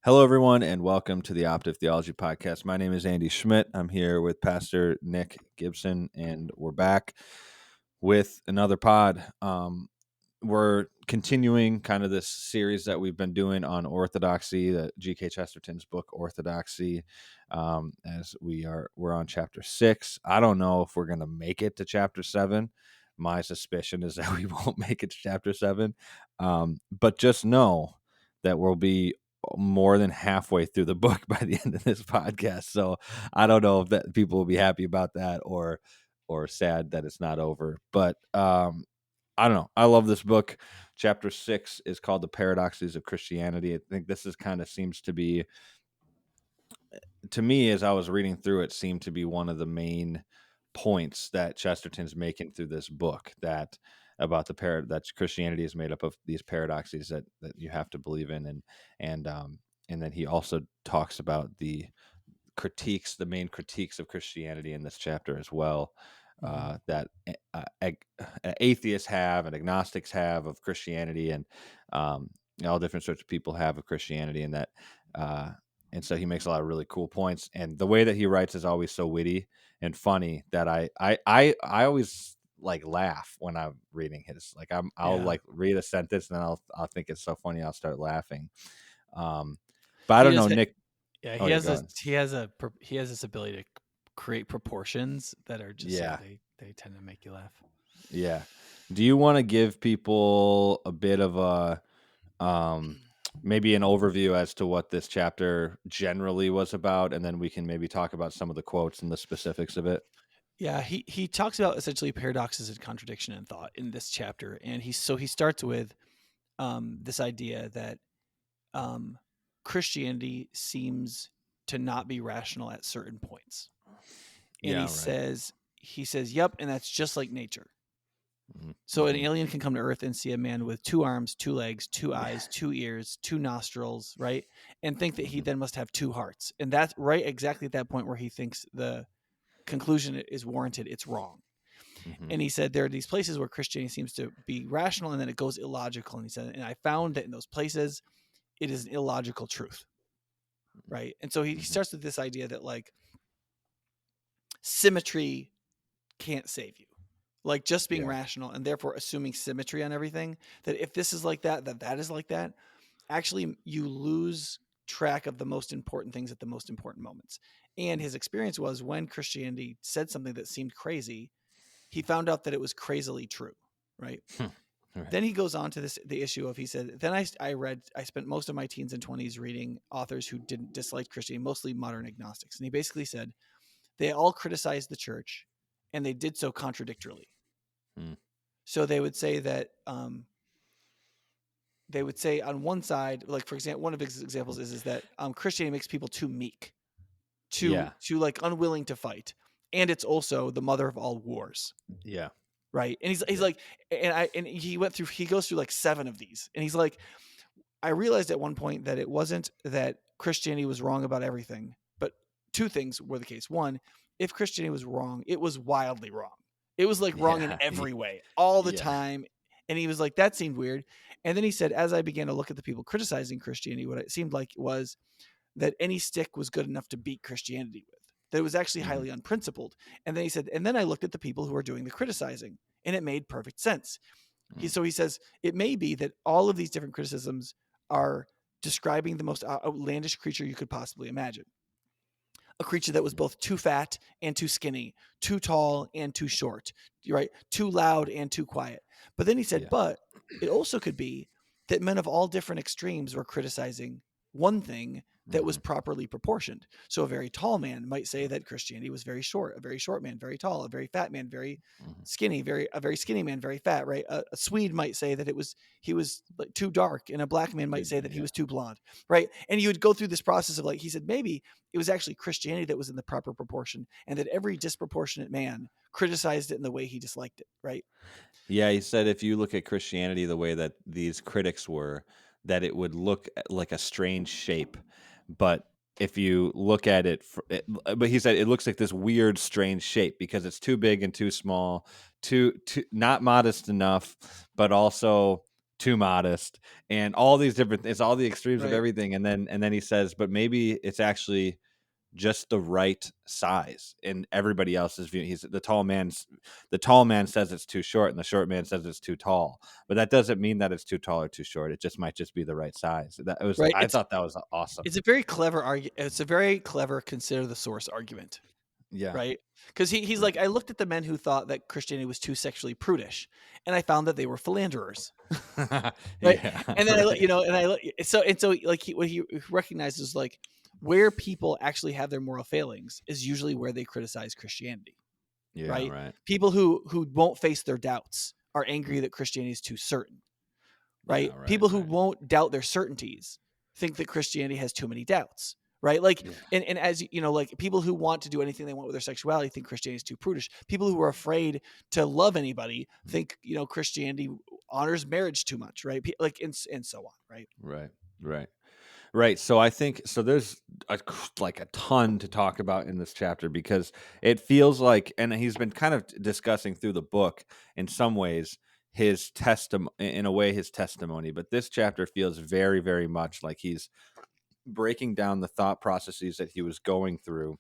Hello, everyone, and welcome to the Optive Theology Podcast. My name is Andy Schmidt. I'm here with Pastor Nic Gibson, and we're back with another pod. We're continuing kind of this series that we've been doing on Orthodoxy, the G.K. Chesterton's book Orthodoxy. As we're on chapter 6. I don't know if we're going to make it to chapter 7. My suspicion is that we won't make it to chapter 7. But just know that we'll be more than halfway through the book by the end of this podcast. So I don't know if that people will be happy about that or sad that it's not over. But I don't know. I love this book. Chapter 6 is called The Paradoxes of Christianity. I think this is kind of seems to be, to me, as I was reading through it, seemed to be one of the main points that Chesterton's making through this book, that about that Christianity is made up of these paradoxes that you have to believe in, and then he also talks about the main critiques of Christianity in this chapter as well, that atheists have and agnostics have of Christianity, and all different sorts of people have of Christianity, and that and so he makes a lot of really cool points, and the way that he writes is always so witty and funny that I always like laugh when I'm reading his, like I'll like read a sentence and then I'll think it's so funny I'll start laughing. But I don't know, Nick. Yeah, he has this ability to create proportions that are just they tend to make you laugh. Yeah. Do you want to give people a bit of a maybe an overview as to what this chapter generally was about, and then we can maybe talk about some of the quotes and the specifics of it? Yeah, he talks about essentially paradoxes and contradiction in thought in this chapter, and he starts with this idea that Christianity seems to not be rational at certain points, and he says, "Yep," and that's just like nature. Mm-hmm. So an alien can come to Earth and see a man with 2 arms, 2 legs, 2 eyes, 2 ears, 2 nostrils, right? And think that he then must have 2 hearts. And that's right exactly at that point where he thinks the conclusion is warranted. It's wrong. Mm-hmm. And he said there are these places where Christianity seems to be rational and then it goes illogical. And he said, and I found that in those places, it is an illogical truth, right? And so he starts with this idea that like symmetry can't save you. Like just being rational and therefore assuming symmetry on everything, that if this is like that, that is like that, actually you lose track of the most important things at the most important moments. And his experience was when Christianity said something that seemed crazy, he found out that it was crazily true, right? Right. Then he goes on to the issue of, he said, then I spent most of my teens and 20s reading authors who didn't dislike Christianity, mostly modern agnostics. And he basically said they all criticized the church and they did so contradictorily. So they would say that they would say on one side, like for example, one of his examples is that Christianity makes people too meek, too like unwilling to fight, and it's also the mother of all wars. Yeah, right. And he's like, and he goes through like 7 of these, and he's like, I realized at one point that it wasn't that Christianity was wrong about everything, but 2 things were the case. One, if Christianity was wrong, it was wildly wrong. It was like wrong in every way, all the time. And he was like, that seemed weird. And then he said, as I began to look at the people criticizing Christianity, what it seemed like was that any stick was good enough to beat Christianity with, that it was actually highly unprincipled. And then he said, and then I looked at the people who were doing the criticizing, and it made perfect sense. So he says, it may be that all of these different criticisms are describing the most outlandish creature you could possibly imagine. A creature that was both too fat and too skinny, too tall and too short, right? Too loud and too quiet. But then he said, but it also could be that men of all different extremes were criticizing one thing that was properly proportioned. So a very tall man might say that Christianity was very short, a very short man, very tall, a very fat man, very skinny, a very skinny man, very fat, right? A Swede might say that he was like too dark, and a black man might say that he was too blonde, right? And you would go through this process of like, he said, maybe it was actually Christianity that was in the proper proportion, and that every disproportionate man criticized it in the way he disliked it, right? Yeah, he said if you look at Christianity the way that these critics were, that it would look like a strange shape. But if you look at it, but he said it looks like this weird, strange shape because it's too big and too small, too not modest enough, but also too modest, and all these different. It's all the extremes of Right. everything, and then he says, but maybe it's actually just the right size in everybody else's view. He's the tall man says it's too short, and the short man says it's too tall. But that doesn't mean that it's too tall or too short. It just might just be the right size. That was Right. I thought that was awesome. It's a very clever argument. It's a very clever consider the source argument. Yeah. Right. Because he's Right. like, I looked at the men who thought that Christianity was too sexually prudish, and I found that they were philanderers. Right. Yeah. And then Right. so like what he recognizes, like, where people actually have their moral failings is usually where they criticize Christianity. Yeah. Right. Right. People who won't face their doubts are angry that Christianity is too certain. Yeah. Right. Right. People who Right. won't doubt their certainties think that Christianity has too many doubts. Right. Like, Yeah. and as you know, like, people who want to do anything they want with their sexuality think Christianity is too prudish. People who are afraid to love anybody think, Christianity honors marriage too much. Right. Like, and so on. Right. Right. Right. Right. So I think there's like a ton to talk about in this chapter, because it feels like, and he's been kind of discussing through the book in some ways his testimony, in a way his testimony, but this chapter feels very, very much like he's breaking down the thought processes that he was going through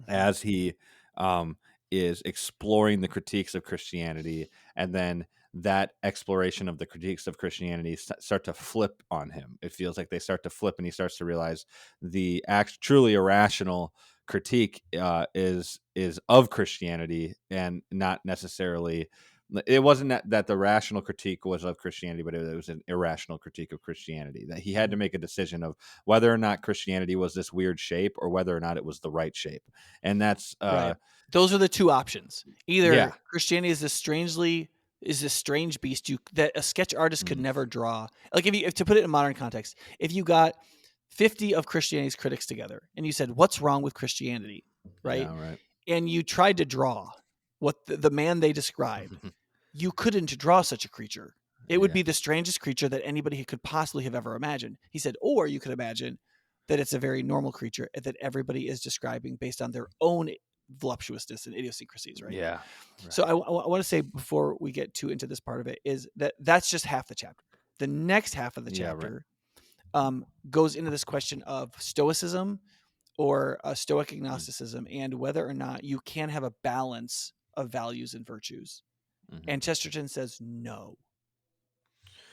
as he um, is exploring the critiques of Christianity, and then that exploration of the critiques of Christianity start to flip on him. It feels like they start to flip, and he starts to realize the truly irrational critique is of Christianity, and not necessarily. It wasn't that the rational critique was of Christianity, but it was an irrational critique of Christianity. That he had to make a decision of whether or not Christianity was this weird shape, or whether or not it was the right shape. And that's Right. Those are the two options. yeah. Either Christianity is this strange beast that a sketch artist could Mhm. never draw. Like, if to put it in modern context, if you got 50 of Christianity's critics together and you said, "What's wrong with Christianity?" Right? Yeah, right. And you tried to draw what the man they described, you couldn't draw such a creature. It would Yeah. be the strangest creature that anybody could possibly have ever imagined. He said, or you could imagine that it's a very normal creature that everybody is describing based on their own voluptuousness and idiosyncrasies, right? Yeah. So Right. I want to say, before we get too into this part of it, is that's just half the chapter. The next half of the Yeah, right. chapter goes into this question of Stoicism or Stoic agnosticism, and whether or not you can have a balance of values and virtues. Mm-hmm. And Chesterton says no,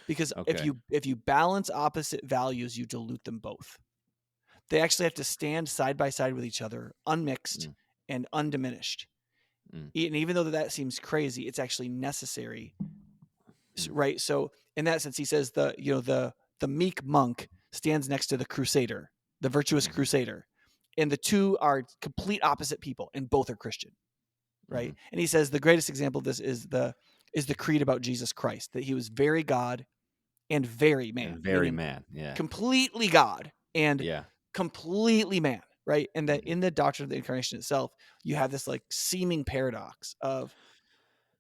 because Okay. if you balance opposite values, you dilute them both. They actually have to stand side by side with each other, unmixed and undiminished. And even though that seems crazy, it's actually necessary, right? So in that sense, he says the meek monk stands next to the crusader, the virtuous crusader, and the two are complete opposite people, and both are Christian, right? And he says the greatest example of this is the creed about Jesus Christ, that he was very God and very man, And very meaning man. Yeah. completely God and Yeah. completely man, right? And that in the doctrine of the incarnation itself, you have this like seeming paradox of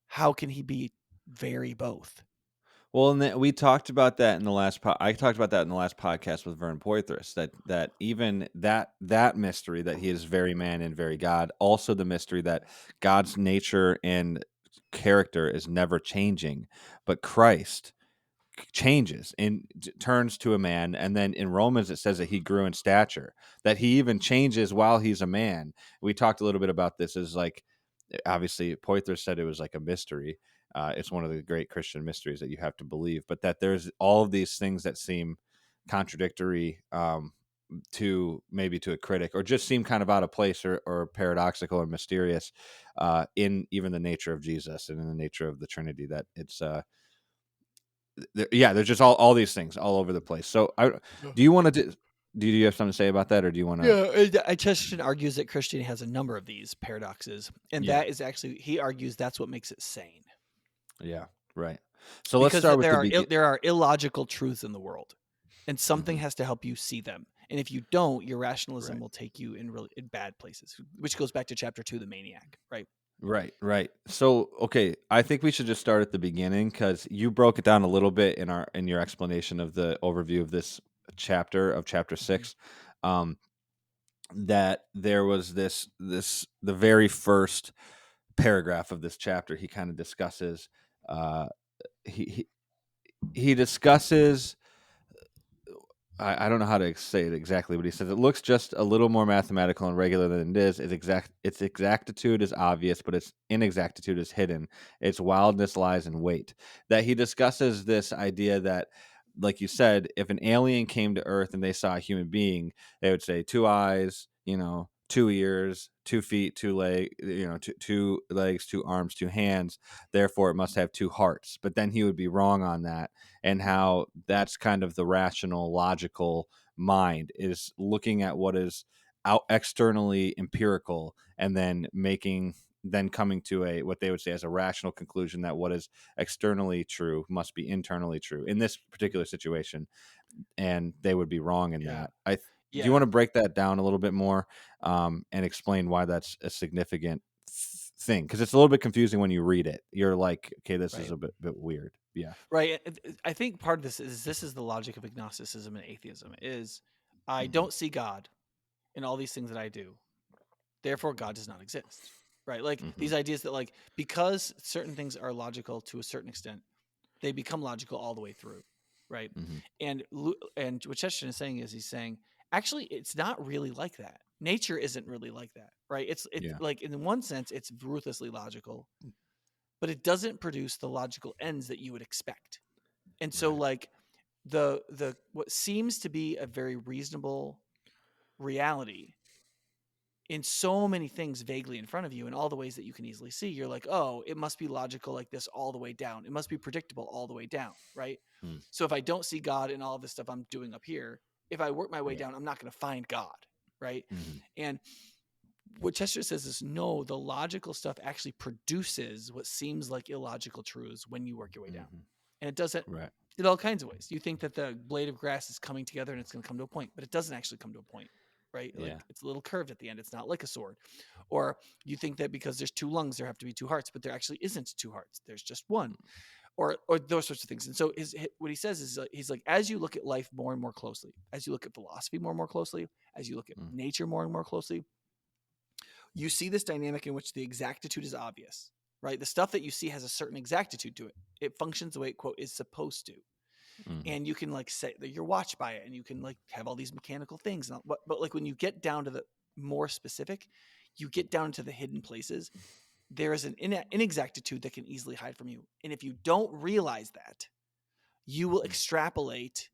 how can he be very both? Well, and we talked about that in the last. I talked about that in the last podcast with Vern Poitras. That even that mystery, that he is very man and very God. Also, the mystery that God's nature and character is never changing, but Christ changes and turns to a man. And then in Romans it says that he grew in stature, that he even changes while he's a man. We talked a little bit about this, as like, obviously Poitras said it was like a mystery. It's one of the great Christian mysteries that you have to believe, but that there's all of these things that seem contradictory to maybe to a critic, or just seem kind of out of place, or paradoxical or mysterious in even the nature of Jesus and in the nature of the Trinity. That it's there's just all these things all over the place. So do you want to do you have something to say about that, or do you want to? Yeah, Chesterton argues that Christianity has a number of these paradoxes, and Yeah. that is actually, he argues, that's what makes it sane. Yeah, right. So let's Because start with the beginning. there are illogical truths in the world, and something has to help you see them. And if you don't, your rationalism Right. will take you in bad places, which goes back to chapter 2, the maniac, right? Right. So, okay, I think we should just start at the beginning, because you broke it down a little bit in your explanation of the overview of this chapter, of chapter 6. That there was the very first paragraph of this chapter, he kind of discusses he he discusses. I don't know how to say it exactly, but he says it looks just a little more mathematical and regular than it is. Its exactitude is obvious, but its inexactitude is hidden. Its wildness lies in wait. That he discusses this idea that, like you said, if an alien came to Earth and they saw a human being, they would say 2 eyes, 2 ears, 2 feet, two legs, 2 arms, 2 hands. Therefore, it must have 2 hearts. But then he would be wrong on that, and how that's kind of the rational, logical mind is looking at what is out externally empirical, and then coming to a what they would say as a rational conclusion that what is externally true must be internally true in this particular situation, and they would be wrong in Yeah. that. Do you Yeah. want to break that down a little bit more, and explain why that's a significant thing? Because it's a little bit confusing when you read it. You're like, okay, this is Right. a bit weird. Yeah. Right. I think part of this is the logic of agnosticism and atheism is I Hmm. don't see God in all these things that I do. Therefore, God does not exist. Right. Like Hmm. these ideas that like because certain things are logical to a certain extent, they become logical all the way through. Right. Hmm. And what Chesterton is saying is he's saying actually it's not really like that. Nature isn't really like that. Right. It's Yeah. like in one sense it's ruthlessly logical, but it doesn't produce the logical ends that you would expect. And so Right. like the what seems to be a very reasonable reality in so many things vaguely in front of you in all the ways that you can easily see, you're like, oh, it must be logical like this all the way down, it must be predictable all the way down, right? Mm. So if I don't see God in all of this stuff I'm doing up here, if I work my way Yeah. down, I'm not going to find God, right? Hmm. And what Chester says is no, the logical stuff actually produces what seems like illogical truths when you work your way down, Hmm. and it does it Right. in all kinds of ways. You think that the blade of grass is coming together and it's going to come to a point, but it doesn't actually come to a point, right? Like Yeah. it's a little curved at the end. It's not like a sword. Or you think that because there's two lungs, there have to be two hearts, but there actually isn't two hearts. There's just one, or those sorts of things. And so what he says is he's like, as you look at life more and more closely, as you look at philosophy more and more closely, as you look at Mm. nature more and more closely, you see this dynamic in which the exactitude is obvious, right? The stuff that you see has a certain exactitude to it. It functions the way it, quote, is supposed to. Hmm. And you can like say that you're watched by it and you can like have all these mechanical things. But like when you get down to the more specific, you get down to the hidden places. There is an inexactitude that can easily hide from you. And if you don't realize that, you will extrapolate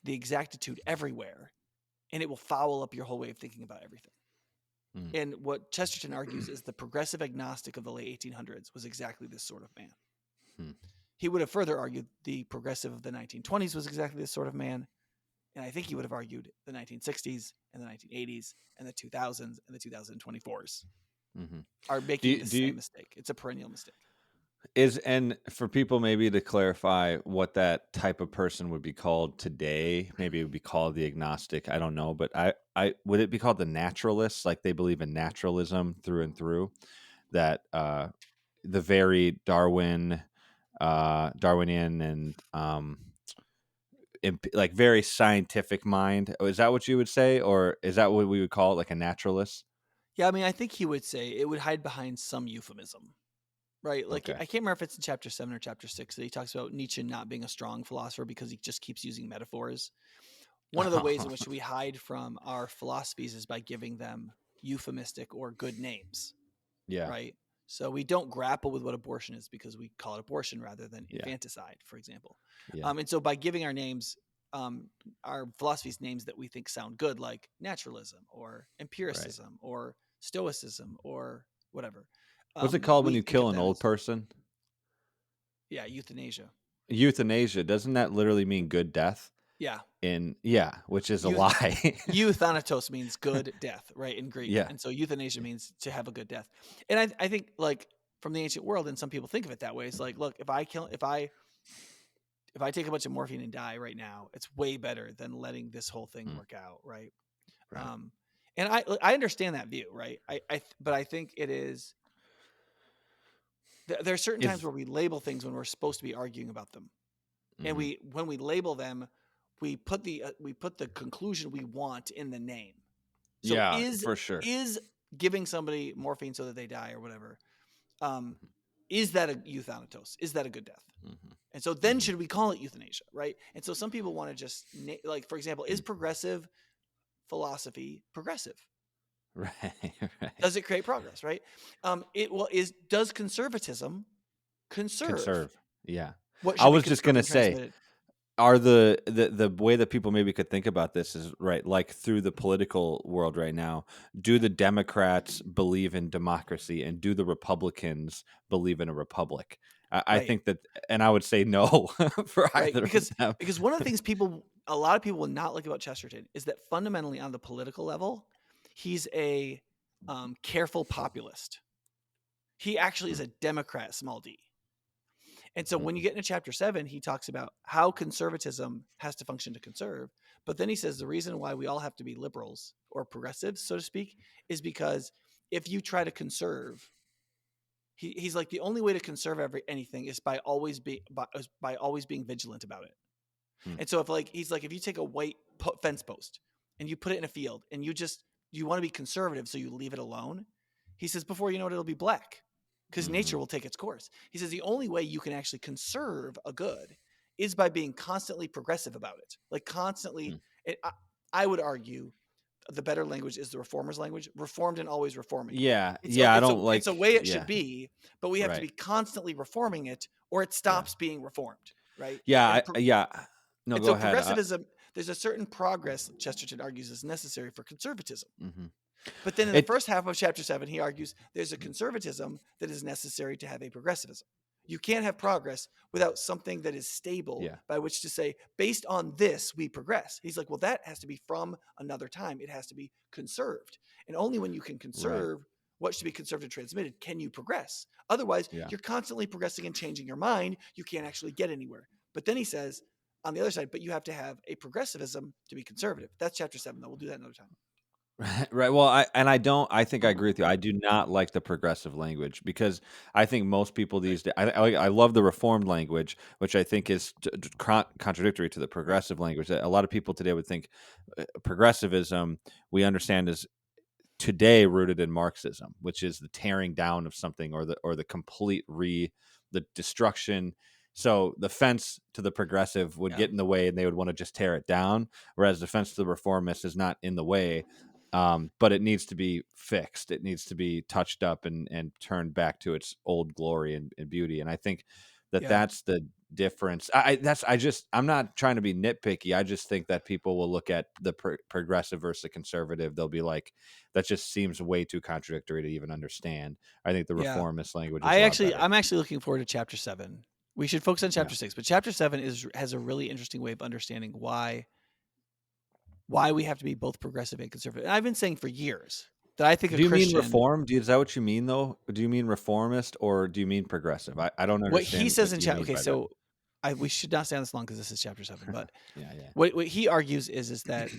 the exactitude everywhere and it will foul up your whole way of thinking about everything. Mm. And what Chesterton argues is the progressive agnostic of the late 1800s was exactly this sort of man. Hmm. He would have further argued the progressive of the 1920s was exactly this sort of man. And I think he would have argued the 1960s and the 1980s and the 2000s and the 2024s Hmm. are Do making you, the do you, same mistake. It's a perennial mistake. and for people maybe to clarify what that type of person would be called today, maybe it would be called the agnostic. I don't know, but I would it be called the naturalists? Like they believe in naturalism through and through. That the very Darwinian and like very scientific mind. Is that what you would say, or is that what we would call it, like a naturalist? Yeah, I mean, I think he would say it would hide behind some euphemism, right? Like, Okay. I can't remember if it's in chapter 7 or chapter 6 that he talks about Nietzsche not being a strong philosopher because he just keeps using metaphors. One of the ways in which we hide from our philosophies is by giving them euphemistic or good names, Yeah. right? So we don't grapple with what abortion is because we call it abortion rather than Yeah. infanticide, for example. Yeah. And so by giving our names, our philosophies names that we think sound good, like naturalism or Right. empiricism or stoicism or whatever, What's it called when we you think kill of an them old as, person? yeah, euthanasia. Euthanasia. Doesn't that literally mean good death? Yeah. Which is a Euth- lie. Euthanatos means good death, right, in Greek. Yeah. And so euthanasia means to have a good death. And I think like from the ancient world, and some people think of it that way, it's like, look, if I take a bunch of morphine and die right now, it's way better than letting this whole thing Mm. work out, right? Right. And I understand that view, right? But I think it is there are certain times Is where we label things when we're supposed to be arguing about them, and mhm. when we label them, we put the conclusion we want in the name. So Yeah, for sure. is giving somebody morphine so that they die or whatever, um, is that a euthanatos? Is that a good death? Mm-hmm. And so then Mm-hmm. should we call it euthanasia, right? And so some people want to just like, for example, is progressive philosophy progressive? Right. Right. Does it create progress, right? Does conservatism conserve Conserve. Yeah. what I should be was just conserved gonna and say, transmitted? are the way that people maybe could think about this is right, like through the political world right now, do the Democrats believe in democracy and do the Republicans believe in a republic? I Right, think that, and I would say no for right. either of them. Because one of the things a lot of people will not like about Chesterton is that fundamentally on the political level, he's a careful populist. He actually is a Democrat, small d. And so when you get into chapter 7, he talks about how conservatism has to function to conserve. But then he says the reason why we all have to be liberals or progressives, so to speak, is because if you try to conserve, he's like the only way to conserve anything is by always being vigilant about it. Hmm. And so if you take a white fence post and you put it in a field and you want to be conservative, so you leave it alone. He says before you know it, it'll be black because nature will take its course. He says the only way you can actually conserve a good is by being constantly progressive about it. Like constantly, I would argue the better language is the reformer's language, reformed and always reforming. Yeah, yeah, I don't It's a like. way it should Yeah, be, but we have to right. be constantly reforming it or it Yeah, stops being reformed, right? yeah, yeah. No, And go so ahead. progressivism, there's a certain progress Chesterton argues is necessary for conservatism. Mm-hmm. But then in the It. first half of chapter 7, he argues there's a conservatism that is necessary to have a progressivism. You can't have progress without something that is stable Yeah, by which to say, based on this, we progress. He's like, well, that has to be from another time. It has to be conserved. And only when you can right. conserve what should be conserved and transmitted can you progress. Otherwise, Yeah. you're constantly progressing and changing your mind. You can't actually get anywhere. But then he says, on the other side, but you have to have a progressivism to be conservative. That's chapter 7, though. We'll do that another time. Right. Well, I think I agree with you. I do not like the progressive language because I think most people Right. these days, I love the reformed language, which I think is contradictory to the Right. progressive language. A lot of people today would think progressivism, we understand, is today rooted in Marxism, which is the tearing down of something or the complete the destruction. So the fence to the progressive would Yeah. get in the way and they would want to just tear it down, whereas the fence to the reformist is not in the way. But it needs to be fixed. It needs to be touched up and turned back to its old glory and beauty. And I think that Yeah. that's the difference. I'm not trying to be nitpicky. I just think that people will look at the progressive versus the conservative. They'll be like, that just seems way too contradictory to even understand. I think the Yeah. reformist language is a lot better. I'm actually looking forward to chapter 7. We should focus on chapter Yeah. 6, but chapter 7 has a really interesting way of understanding why we have to be both progressive and conservative. And I've been saying for years that I think a Do you mean Christian, reform? Is that what you mean though? Do you mean reformist or do you mean progressive? I don't what he understand says what in you chapter, mean okay, by that. so we should not stay on this long because this is chapter 7, but Yeah, yeah. what he argues is that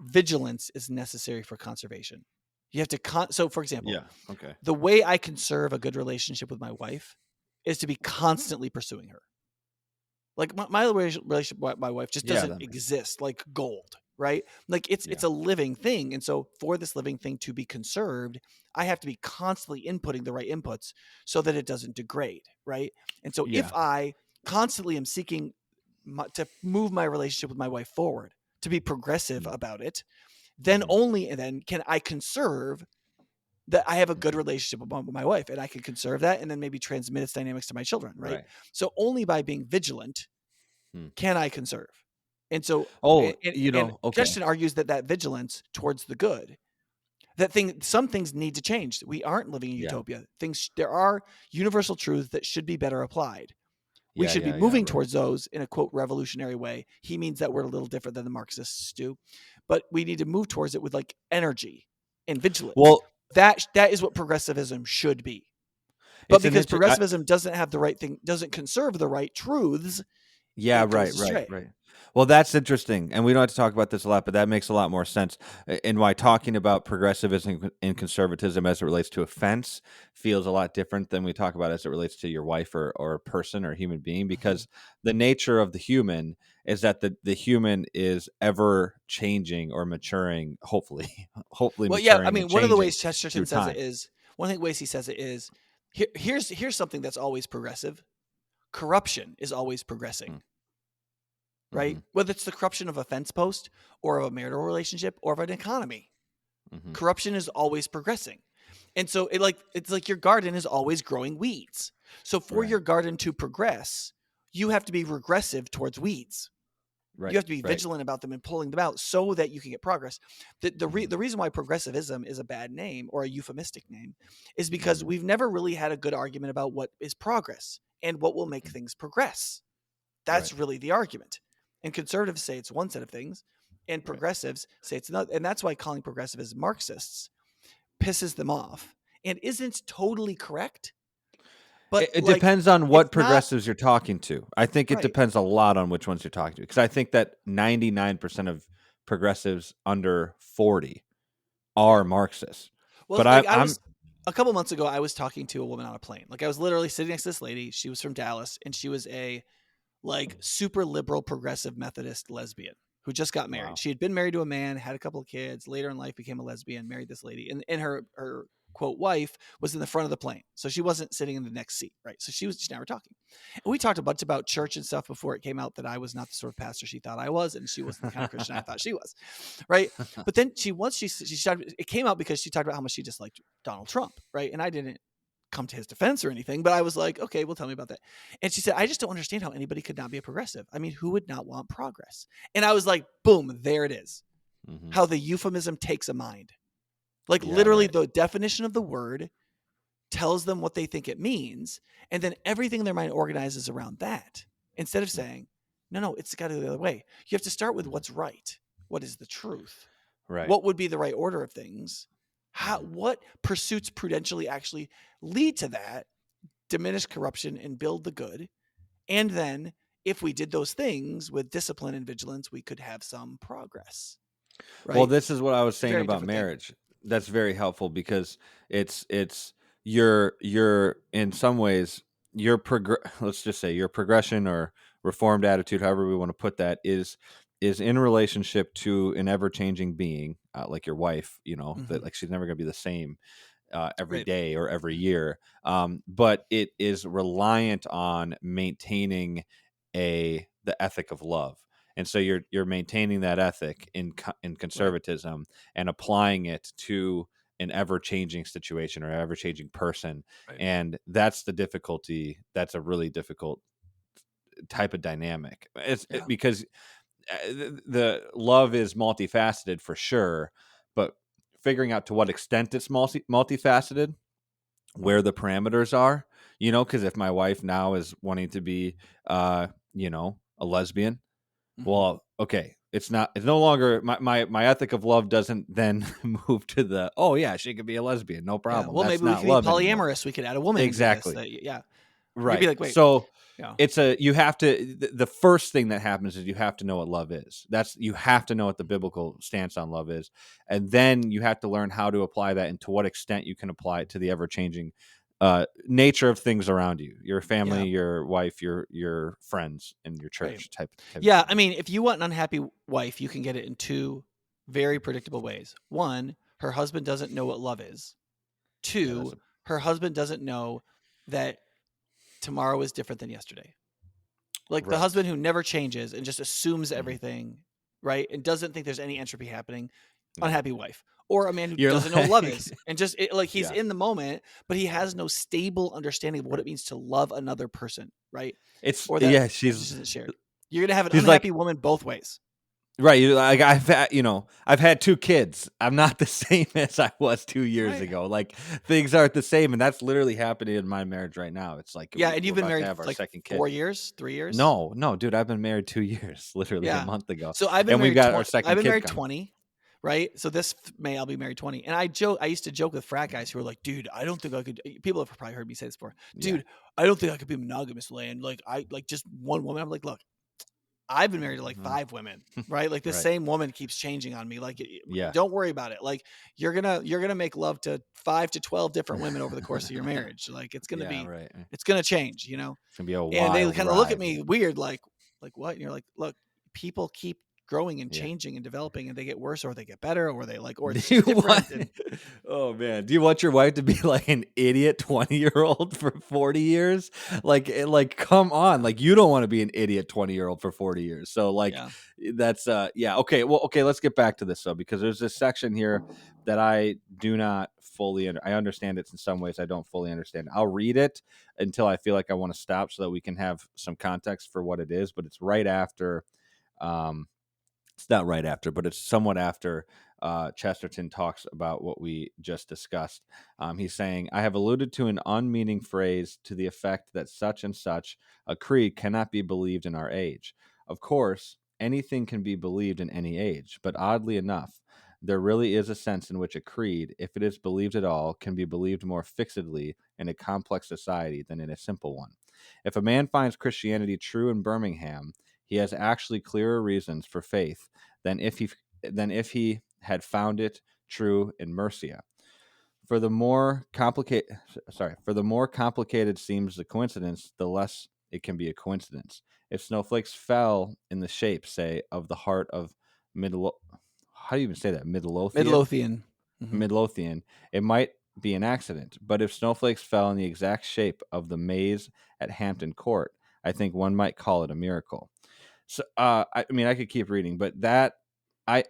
vigilance is necessary for conservation. You have to, so for example, Yeah. Okay. the way I conserve a good relationship with my wife is to be constantly pursuing her. Like my relationship with my wife just Yeah, doesn't that makes sense. exist like gold, right? Like it's Yeah. a living thing, and so for this living thing to be conserved, I have to be constantly inputting the right inputs so that it doesn't degrade, right? And so if Yeah. I constantly am seeking to move my relationship with my wife forward, to be progressive Mm. about it, then Mhm. only and then can I conserve that I have a good Mhm. relationship with my wife, and I can conserve that and then maybe transmit its dynamics to my children, right? Right. So only by being vigilant Hmm. can I conserve. And so, Oh, and okay. Chesterton argues that vigilance towards the good, some things need to change. We aren't living in Yeah. utopia. There are universal truths that should be better applied. We Yeah, should be yeah, yeah, moving right. towards those in a quote revolutionary way. He means that we're a little different than the Marxists do, but we need to move towards it with like energy and vigilance. Well, That is what progressivism should be. But it's an because progressivism doesn't have the right thing, doesn't conserve the right truths, yeah, it goes right, right, astray. right. Well, that's interesting, and we don't have to talk about this a lot, but that makes a lot more sense. And why talking about progressivism and conservatism as it relates to offense feels a lot different than we talk about as it relates to your wife or a person or a human being, Mhm. because the nature of the human is that the human is ever changing or maturing, hopefully, hopefully Well, yeah, I maturing and mean, one of the changing ways Chesterton through says it time. is one of the ways he says it is Here's something that's always progressive. Corruption is always progressing. Mm-hmm. Right? Whether it's the corruption of a fence post or of a marital relationship or of an economy, corruption is always progressing. And so it's like your garden is always growing weeds. So for your garden to progress, you have to be regressive towards weeds. Right. You have to be vigilant about them and pulling them out so that you can get progress. The reason why progressivism is a bad name or a euphemistic name is because we've never really had a good argument about what is progress and what will make things progress. That's really the argument. And conservatives say it's one set of things, and progressives say it's another. And that's why calling progressivists Marxists pisses them off and isn't totally correct. But it depends on what progressives you're talking to. I think it Right. depends a lot on which ones you're talking to, because I think that 99% of progressives under 40 are Marxists. Well, but I was a couple months ago, I was talking to a woman on a plane. Like I was literally sitting next to this lady. She was from Dallas, and she was a super liberal progressive Methodist lesbian who just got married. Wow. She had been married to a man, had a couple of kids, later in life became a lesbian, married this lady, and her quote wife was in the front of the plane, so she wasn't sitting in the next seat, right? So she now we're talking, and we talked a bunch about church and stuff before it came out that I was not the sort of pastor she thought I was, and she wasn't the kind of Christian I thought she was, right? But then she started, it came out because she talked about how much she disliked Donald Trump, right? And I didn't come to his defense or anything, but I was like, okay, well, tell me about that. And she said, I just don't understand how anybody could not be a progressive. I mean, who would not want progress? And I was like, boom, there it is. How the euphemism takes a mind. Like literally the definition of the word tells them what they think it means. And then everything in their mind organizes around that. Instead of saying, no, it's got to go the other way. You have to start with what's right. What is the truth? Right. What would be the right order of things? What pursuits prudentially actually lead to that, diminish corruption and build the good? And then if we did those things with discipline and vigilance, we could have some progress. Right? Well, this is what I was saying about marriage. That's very helpful, because it's you're in some ways let's just say your progression or reformed attitude, however we want to put that, is in relationship to an ever-changing being, like your wife, that like she's never going to be the same every day or every year, but it is reliant on maintaining the ethic of love. And so you're maintaining that ethic in conservatism and applying it to an ever-changing situation or ever-changing person. And that's the difficulty. That's a really difficult type of dynamic. Because the love is multifaceted for sure, but figuring out to what extent it's multifaceted, where the parameters are, because if my wife now is wanting to be, a lesbian, well, okay, it's no longer my ethic of love doesn't then move to the, oh yeah, she could be a lesbian, no problem. Well, that's maybe not we could be love polyamorous. anymore. We could add a woman. Exactly. Into this. Yeah. Right. You'd be like, wait. So it's you have to, the first thing that happens is you have to know what love is. You have to know what the biblical stance on love is. And then you have to learn how to apply that and to what extent you can apply it to the ever-changing nature of things around you, your family, your wife, your friends, and your church type yeah. I mean, if you want an unhappy wife, you can get it in two very predictable ways. One, her husband doesn't know what love is. Two, her husband doesn't know that tomorrow is different than yesterday. Like the husband who never changes and just assumes everything, right? And doesn't think there's any entropy happening. Unhappy wife. Or a man who doesn't know what love is and just he's in the moment, but he has no stable understanding of what it means to love another person, right? She's isn't shared. You're gonna have an unhappy woman both ways. Right. Like I've had 2 kids. I'm not the same as I was 2 years ago. Like things aren't the same. And that's literally happening in my marriage right now. It's like, and you've been married for like 4 years, 3 years? No, dude, I've been married 2 years, literally a month ago. So I've been married our second I've been kid married coming. 20, right? So this May I'll be married 20. And I used to joke with frat guys who were like, dude, I don't think I could. People have probably heard me say this before. Dude, I don't think I could be monogamous, Land. Like I just one woman. I'm like, look, I've been married to like 5 women, right? Like the same woman keeps changing on me. Like, don't worry about it. Like you're gonna make love to 5 to 12 different women over the course of your marriage. Like it's gonna be, it's gonna change, It's gonna be a wild And they kind of look at ride. me weird, like what? And you're like, look, people keep growing and Yeah. changing and developing, and they get worse or they get better or or it's just What? different. And Oh man, do you want your wife to be like an idiot 20-year-old for 40 years? Like come on, like you don't want to be an idiot 20-year-old for 40 years. So like yeah, that's yeah, okay. Well, okay, let's get back to this though, because there's this section here that I do not fully I understand it in some ways, I don't fully understand. I'll read it until I feel like I want to stop so that we can have some context for what it is, but it's right after um it's not right after, but it's somewhat after Chesterton talks about what we just discussed. He's saying, I have alluded to an unmeaning phrase to the effect that such and such a creed cannot be believed in our age. Of course, anything can be believed in any age, but oddly enough, there really is a sense in which a creed, if it is believed at all, can be believed more fixedly in a complex society than in a simple one. If a man finds Christianity true in Birmingham, he has actually clearer reasons for faith than if he had found it true in Mercia. For the more complicated seems the coincidence, the less it can be a coincidence. If snowflakes fell in the shape, say, of the heart of how do you even say that? Midlothian. Hmm. Midlothian, it might be an accident. But if snowflakes fell in the exact shape of the maze at Hampton Court, I think one might call it a miracle. So, I mean, I could keep reading, but I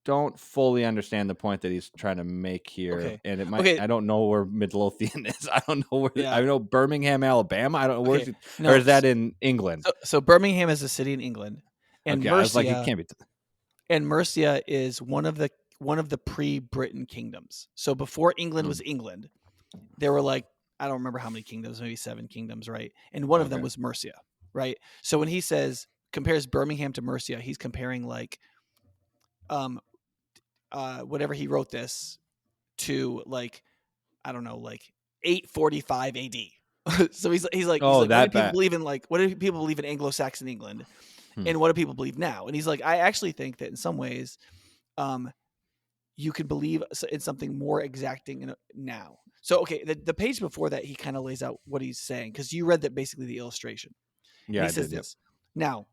don't fully understand the point that he's trying to make here, Okay, and it might okay, I don't know where Midlothian is. I don't know where yeah, I know Birmingham, Alabama. I don't know where's okay. it, or No, is that in England? so Birmingham is a city in England, and Okay, I was like, it Mercia can't be. is one of the pre-Britain kingdoms. So before England Mm, was England, there were like, I don't remember how many kingdoms, maybe 7 kingdoms, right? And one of them okay. was Mercia, right? So when he says compares Birmingham to Mercia, he's comparing like um whatever he wrote this to, like, I don't know, like 845 AD. So he's Oh, like, what do that people bad. believe in? Like, what do people believe in Anglo-Saxon England, Hmm. and what do people believe now? And he's like, I actually think that in some ways, um, you can believe in something more exacting now. So okay, the page before that, he kind of lays out what he's saying, because you read that basically the illustration, and Yeah, he I says did. Yep. this. Now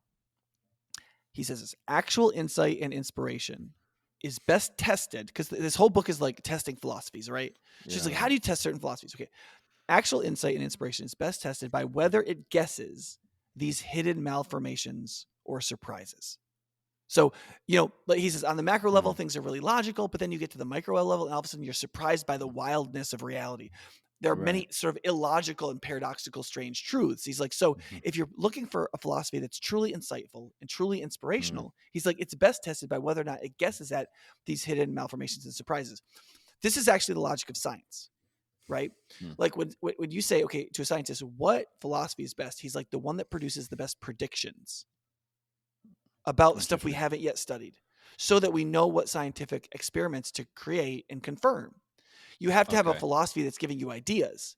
he says this: actual insight and inspiration is best tested, because this whole book is like testing philosophies, right? She's Yeah. like, how do you test certain philosophies? Okay, actual insight and inspiration is best tested by whether it guesses these hidden malformations or surprises. So, like he says, on the macro level, Mm, things are really logical, but then you get to the micro level, and all of a sudden you're surprised by the wildness of reality. There are right. many sort of illogical and paradoxical, strange truths. He's like, so Mhm. if you're looking for a philosophy that's truly insightful and truly Mm, inspirational, he's like, it's best tested by whether or not it guesses at these hidden malformations and surprises. This is actually the logic of science, right? mm. Like when you say, okay, to a scientist, what philosophy is best? He's like, the one that produces the best predictions about stuff we Interesting. haven't yet studied, so that we know what scientific experiments to create and confirm. You have to have a Okay. philosophy that's giving you ideas.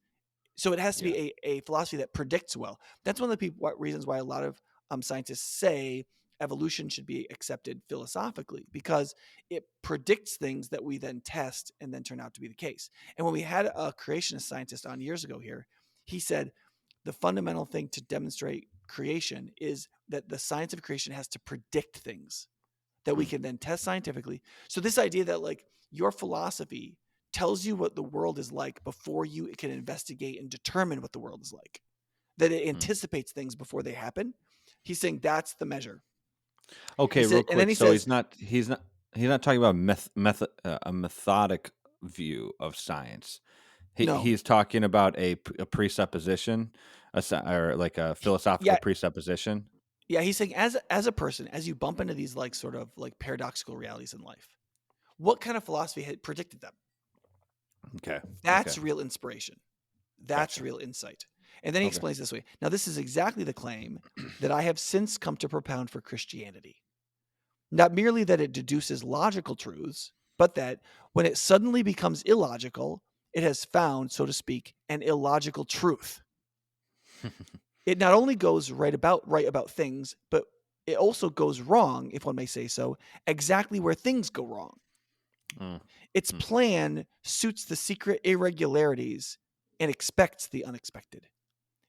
So it has to Yeah. be a philosophy that predicts well. That's one of the reasons why a lot of scientists say evolution should be accepted philosophically, because it predicts things that we then test and then turn out to be the case. And when we had a creationist scientist on years ago here, he said the fundamental thing to demonstrate creation is that the science of creation has to predict things that we Mm, can then test scientifically. So this idea that like your philosophy tells you what the world is like before you can investigate and determine what the world is like, that it mm. anticipates things before they happen. He's saying that's the measure. He Okay, real said, and then quick. he So says, he's not talking about a methodic view of science. no, He's talking about a presupposition, or like a philosophical yeah, presupposition. yeah. He's saying as a person, as you bump into these like sort of like paradoxical realities in life, what kind of philosophy had predicted them? Okay. Okay. That's real inspiration. That's Gotcha. real insight. And then he Okay. explains this way. Now, this is exactly the claim that I have since come to propound for Christianity. Not merely that it deduces logical truths, but that when it suddenly becomes illogical, it has found, so to speak, an illogical truth. It not only goes right about things, but it also goes wrong, if one may say so, exactly where things go wrong. Mm, Its mm, plan suits the secret irregularities and expects the unexpected.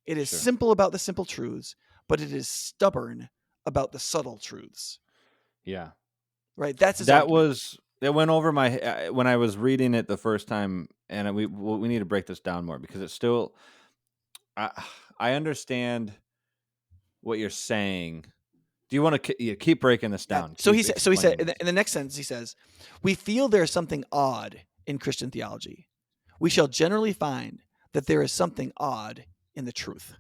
It is sure. simple about the simple truths, but it is stubborn about the subtle truths. Yeah. right? That's his That argument. it went over my when I was reading it the first time, and we need to break this down more because it's still I I understand what you're saying. Do you want to keep breaking this Yeah. down? So Keep he said explaining in this. the next sentence he says, "We feel there is something odd in Christian theology. We shall generally find that there is something odd in the truth."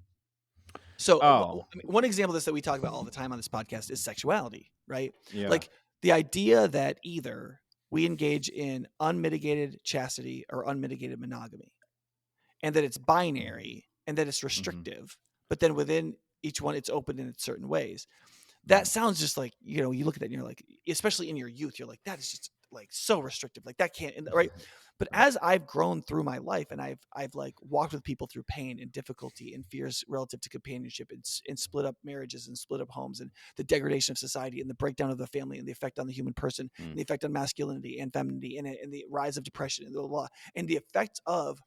So Oh, I mean, one example of this that we talk about all the time on this podcast is sexuality, right? yeah. Like the idea that either we engage in unmitigated chastity or unmitigated monogamy, and that it's binary and that it's Mhm. restrictive, but then within each one it's open in certain ways. That Mhm. sounds just like, you know, you look at that and you're like, especially in your youth, you're like, that is just like so restrictive. Like that can't, right? But Right. as I've grown through my life and I've like walked with people through pain and difficulty and fears relative to companionship and split up marriages and split up homes and the degradation of society and the breakdown of the family and the effect on the human person Mm. and the effect on masculinity and femininity and the rise of depression and blah, blah, blah, and the effect of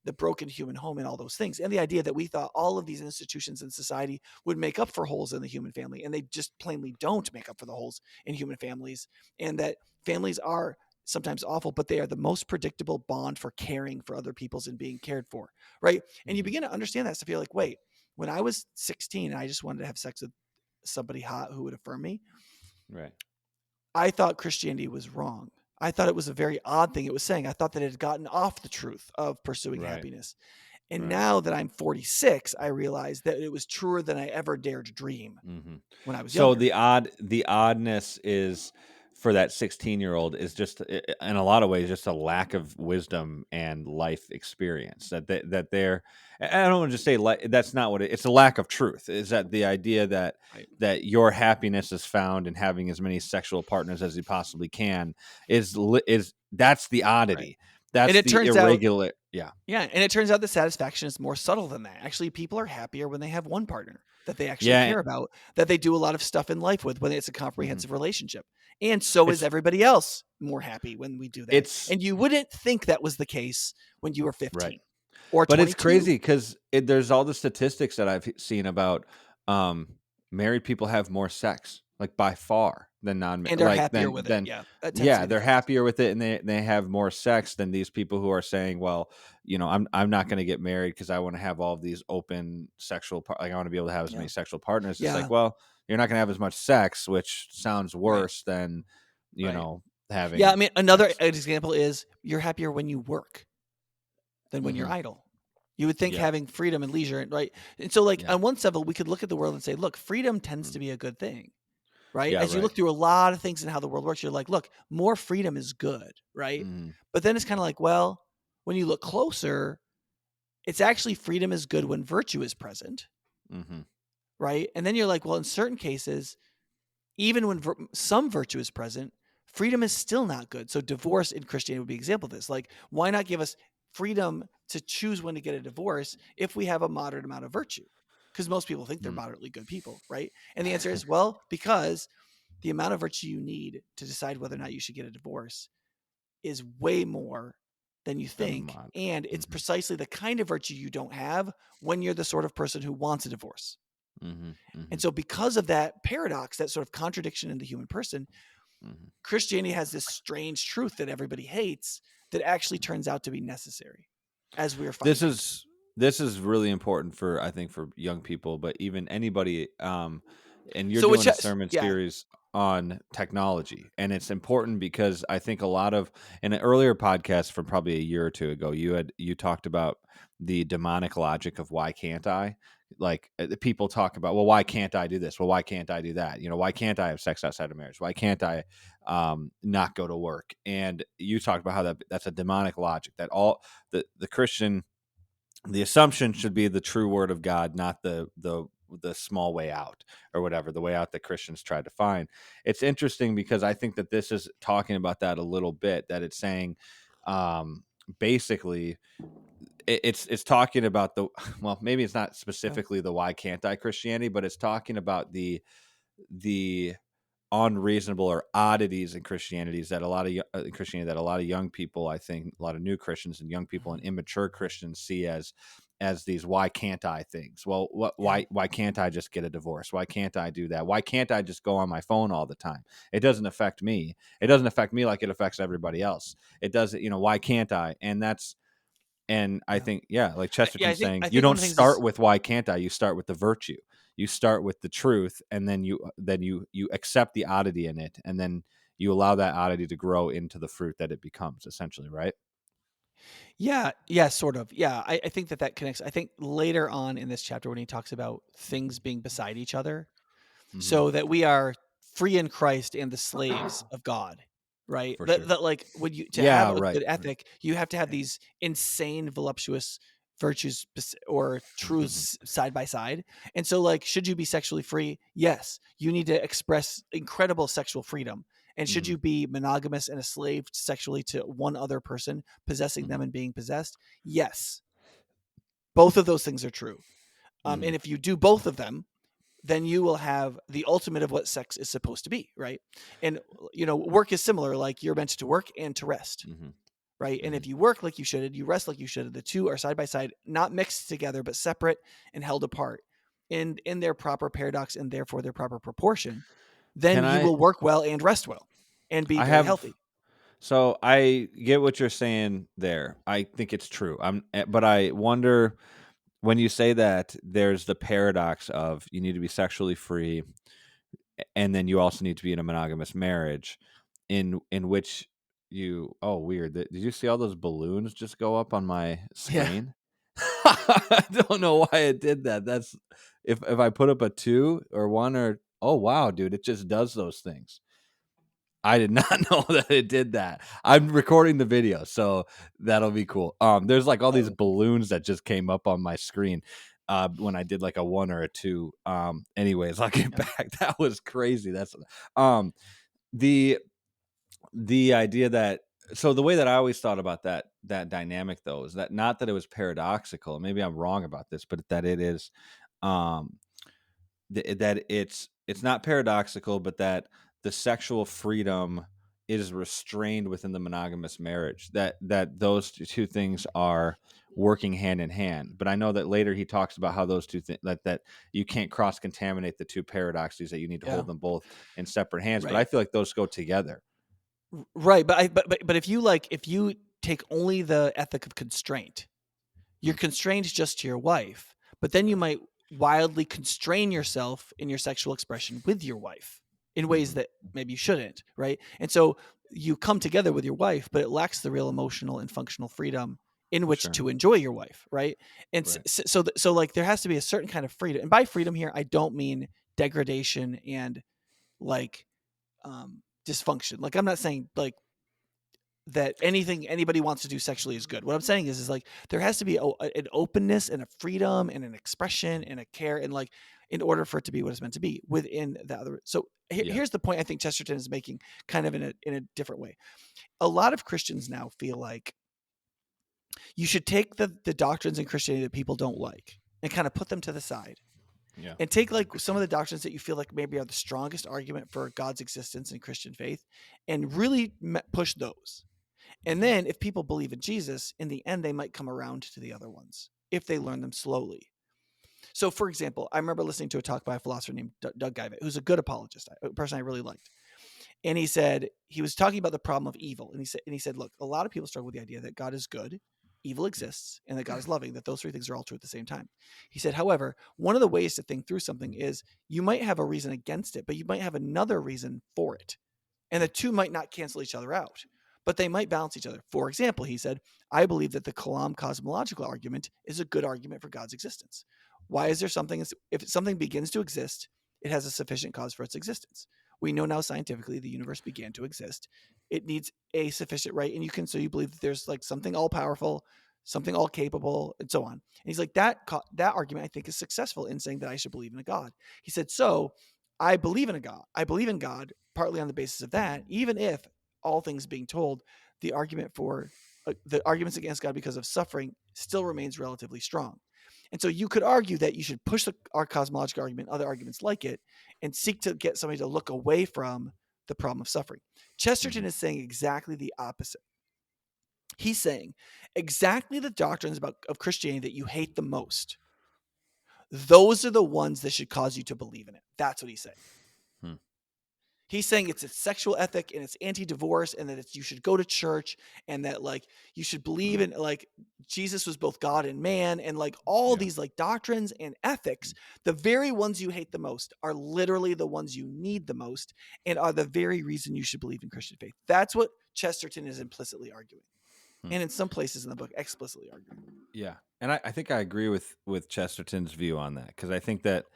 the broken human home and all those things. And the idea that we thought all of these institutions in society would make up for holes in the human family, and they just plainly don't make up for the holes in human families, and that families are sometimes awful, but they are the most predictable bond for caring for other people's and being cared for, right? And you Mhm. begin to understand that stuff. You're like, wait, when I was 16 and I just wanted to have sex with somebody hot who would affirm me, Right. I thought Christianity was wrong. I thought it was a very odd thing it was saying. I thought that it had gotten off the truth of pursuing Right. happiness. And Right. now that I'm 46, I realize that it was truer than I ever dared dream Mhm. when I was So younger. the oddness is for that 16-year-old is just in a lot of ways just a lack of wisdom and life experience that they're I don't want to just say that's not what it's a lack of truth. Is that the idea that Right. your happiness is found in having as many sexual partners as you possibly can is that's the Right. oddity. And That's it the turns out, irregular. Yeah. yeah, and it turns out that satisfaction is more subtle than that. Actually, people are happier when they have one partner that they actually Yeah. care about, that they do a lot of stuff in life with when it's a Mhm. comprehensive relationship. And so is It's everybody else more happy when we do that. it's And you wouldn't think that was the case when you were right. 15 or But it's 22. crazy because there's all the statistics that I've seen about um, married people have more sex, like by far than And are happier with it. Yeah, that tends to yeah, be the they're case. happier with it and they have more sex than these people who are saying, well, I'm not going to get married because I want to have all of these open like I want to be able to have as Yeah. many sexual partners. It's like, Yeah. well, you're not going to have as much sex, which sounds Right. worse than Right. Yeah. I having mean, another sex. example is you're happier when you work than when you're Hmm. idle. You would think Yeah, having freedom and leisure, right? And so, like, yeah, on one level, we could look at the world and say, look, freedom tends mm, to be a good thing, right? yeah, As you right. look through a lot of things and how the world works, you're like, look, more freedom is good, right? Hmm. But then it's kind of like, well, when you look closer, it's actually freedom is good when virtue is present, Hmm. right? And then you're like, well, in certain cases, even when some virtue is present, freedom is still not good. So divorce in Christianity would be an example of this. Like, why not give us freedom to choose when to get a divorce if we have a moderate amount of virtue? Because most people think they're Mm. moderately good people, right? And the answer is, well, because the amount of virtue you need to decide whether or not you should get a divorce is way more than you Than a think. mod. And it's Mhm, precisely the kind of virtue you don't have when you're the sort of person who wants a divorce. mhm, And mhm, so, because of that paradox, that sort of contradiction in the human person, mhm, Christianity has this strange truth that everybody hates that actually mhm. turns out to be necessary, as we're This finding. is this is really important for I think for young people, but even anybody. And you're So, which, doing a sermon yeah, series on technology, and it's important because I think a lot of in an earlier podcast from probably a year or two ago, you talked about the demonic logic of why can't I? Like the people talk about, well, why can't I do this? Well, why can't I do that? Why can't I have sex outside of marriage? Why can't I not go to work? And you talked about how that's a demonic logic that all the Christian the assumption should be the true word of God, not the small way out or whatever the way out that Christians try to find. It's interesting because I think that this is talking about that a little bit. That it's saying, basically, it's talking about the well, maybe it's not yeah, specifically the why can't I Christianity, but it's talking about the unreasonable or oddities in Christianities that a lot of in Christianity that a lot of young people, I think, a lot of new Christians and young people and mhm, immature Christians see as as these why can't I things. Well, why can't I just get a divorce? Why can't I do that? Why can't I just go on my phone all the time? It doesn't affect me. It doesn't affect me like it affects everybody else. It doesn't, why can't I? And I think, like I Chesterton think saying, I you think one don't of the things start is, with why can't I, you start with the virtue. You start with the truth, and then you accept the oddity in it, and then you allow that oddity to grow into the fruit that it becomes, essentially, right? sort of. I think that connects. I think later on in this chapter when he talks about things being beside each other, Mm-hmm. so that we are free in Christ and the slaves of God, right? For sure. That like when you to have Yeah, a right. good ethic, you have to have these insane voluptuous virtues or truths side by side. And so like, should you be sexually free? Yes. You need to express incredible sexual freedom. And should Mm-hmm. you be monogamous and a slave sexually to one other person, possessing them Mm-hmm. and being possessed? Yes. Both of those things are true. And Mm-hmm. if you do both of them, then you will have the ultimate of what sex is supposed to be, right? And work is similar. Like you're meant to work and to rest, Mm-hmm. right? And Mm-hmm. if you work like you should, you rest like you should. The two are side by side, not mixed together, but separate and held apart in their proper paradox and therefore their proper proportion. Then Can you I? will work well and rest well and be I very have. healthy. So I get what you're saying there. I think it's true. But I wonder, when you say that, there's the paradox of you need to be sexually free, and then you also need to be in a monogamous marriage, in which you, oh, weird. Did you see all those balloons just go up on my Yeah. screen? I don't know why it did that. That's if I put up a 2 or 1 or, oh wow, dude, it just does those things. I did not know that it did that. I'm recording the video, so that'll be cool. There's like all these Oh, balloons that just came up on my screen when I did like a 1 or a 2. Anyways, I'll get yeah. back. That was crazy. That's um the idea that, so the way that I always thought about that dynamic though is that, not that it was paradoxical. Maybe I'm wrong about this, but that it is um that it's not paradoxical, but that the sexual freedom is restrained within the monogamous marriage. That those two things are working hand in hand. But I know that later he talks about how those two things, that you can't cross contaminate the two paradoxes, that you need to Yeah. hold them both in separate hands. But I Right. feel like those go together. Right. But if you take only the ethic of constraint, you're Mm, constrained just to your wife, but then you might wildly constrain yourself in your sexual expression with your wife in ways mhm. that maybe you shouldn't, right? And so you come together with your wife, but it lacks the real emotional and functional freedom in which Sure. to enjoy your wife, right? And Right. so like there has to be a certain kind of freedom. And by freedom here, I don't mean degradation and like dysfunction. Like I'm not saying like that anything anybody wants to do sexually is good. What I'm saying is like there has to be an openness and a freedom and an expression and a care and like in order for it to be what it's meant to be within the other. So Yeah. here's the point I think Chesterton is making, kind of in a different way. A lot of Christians now feel like you should take the doctrines in Christianity that people don't like and kind of put them to the side Yeah. and take like some of the doctrines that you feel like maybe are the strongest argument for God's existence in Christian faith and really push those. And then if people believe in Jesus, in the end, they might come around to the other ones if they learn them slowly. So, for example, I remember listening to a talk by a philosopher named Doug Geivett, who's a good apologist, a person I really liked. And he said, he was talking about the problem of evil. And he said, look, a lot of people struggle with the idea that God is good, evil exists, and that God is loving, that those three things are all true at the same time. He said, however, one of the ways to think through something is you might have a reason against it, but you might have another reason for it. And the two might not cancel each other out, but they might balance each other. For example, he said, I believe that the Kalam cosmological argument is a good argument for God's existence. Why is there something, if something begins to exist, it has a sufficient cause for its existence. We know now scientifically the universe began to exist. It needs a sufficient, right? And so you believe that there's like something all powerful, something all capable, and so on. And he's like, that argument I think is successful in saying that I should believe in a God. He said, so I believe in a God. I believe in God partly on the basis of that, even if all things being told, the arguments against God because of suffering still remains relatively strong. And so you could argue that you should push our cosmological argument, other arguments like it, and seek to get somebody to look away from the problem of suffering. Chesterton Mhm. is saying exactly the opposite. He's saying exactly the doctrines of Christianity that you hate the most. Those are the ones that should cause you to believe in it. That's what he's saying. Hmm. He's saying it's a sexual ethic and it's anti-divorce, and that you should go to church, and that like you should believe in like Jesus was both God and man, and like all Yeah. these like doctrines and ethics. The very ones you hate the most are literally the ones you need the most, and are the very reason you should believe in Christian faith. That's what Chesterton is implicitly arguing, Hmm. and in some places in the book explicitly arguing. Yeah. And I think I agree with Chesterton's view on that, because I think that,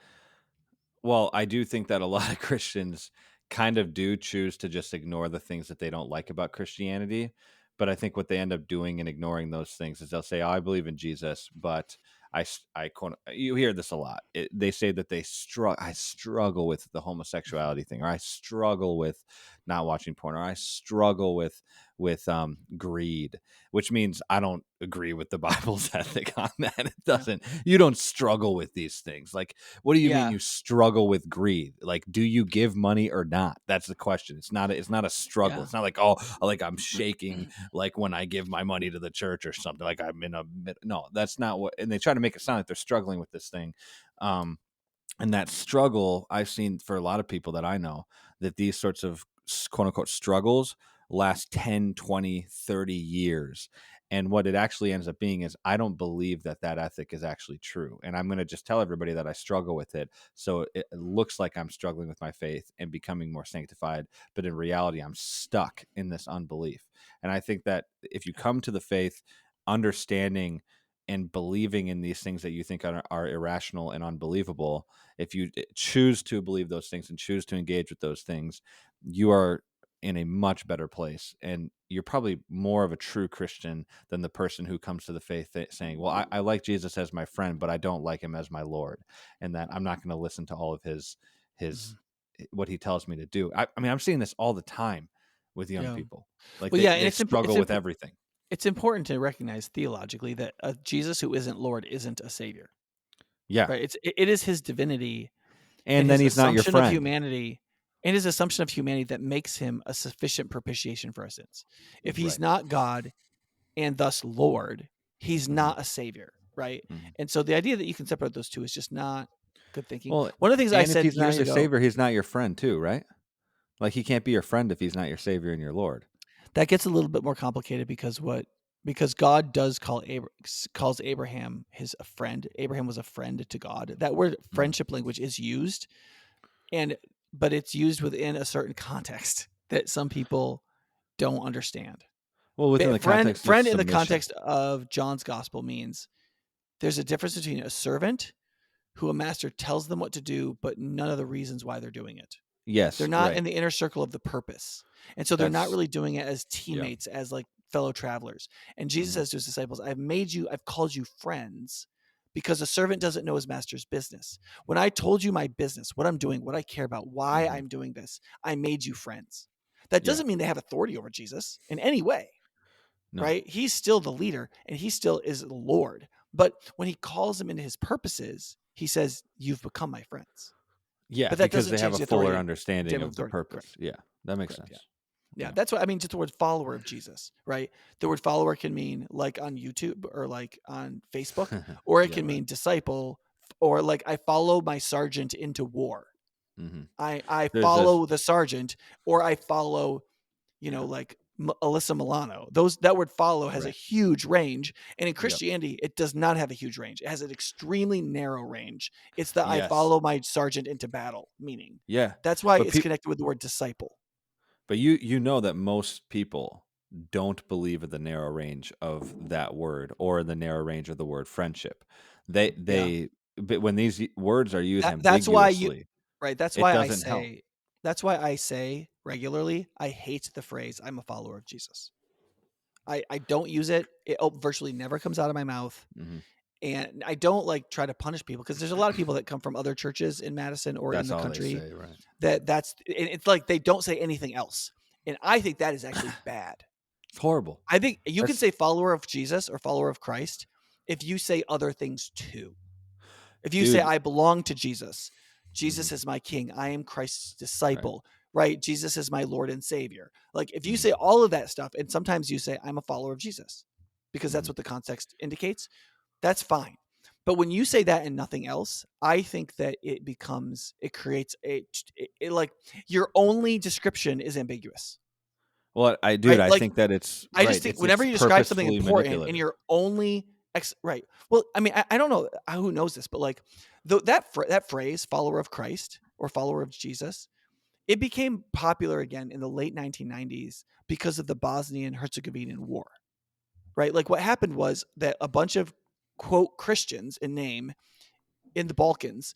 well, I do think that a lot of Christians kind of do choose to just ignore the things that they don't like about Christianity. But I think what they end up doing in ignoring those things is they'll say, "Oh, I believe in Jesus, but you hear this a lot. They say that I struggle with the homosexuality thing, or I struggle with not watching porn, or I struggle with greed," which means I don't agree with the Bible's ethic on that. It Yeah. doesn't. You don't struggle with these things. Like, what do you mean Yeah. you struggle with greed? Like, do you give money or not? That's the question. It's not a struggle. Yeah. It's not like, oh, like I'm shaking like when I give my money to the church or something. Like I'm in a no, that's not what. And they try to make it sound like they're struggling with this thing. And that struggle, I've seen for a lot of people that I know, that these sorts of quote unquote struggles last 10, 20, 30 years. And what it actually ends up being is, I don't believe that ethic is actually true. And I'm going to just tell everybody that I struggle with it. So it looks like I'm struggling with my faith and becoming more sanctified. But in reality, I'm stuck in this unbelief. And I think that if you come to the faith understanding and believing in these things that you think are irrational and unbelievable, if you choose to believe those things and choose to engage with those things, you are in a much better place. And you're probably more of a true Christian than the person who comes to the faith saying, well, I like Jesus as my friend, but I don't like him as my Lord. And that I'm not going to listen to all of his Mhm. what he tells me to do. I mean, I'm seeing this all the time with young Yeah. people. Like Well, yeah, and they struggle with everything. it's important to recognize theologically that a Jesus who isn't Lord isn't a savior, Yeah. right? It is his divinity and And then his he's not your assumption of friend. humanity, that makes him a sufficient propitiation for our sins. If he's Right. not God and thus Lord, he's Hmm. not a savior, right? Hmm. And so the idea that you can separate those two is just not good thinking. Well, One of the things I and if said he's not years your ago, savior, he's not your friend too, right? Like, he can't be your friend if he's not your savior and your Lord. that gets a little bit more complicated because God does calls Abraham his a friend. Abraham was a friend to God. That word Mhm. friendship language is used, but it's used within a certain context that some people don't understand. Well, within the Friend context of friend in the submission. context of John's gospel means there's a difference between a servant who a master tells them what to do, but none of the reasons why they're doing it. They're Yes, not right. in the inner circle of the purpose. And so they're not That's really doing it as yeah. teammates, as like fellow travelers. And Jesus Mhm. says to his disciples, I've called you friends because a servant doesn't know his master's business. When I told you my business, what I'm doing, what I care about, why Mhm. I'm doing this, I made you friends. That Yeah. doesn't mean they have authority over Jesus in any way, No. right? He's still the leader and he still is the Lord. But when he calls them into his purposes, he says, you've become my friends. Yeah, But that because doesn't they have change a the fuller authority. understanding of the purpose. Correct. Yeah, that makes Correct. Yeah. sense. Yeah. Yeah. That's what I mean. Just the word follower of Jesus, right? The word follower can mean like on YouTube or like on Facebook, or it Yeah, can right. mean disciple, or like I follow my sergeant into war. Mhm. I There's this follow the sergeant, or I follow, yeah, like Alyssa Milano. That word follow has a right. huge range. And in Yep. Christianity, it does not have a huge range. It has an extremely narrow range. It's the I Yes. follow my sergeant into battle meaning. Yeah. That's why But it's pe connected with the word disciple. but you know that most people don't believe in the narrow range of that word, or the narrow range of the word friendship. Yeah. But when these words are used That's why you ambiguously, right, it doesn't help. that's why I say regularly, I hate the phrase, "I'm a follower of Jesus." I don't use it. It virtually never comes out of my mouth, Mhm. and I don't, like, try to punish people because there's a lot of people that come from other churches in Madison or in That's the all they country say, right? that's and it's like they don't say anything else, and I think that is actually bad. It's horrible. I think you can That's say follower of Jesus or follower of Christ if you say other things too. If you say, dude. I belong to Jesus, Jesus Mhm. is my king, I am Christ's Right. disciple, right? Jesus is my Lord and Savior. Like if you say Mhm. all of that stuff, and sometimes you say, I'm a follower of Jesus. because that's what the context indicates, that's fine. But when you say that and nothing else, I think that it creates like your only description is ambiguous. Well, Right? I Like, think that it's I just right. think whenever It's you describe something purposefully important and manipulative. you're only right. Well, I mean, I don't know who knows this, but like that phrase, follower of Christ or follower of Jesus, it became popular again in the late 1990s because of the Bosnian Herzegovinian War. Right? Like what happened was that a bunch of quote Christians in name in the Balkans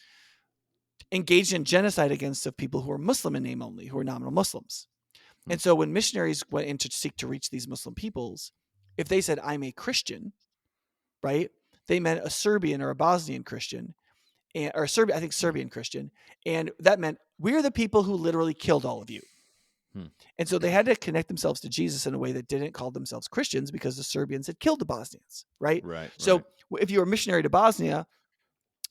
engaged in genocide against of people who are Muslim in name only, who are nominal Muslims. And so when missionaries went in to seek to reach these Muslim peoples, if they said, I'm a Christian, right, they meant a Serbian or a Bosnian Christian, or Serbian Christian. And that meant we're the people who literally killed all of you. And so they had to connect themselves to Jesus in a way that didn't call themselves Christians because the Serbians had killed the Bosnians, right? Right. So if you were a missionary to Bosnia,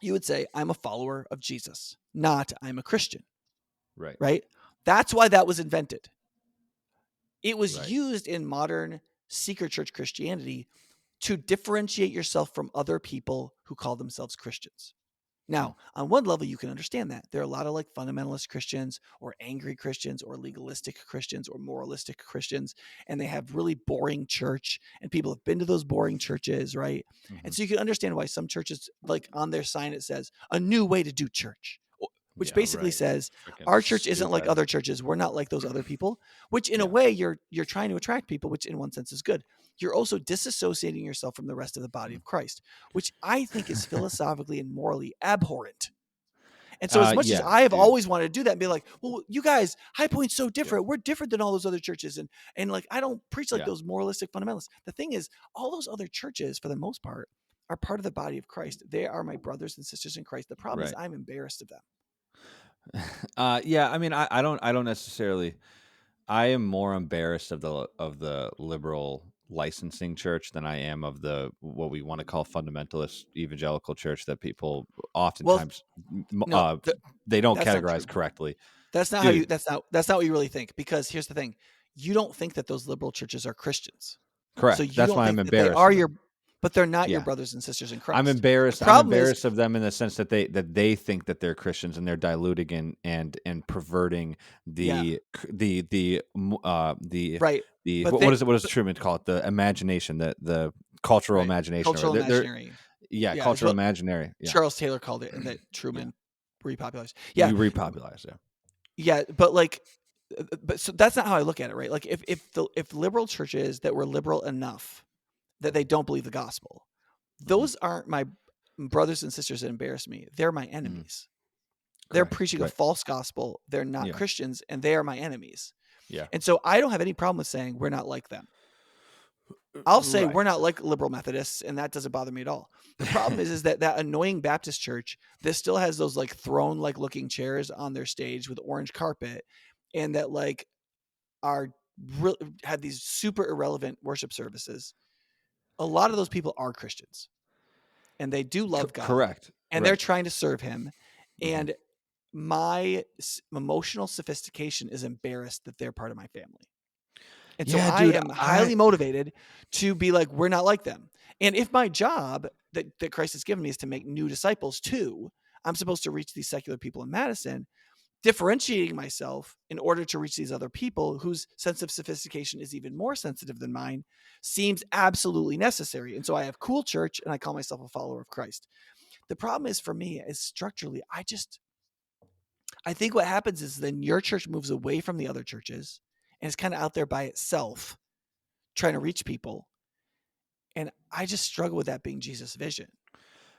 you would say, I'm a follower of Jesus, not I'm a Christian. Right? That's why that was invented. It was used in modern secret church Christianity to differentiate yourself from other people who call themselves Christians. Now, on one level, you can understand that. There are a lot of like fundamentalist Christians or angry Christians or legalistic Christians or moralistic Christians, and they have really boring church, and people have been to those boring churches, right? And so you can understand why some churches, like on their sign, it says a new way to do church, which basically says our church isn't like other churches. We're not like those other people, which in a way you're trying to attract people, which in one sense is good. You're also disassociating yourself from the rest of the body of Christ, which I think is philosophically and morally abhorrent. And so as much as I have always wanted to do that and be like, well, you guys, High Point's so different. We're different than all those other churches. And like, I don't preach like those moralistic fundamentalists. The thing is, all those other churches, for the most part, are part of the body of Christ. They are my brothers and sisters in Christ. The problem is I'm embarrassed of them. I mean, I don't necessarily. I am more embarrassed of the liberal licensing church than I am of the what we want to call fundamentalist evangelical church that people oftentimes they don't categorize correctly. That's not how you. That's not what you really think. Because here's the thing: you don't think that those liberal churches are Christians. Correct. So you that's don't why think I'm that they embarrassed. are but they're not your brothers and sisters in Christ. I'm embarrassed. I'm embarrassed of them in the sense that they think that they're Christians and they're diluting and perverting the what does Truman call it? The imagination, the cultural imagination. Cultural imaginary. Cultural imaginary. Charles Taylor called it, and that Truman repopularized. We repopularized. Yeah, but so that's not how I look at it, right? Like if liberal churches that were liberal enough that they don't believe the gospel, those aren't my brothers and sisters that embarrass me. They're my enemies. They're preaching a false gospel. They're not Christians, and they are my enemies. And so I don't have any problem with saying we're not like them. I'll say we're not like liberal Methodists, and that doesn't bother me at all. The problem is that annoying Baptist church that still has those like throne like looking chairs on their stage with orange carpet, and that like have these super irrelevant worship services. A lot of those people are Christians, and they do love God. Correct. And they're trying to serve him. And my emotional sophistication is embarrassed that they're part of my family. And so I am highly motivated to be like, we're not like them. And if my job that Christ has given me is to make new disciples too, I'm supposed to reach these secular people in Madison, differentiating myself in order to reach these other people whose sense of sophistication is even more sensitive than mine seems absolutely necessary. And so I have cool church and I call myself a follower of Christ. The problem is for me is structurally, I think what happens is then your church moves away from the other churches and it's kind of out there by itself trying to reach people. And I just struggle with that being Jesus' vision.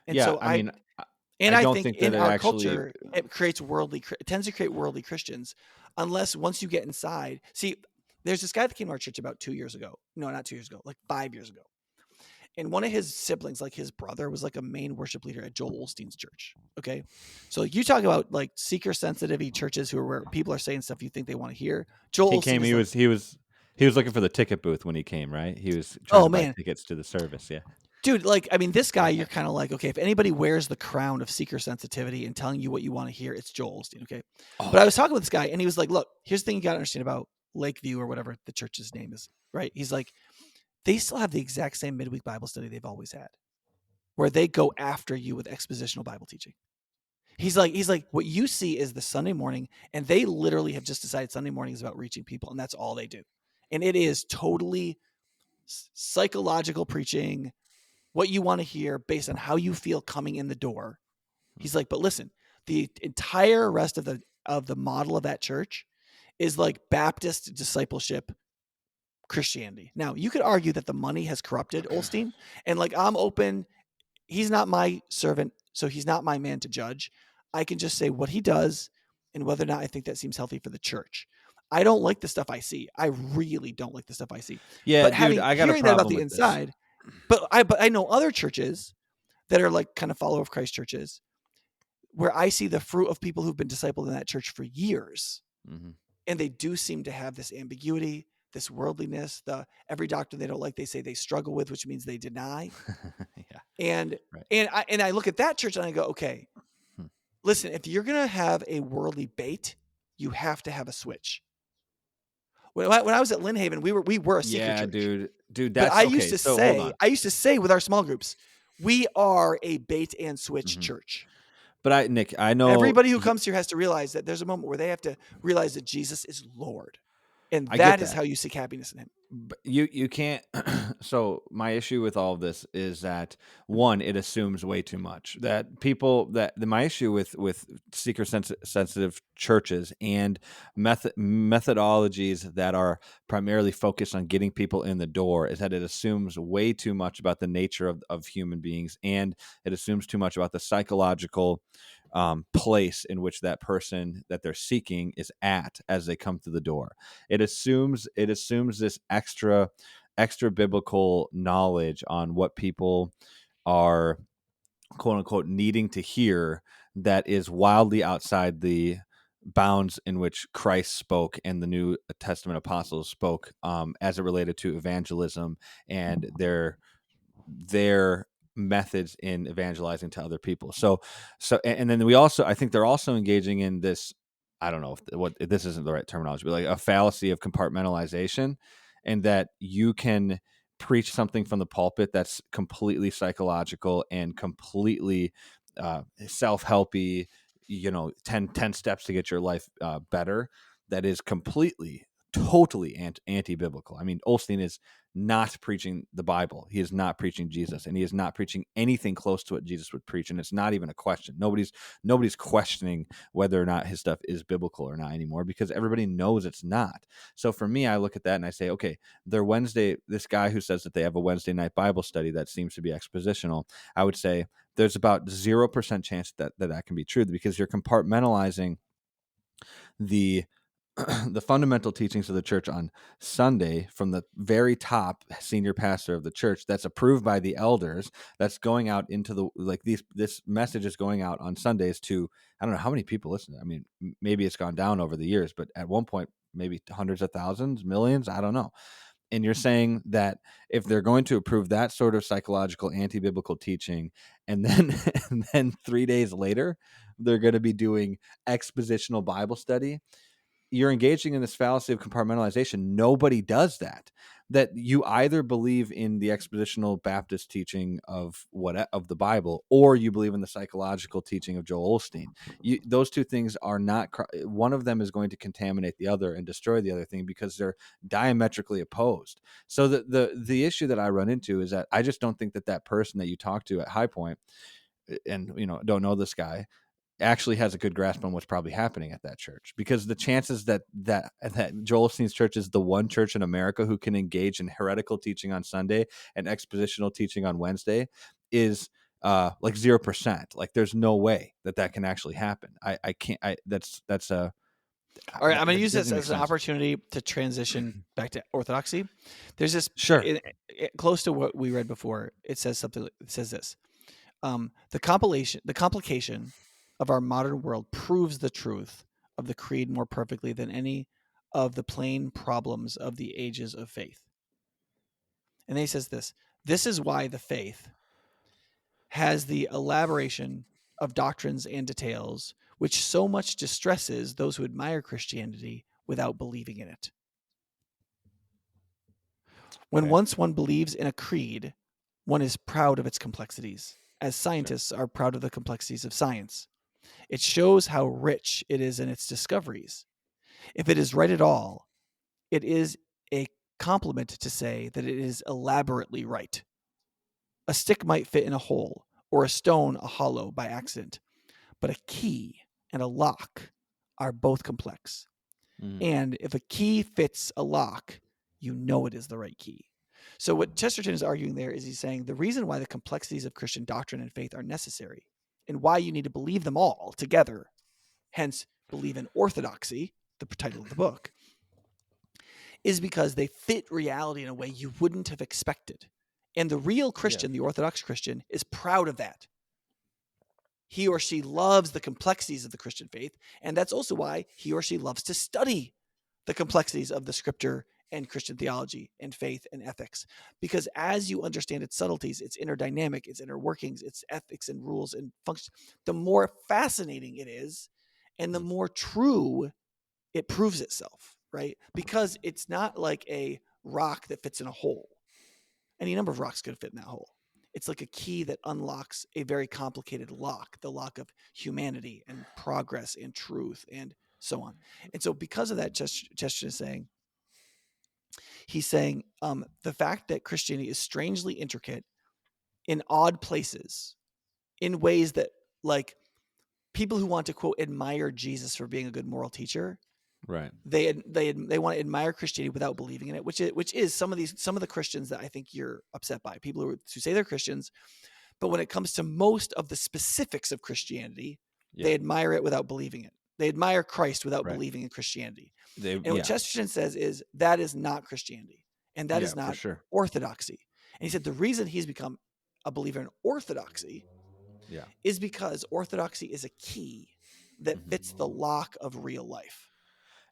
And so I think in our culture, it tends to create worldly Christians, unless once you get inside. See, there's this guy that came to our church about 2 years ago. No, not 2 years ago, like 5 years ago. And one of his siblings, like his brother, was like a main worship leader at Joel Osteen's church. Okay. So you talk about like seeker sensitive churches where people are saying stuff you think they want to hear. Joel Osteen he was looking for the ticket booth when he came, right? He was trying to buy tickets to the service. Yeah. Dude, like, I mean, this guy, you're kind of like, okay, if anybody wears the crown of seeker sensitivity and telling you what you want to hear, it's Joel Osteen, okay? But I was talking with this guy, and he was like, look, here's the thing you got to understand about Lakeview or whatever the church's name is, right? He's like, they still have the exact same midweek Bible study they've always had, where they go after you with expositional Bible teaching. He's like, what you see is the Sunday morning, and they literally have just decided Sunday morning is about reaching people, and that's all they do. And it is totally psychological preaching, what you want to hear based on how you feel coming in the door. He's like, but listen, the entire rest of the model of that church is like Baptist discipleship Christianity. Now, you could argue that the money has corrupted Osteen, and like, I'm open. He's not my servant, so he's not my man to judge. I can just say what he does and whether or not I think that seems healthy for the church. I don't like the stuff I see. I really don't like the stuff I see. Yeah, But dude, I got a hearing that about problem the with this. inside, but I know other churches that are like kind of follower of Christ churches where I see the fruit of people who've been discipled in that church for years. Mm-hmm. And they do seem to have this ambiguity, this worldliness, every doctrine they don't like, they say they struggle with, which means they deny. Yeah. And Right. and I look at that church and I go, okay, listen, if you're gonna have a worldly bait, you have to have a switch. When I was at Lynn Haven, we were a seeker church. Dude, But that's I okay. used to So hold on. say with our small groups, we are a bait and switch church. But Nick, I know Everybody who comes here has to realize that there's a moment where they have to realize that Jesus is Lord. And I get that is that. how you seek happiness in him. But you can't. So my issue with all of this is that, one, it assumes way too much. That people my issue with seeker sensitive churches and methodologies that are primarily focused on getting people in the door is that it assumes way too much about the nature of human beings, and it assumes too much about the psychological place in which that person that they're seeking is at as they come through the door. It assumes this extra biblical knowledge on what people are, quote unquote, needing to hear, that is wildly outside the bounds in which Christ spoke and the New Testament apostles spoke, as it related to evangelism and their methods in evangelizing to other people. So and then I think they're also engaging in this, I don't know if this isn't the right terminology, but like a fallacy of compartmentalization, and that you can preach something from the pulpit that's completely psychological and completely self-helpy, 10 steps to get your life better, that is completely, totally anti-biblical. I mean, Osteen is not preaching the Bible. He is not preaching Jesus, and he is not preaching anything close to what Jesus would preach. And it's not even a question. Nobody's questioning whether or not his stuff is biblical or not anymore, because everybody knows it's not. So for me, I look at that and I say, okay, this guy who says that they have a Wednesday night Bible study that seems to be expositional, I would say there's about 0% chance that can be true, because you're compartmentalizing the the fundamental teachings of the church on Sunday from the very top senior pastor of the church, that's approved by the elders, that's going out into this message is going out on Sundays to, I don't know how many people listen. I mean, maybe it's gone down over the years, but at one point, maybe hundreds of thousands, millions, I don't know. And you're saying that if they're going to approve that sort of psychological anti-biblical teaching, and then and then 3 days later, they're going to be doing expositional Bible study, you're engaging in this fallacy of compartmentalization. Nobody does that. That you either believe in the expositional Baptist teaching of the Bible, or you believe in the psychological teaching of Joel Osteen. Those two things are not. One of them is going to contaminate the other and destroy the other thing, because they're diametrically opposed. So the issue that I run into is that I just don't think that person that you talk to at High Point, and don't know this guy, actually has a good grasp on what's probably happening at that church, because the chances that Joel Osteen's church is the one church in America who can engage in heretical teaching on Sunday and expositional teaching on Wednesday is like 0%. Like, there's no way that can actually happen. I can't. That's a. All right, I'm going to That use this doesn't make as an sense. opportunity to transition back to Orthodoxy. There's this Sure. close to what we read before. It says something. It says this: the complication of our modern world proves the truth of the creed more perfectly than any of the plain problems of the ages of faith. And then he says this: this is why the faith has the elaboration of doctrines and details, which so much distresses those who admire Christianity without believing in it. When Okay. once one believes in a creed, one is proud of its complexities, as Sure. scientists are proud of the complexities of science. It shows how rich it is in its discoveries. If it is right at all, it is a compliment to say that it is elaborately right. A stick might fit in a hole, or a stone a hollow by accident, but a key and a lock are both complex. Mm. And if a key fits a lock, you know it is the right key. So what Chesterton is arguing there is he's saying the reason why the complexities of Christian doctrine and faith are necessary and why you need to believe them all together, hence believe in orthodoxy, the title of the book, is because they fit reality in a way you wouldn't have expected. And the real Christian, the Orthodox Christian, is proud of that. He or she loves the complexities of the Christian faith, and that's also why he or she loves to study the complexities of the scripture and Christian theology and faith and ethics. Because as you understand its subtleties, its inner dynamic, its inner workings, its ethics and rules and functions, the more fascinating it is and the more true it proves itself, right? Because it's not like a rock that fits in a hole. Any number of rocks could fit in that hole. It's like a key that unlocks a very complicated lock, the lock of humanity and progress and truth and so on. And so because of that, Chesterton is saying, he's saying the fact that Christianity is strangely intricate in odd places, in ways that, like, people who want to, quote, admire Jesus for being a good moral teacher, Right. they want to admire Christianity without believing in it, which is some of the Christians that I think you're upset by. People who say they're Christians, but when it comes to most of the specifics of Christianity, they admire it without believing it. They admire Christ without Right. believing in Christianity. They And what Chesterton says is that is not Christianity, and that is for not sure. orthodoxy. And he said the reason he's become a believer in orthodoxy Yeah. is because orthodoxy is a key that fits the lock of real life.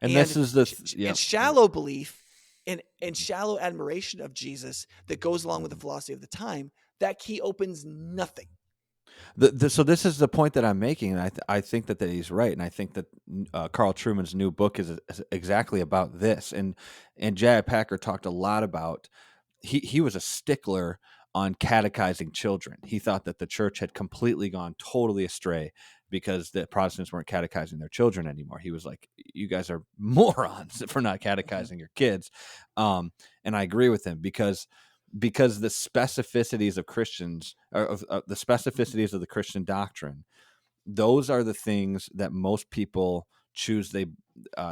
And And this is the and shallow belief and shallow admiration of Jesus that goes along with the philosophy of the time, that key opens nothing. So this is the point that I'm making, and I think that he's right, and I think that Carl Trueman's new book is exactly about this. And J.I. Packer talked a lot about he was a stickler on catechizing children. He thought that the church had completely gone totally astray because the Protestants weren't catechizing their children anymore. He was like, "You guys are morons for not catechizing your kids," and I agree with him because the specificities of Christians, of the specificities of the Christian doctrine, those are the things that most people choose. They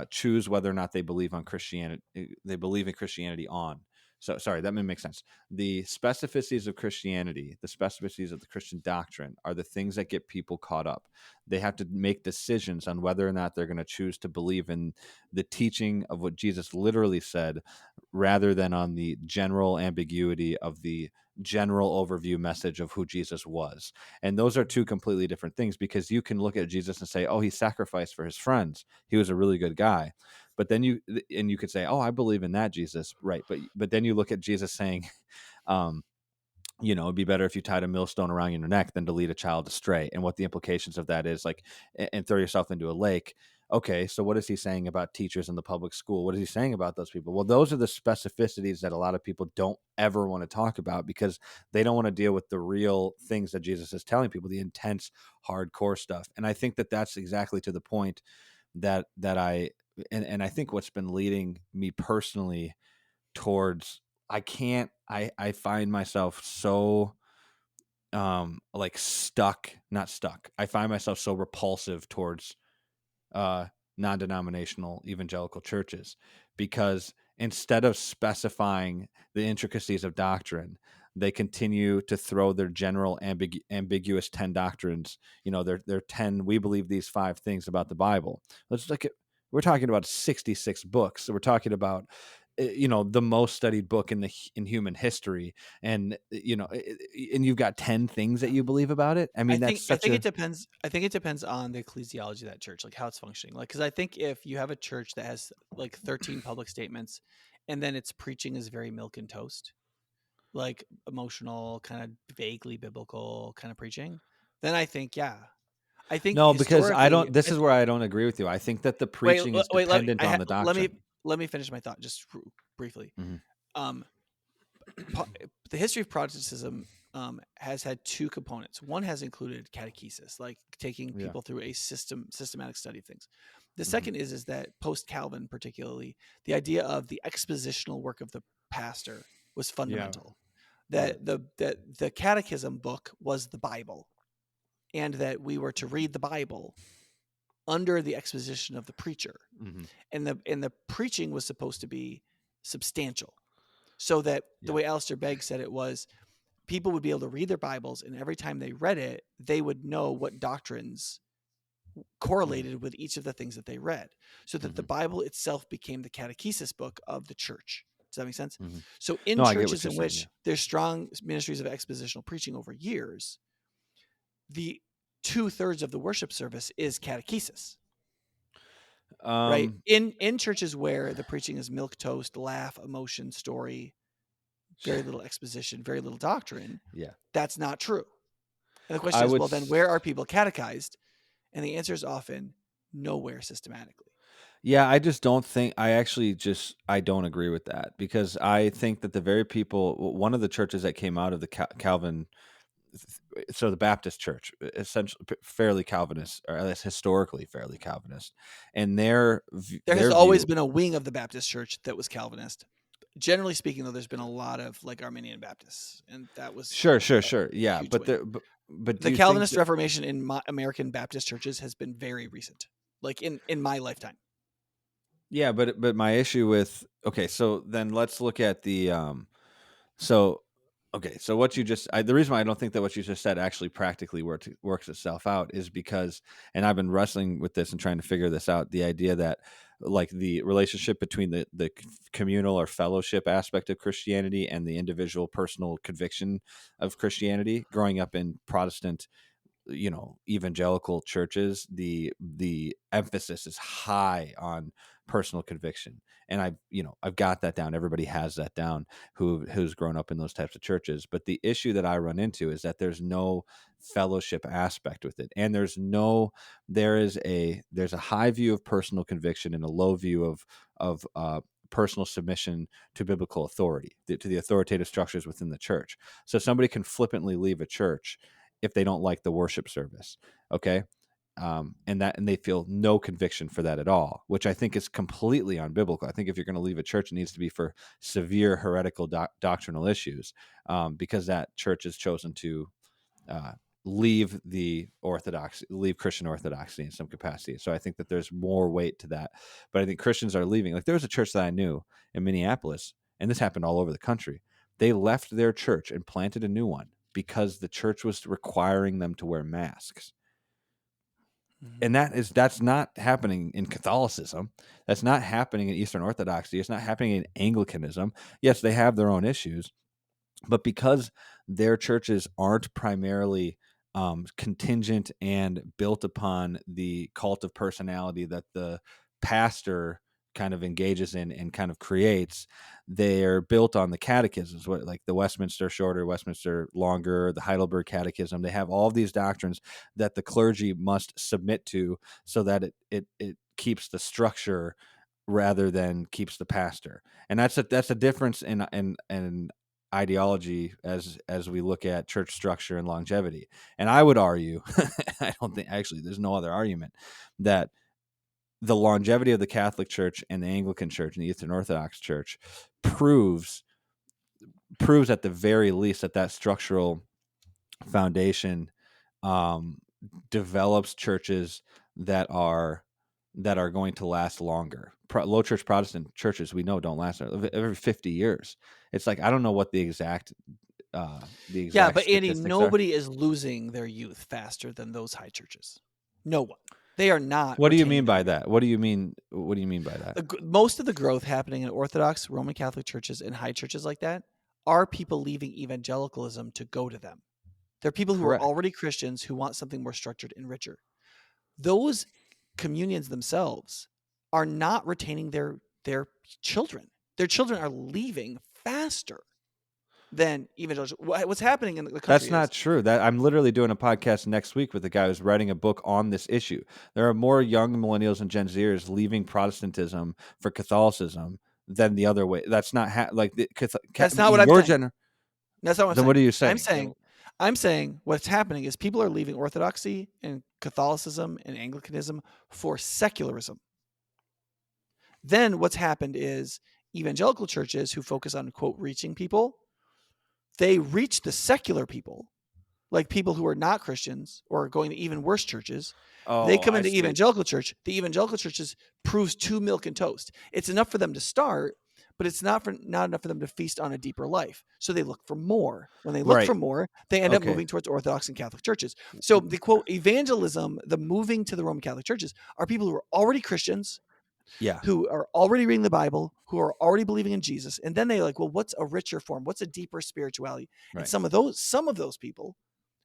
choose whether or not they believe on Christianity. They believe in Christianity on. So sorry, that may make sense. The specificities of Christianity, the specificities of the Christian doctrine, are the things that get people caught up. They have to make decisions on whether or not they're going to choose to believe in the teaching of what Jesus literally said, rather than on the general ambiguity of the general overview message of who Jesus was. And those are two completely different things, because you can look at Jesus and say, "Oh, he sacrificed for his friends. He was a really good guy." But then you could say, "Oh, I believe in that Jesus." Right. But then you look at Jesus saying, it'd be better if you tied a millstone around your neck than to lead a child astray. And what the implications of that is, like, and throw yourself into a lake. Okay, so what is he saying about teachers in the public school? What is he saying about those people? Well, those are the specificities that a lot of people don't ever want to talk about, because they don't want to deal with the real things that Jesus is telling people, the intense, hardcore stuff. And I think that that's exactly to the point that and I think what's been leading me personally towards, I find myself so like not stuck. I find myself so repulsive towards uh non-denominational evangelical churches, because instead of specifying the intricacies of doctrine, they continue to throw their general ambiguous 10 doctrines, their 10, we believe these 5 things about the Bible. Let's look at, we're talking about 66 books. So we're talking about the most studied book in human history, and and you've got 10 things that you believe about it. I mean, that's I such think a it depends. I think it depends on the ecclesiology of that church, like how it's functioning. Like, because I think if you have a church that has like 13 public statements, and then its preaching is very milk and toast, like emotional, kind of vaguely biblical kind of preaching, then I think, yeah, I think no, because I historically. don't, this is where I don't agree with you. I think that the Wait, preaching is wait. dependent on the Let me doctrine. finish my thought just briefly. Mhm. Um, the history of Protestantism has had two components. One has included catechesis, like taking Yeah. people through a systematic study of things. The Mm-hmm. second is that post Calvin, particularly, the idea of the expositional work of the pastor was fundamental. That the catechism book was the Bible, and that we were to read the Bible under the exposition of the preacher, Mm-hmm. and the preaching was supposed to be substantial, so that the way Alistair Begg said it was, people would be able to read their Bibles, and every time they read it, they would know what doctrines correlated with each of the things that they read, so that the Bible itself became the catechesis book of the church. Does that make sense? Mm-hmm. So in No, I get what churches you're in saying. which there's strong ministries of expositional preaching over years, the 2/3 of the worship service is catechesis. Right? In churches where the preaching is milk toast, laugh, emotion, story, very little exposition, very little doctrine, that's not true. And the question is, well, then where are people catechized? And the answer is often nowhere systematically. Yeah, I just don't think, I don't agree with that, because I think that the very people, one of the churches that came out of the Calvin, so the Baptist church, essentially fairly Calvinist, or at least historically fairly Calvinist, and there has always been a wing of the Baptist church that was Calvinist. Generally speaking, though, there's been a lot of like Arminian Baptists, and that was sure, yeah, but the Calvinist Reformation in American Baptist churches has been very recent, like in my lifetime. Yeah, but my issue with, okay, so then let's look at the so what you just, the reason why I don't think that what you just said actually practically works itself out is because, and I've been wrestling with this and trying to figure this out, the idea that like the relationship between the communal or fellowship aspect of Christianity and the individual personal conviction of Christianity. Growing up in Protestant, evangelical churches, the emphasis is high on personal conviction, and I've got that down. Everybody has that down who's grown up in those types of churches. But the issue that I run into is that there's no fellowship aspect with it, and there's a high view of personal conviction and a low view of personal submission to biblical authority, to the authoritative structures within the church. So somebody can flippantly leave a church if they don't like the worship service, okay, and they feel no conviction for that at all, which I think is completely unbiblical. I think if you're going to leave a church, it needs to be for severe heretical doctrinal issues, because that church has chosen to leave Christian Orthodoxy in some capacity. So I think that there's more weight to that. But I think Christians are leaving. Like, there was a church that I knew in Minneapolis, and this happened all over the country. They left their church and planted a new one because the church was requiring them to wear masks. And that's not happening in Catholicism. That's not happening in Eastern Orthodoxy. It's not happening in Anglicanism. Yes, they have their own issues, but because their churches aren't primarily contingent and built upon the cult of personality that the pastor kind of engages in and kind of creates, they're built on the catechisms, like the Westminster Shorter, Westminster Longer, the Heidelberg Catechism. They have all these doctrines that the clergy must submit to, so that it keeps the structure rather than keeps the pastor. And that's a difference in ideology as we look at church structure and longevity. And I would argue, I don't think, actually there's no other argument, that the longevity of the Catholic Church and the Anglican Church and the Eastern Orthodox Church proves at the very least that structural foundation develops churches that are going to last longer. Low church Protestant churches, we know, don't last every 50 years. It's like, I don't know what the exact yeah, but Andy, nobody is losing their youth faster than those high churches. No one. They are not. What do you mean by that? What do you mean by that? Most of the growth happening in Orthodox Roman Catholic churches and high churches like that are people leaving evangelicalism to go to them. They're people who are already Christians who want something more structured and richer. Those communions themselves are not retaining their children. Their children are leaving faster than evangelicals. What's happening in the country? That's not true. That I'm literally doing a podcast next week with a guy who's writing a book on this issue. There are more young millennials and Gen Zers leaving Protestantism for Catholicism than the other way. That's not That's not what I'm saying. That's not what I'm Then saying. what are you saying? I'm saying what's happening is people are leaving Orthodoxy and Catholicism and Anglicanism for secularism. Then what's happened is evangelical churches who focus on, quote, reaching people, they reach the secular people, like people who are not Christians or going to even worse churches. They come into evangelical church. The evangelical churches proves too milk and toast. It's enough for them to start, but it's not enough for them to feast on a deeper life. So they look for more. When they look for more, they end up moving towards Orthodox and Catholic churches. So the quote evangelism, the moving to the Roman Catholic churches, are people who are already Christians, who are already reading the Bible, who are already believing in Jesus, and then they like, well, what's a richer form? What's a deeper spirituality? Right. And some of those people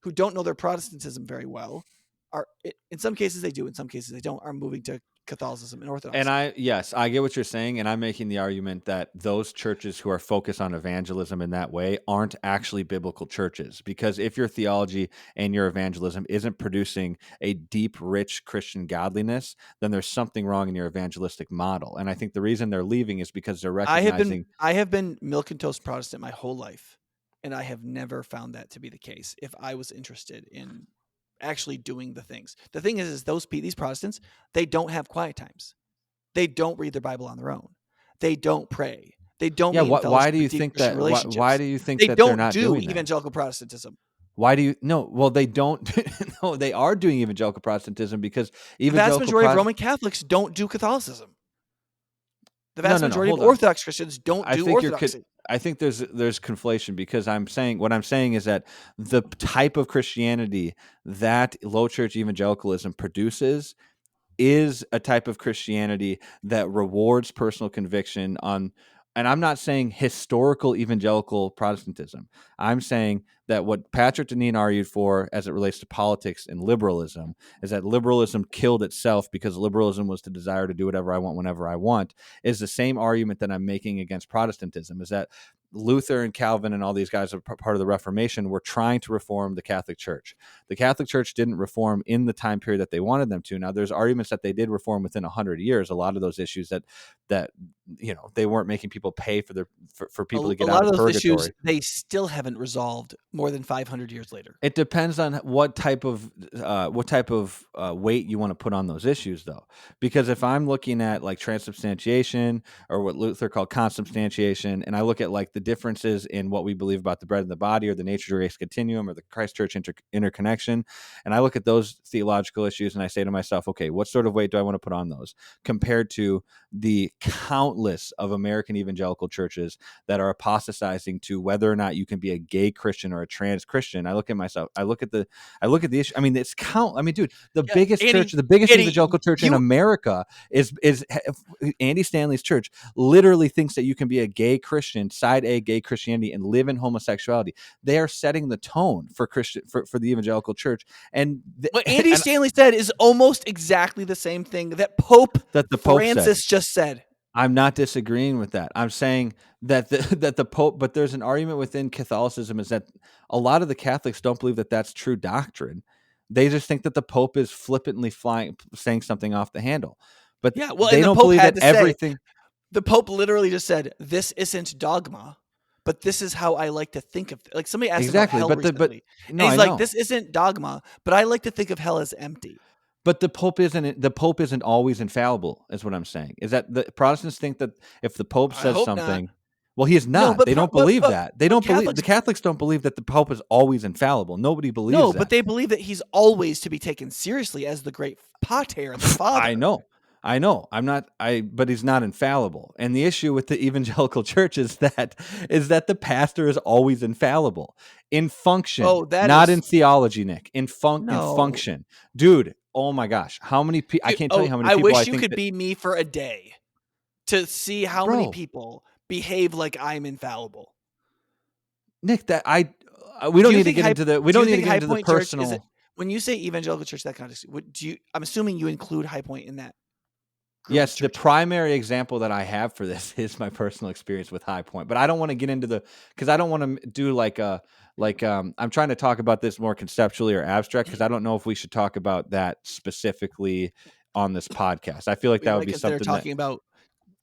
who don't know their Protestantism very well are, in some cases they do, in some cases they don't, are moving to Catholicism and Orthodoxy. And I get what you're saying, and I'm making the argument that those churches who are focused on evangelism in that way aren't actually biblical churches, because if your theology and your evangelism isn't producing a deep, rich Christian godliness, then there's something wrong in your evangelistic model. And I think the reason they're leaving is because they're recognizing. I have been milk and toast Protestant my whole life, and I have never found that to be the case if I was interested in actually doing the things. The thing is these Protestants, they don't have quiet times. They don't read their Bible on their own. They don't pray. They don't. Yeah. Why do you think that? Why do you think that they're not doing that? Evangelical Protestantism? Why do you no? Well, they don't. No, they are doing evangelical Protestantism because the vast majority of Roman Catholics don't do Catholicism. The vast majority of Orthodox Christians don't do Orthodoxy. I think there's conflation, because what I'm saying is that the type of Christianity that low church evangelicalism produces is a type of Christianity that rewards personal conviction on. And I'm not saying historical evangelical Protestantism. I'm saying that what Patrick Deneen argued for as it relates to politics and liberalism is that liberalism killed itself because liberalism was the desire to do whatever I want whenever I want, is the same argument that I'm making against Protestantism, is that Luther and Calvin and all these guys are part of the Reformation were trying to reform the Catholic Church. The Catholic Church didn't reform in the time period that they wanted them to. Now, there's arguments that they did reform within 100 years. A lot of those issues that they weren't making people pay for people to get out of purgatory. Issues they still haven't resolved more than 500 years later. It depends on what type of weight you want to put on those issues, though. Because if I'm looking at like transubstantiation or what Luther called consubstantiation, and I look at like the differences in what we believe about the bread and the body, or the nature grace continuum, or the Christ Church interconnection, and I look at those theological issues and I say to myself, okay, what sort of weight do I want to put on those compared to the countless of American evangelical churches that are apostatizing to whether or not you can be a gay Christian or a trans Christian? I look at myself. I look at the issue. I mean, dude, the biggest evangelical church in America is Andy Stanley's church. Literally thinks that you can be a gay Christian, side A gay Christianity, and live in homosexuality. They are setting the tone for for the evangelical church. And what Andy Stanley said is almost exactly the same thing that Pope Francis just said. I'm not disagreeing with that. I'm saying that the Pope, but there's an argument within Catholicism is that a lot of the Catholics don't believe that that's true doctrine. They just think that the Pope is flippantly saying something off the handle. But yeah, well, they don't believe that everything. The Pope literally just said, "This isn't dogma, but this is how I like to think of." Like somebody asked about hell recently, and he's like, "This isn't dogma, but I like to think of hell as empty." But the Pope isn't always infallible, is what I'm saying. Is that the Protestants think that if the Pope says something, not. Well, he is not. No, they don't believe that. They don't believe. The Catholics don't believe that the Pope is always infallible. Nobody believes that. No, but they believe that he's always to be taken seriously as the great pater, the father. I know. But he's not infallible. And the issue with the evangelical church is that the pastor is always infallible in function, not in theology, Nick. In function, dude. Oh my gosh, how many people? I can't tell you how many people. I wish you could be me for a day to see how many people behave like I'm infallible. Nick, we don't need to get into the. We don't need to get into the personal. When you say evangelical church, that kind of I'm assuming you include High Point in that. Yes, the primary example that I have for this is my personal experience with High Point, but I don't want to get into because I don't want to do I'm trying to talk about this more conceptually or abstract, because I don't know if we should talk about that specifically on this podcast. I feel like that would be something they're talking about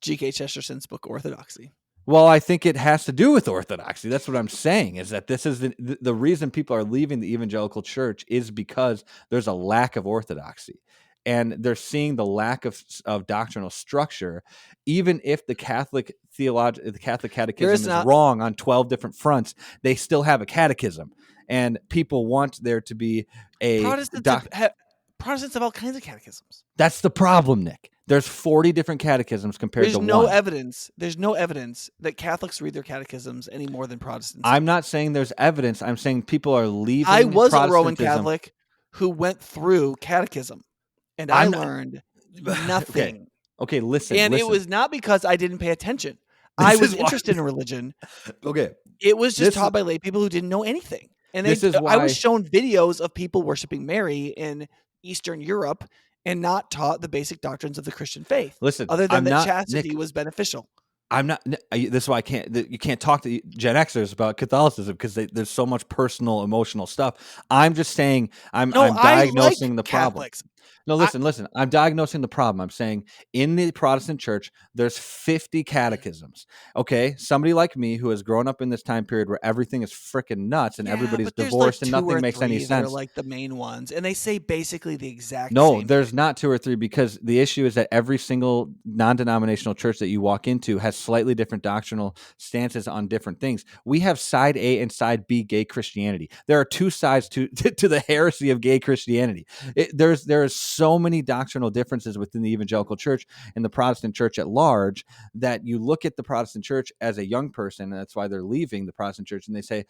G.K. Chesterton's book Orthodoxy. Well, I think it has to do with orthodoxy. That's what I'm saying, is that this is the reason people are leaving the evangelical church is because there's a lack of orthodoxy. And they're seeing the lack of doctrinal structure, even if the Catholic catechism is wrong on 12 different fronts, they still have a catechism. And people want there to be a Protestants have all kinds of catechisms. That's the problem, Nick. There's 40 different catechisms compared to one. There's no evidence that Catholics read their catechisms any more than Protestants. I'm not saying there's evidence. I'm saying people are leaving. I was a Roman Catholic who went through catechism, and I learned nothing. Okay, listen. And it was not because I didn't pay attention. I was interested in religion. Okay. It was just taught by lay people who didn't know anything. And I was shown videos of people worshiping Mary in Eastern Europe and not taught the basic doctrines of the Christian faith. Listen, other than that chastity was beneficial. I'm not. This is why you can't talk to Gen Xers about Catholicism, because there's so much personal, emotional stuff. I'm just saying I'm diagnosing the problem. No, listen. I'm diagnosing the problem. I'm saying in the Protestant church, there's 50 catechisms. Okay, somebody like me who has grown up in this time period where everything is freaking nuts and everybody's divorced and nothing makes any sense. They're like the main ones, and they say basically the exact No, same there's thing. not 2 or 3, because the issue is that every single non-denominational church that you walk into has slightly different doctrinal stances on different things. We have side A and side B gay Christianity. There are 2 sides to the heresy of gay Christianity. There is so many doctrinal differences within the evangelical church and the Protestant church at large that you look at the Protestant church as a young person, and that's why they're leaving the Protestant church, and they say,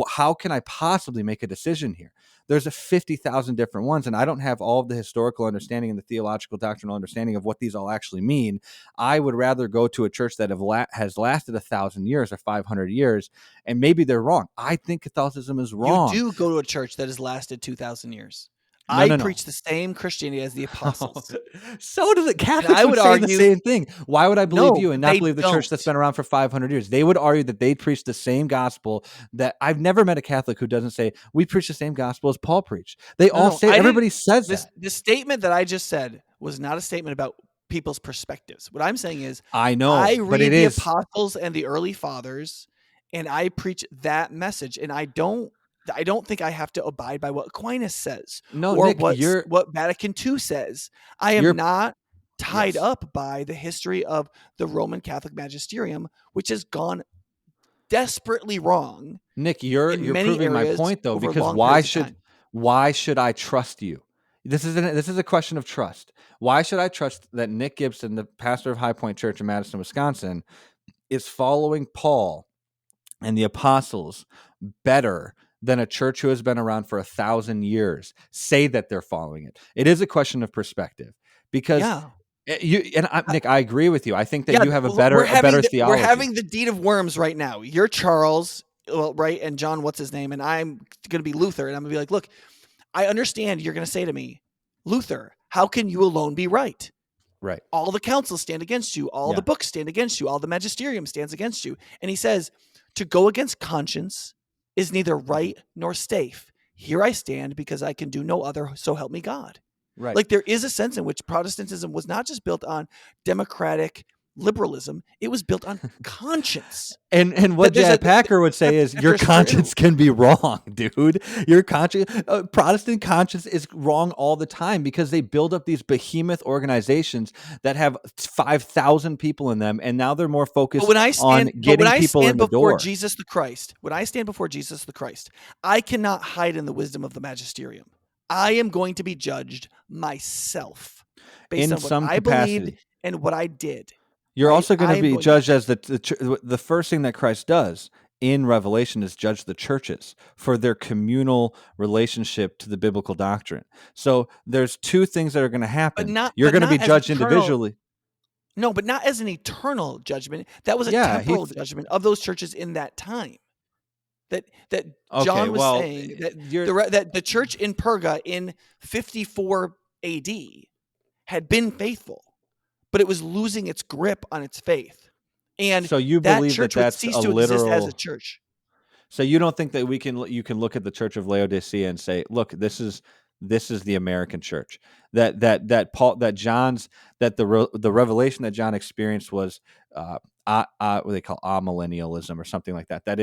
how can I possibly make a decision here? There's 50,000 different ones, and I don't have all of the historical understanding and the theological doctrinal understanding of what these all actually mean. I would rather go to a church that has lasted 1,000 years or 500 years, and maybe they're wrong. I think Catholicism is wrong. You do go to a church that has lasted 2,000 years. I preach the same Christianity as the apostles. So do the Catholics. I would argue the same thing. Why would I believe you and not believe the church that's been around for 500 years? They would argue that they preach the same gospel. That I've never met a Catholic who doesn't say we preach the same gospel as Paul preached. They all say, everybody says that. The statement that I just said was not a statement about people's perspectives. What I'm saying is, I know, I read the apostles and the early fathers, and I preach that message, and I don't think I have to abide by what Aquinas says or Nick, what Vatican II says. I am not tied up by the history of the Roman Catholic magisterium, which has gone desperately wrong. Nick, you're proving my point, though, because why should I trust you? This is a question of trust. Why should I trust that Nick Gibson, the pastor of High Point Church in Madison, Wisconsin, is following Paul and the apostles better than a church who has been around for 1,000 years say that they're following it? It is a question of perspective, because Nick, I agree with you. I think that you have a better theology. We're having the deed of worms right now. You're Charles, right? And John, what's his name? And I'm going to be Luther, and I'm going to be like, look, I understand you're going to say to me, Luther, how can you alone be right? Right. All the councils stand against you. All the books stand against you. All the magisterium stands against you. And he says, to go against conscience is neither right nor safe. Here I stand because I can do no other, so help me God. Right. Like, there is a sense in which Protestantism was not just built on democratic liberalism, it was built on conscience. And what Jack Packer would say is your conscience can be wrong, dude. Your conscience, Protestant conscience is wrong all the time, because they build up these behemoth organizations that have 5,000 people in them, and now they're more focused on getting people in the door. When I stand before Jesus the Christ, I cannot hide in the wisdom of the magisterium. I am going to be judged myself based on what I believed and what I did. You're also going to be judged as the first thing that Christ does in Revelation is judge the churches for their communal relationship to the biblical doctrine. So there's 2 things that are going to happen. You're going to be judged individually. No, but not as an eternal judgment. That was a temporal judgment of those churches in that time. That John was saying that the church in Perga in 54 AD had been faithful, but it was losing its grip on its faith. And so you believe that that's a literal as a church. So you don't think that you can look at the Church of Laodicea and say, look, this is this is the American church. That the revelation that John experienced was what they call amillennialism or something like that. That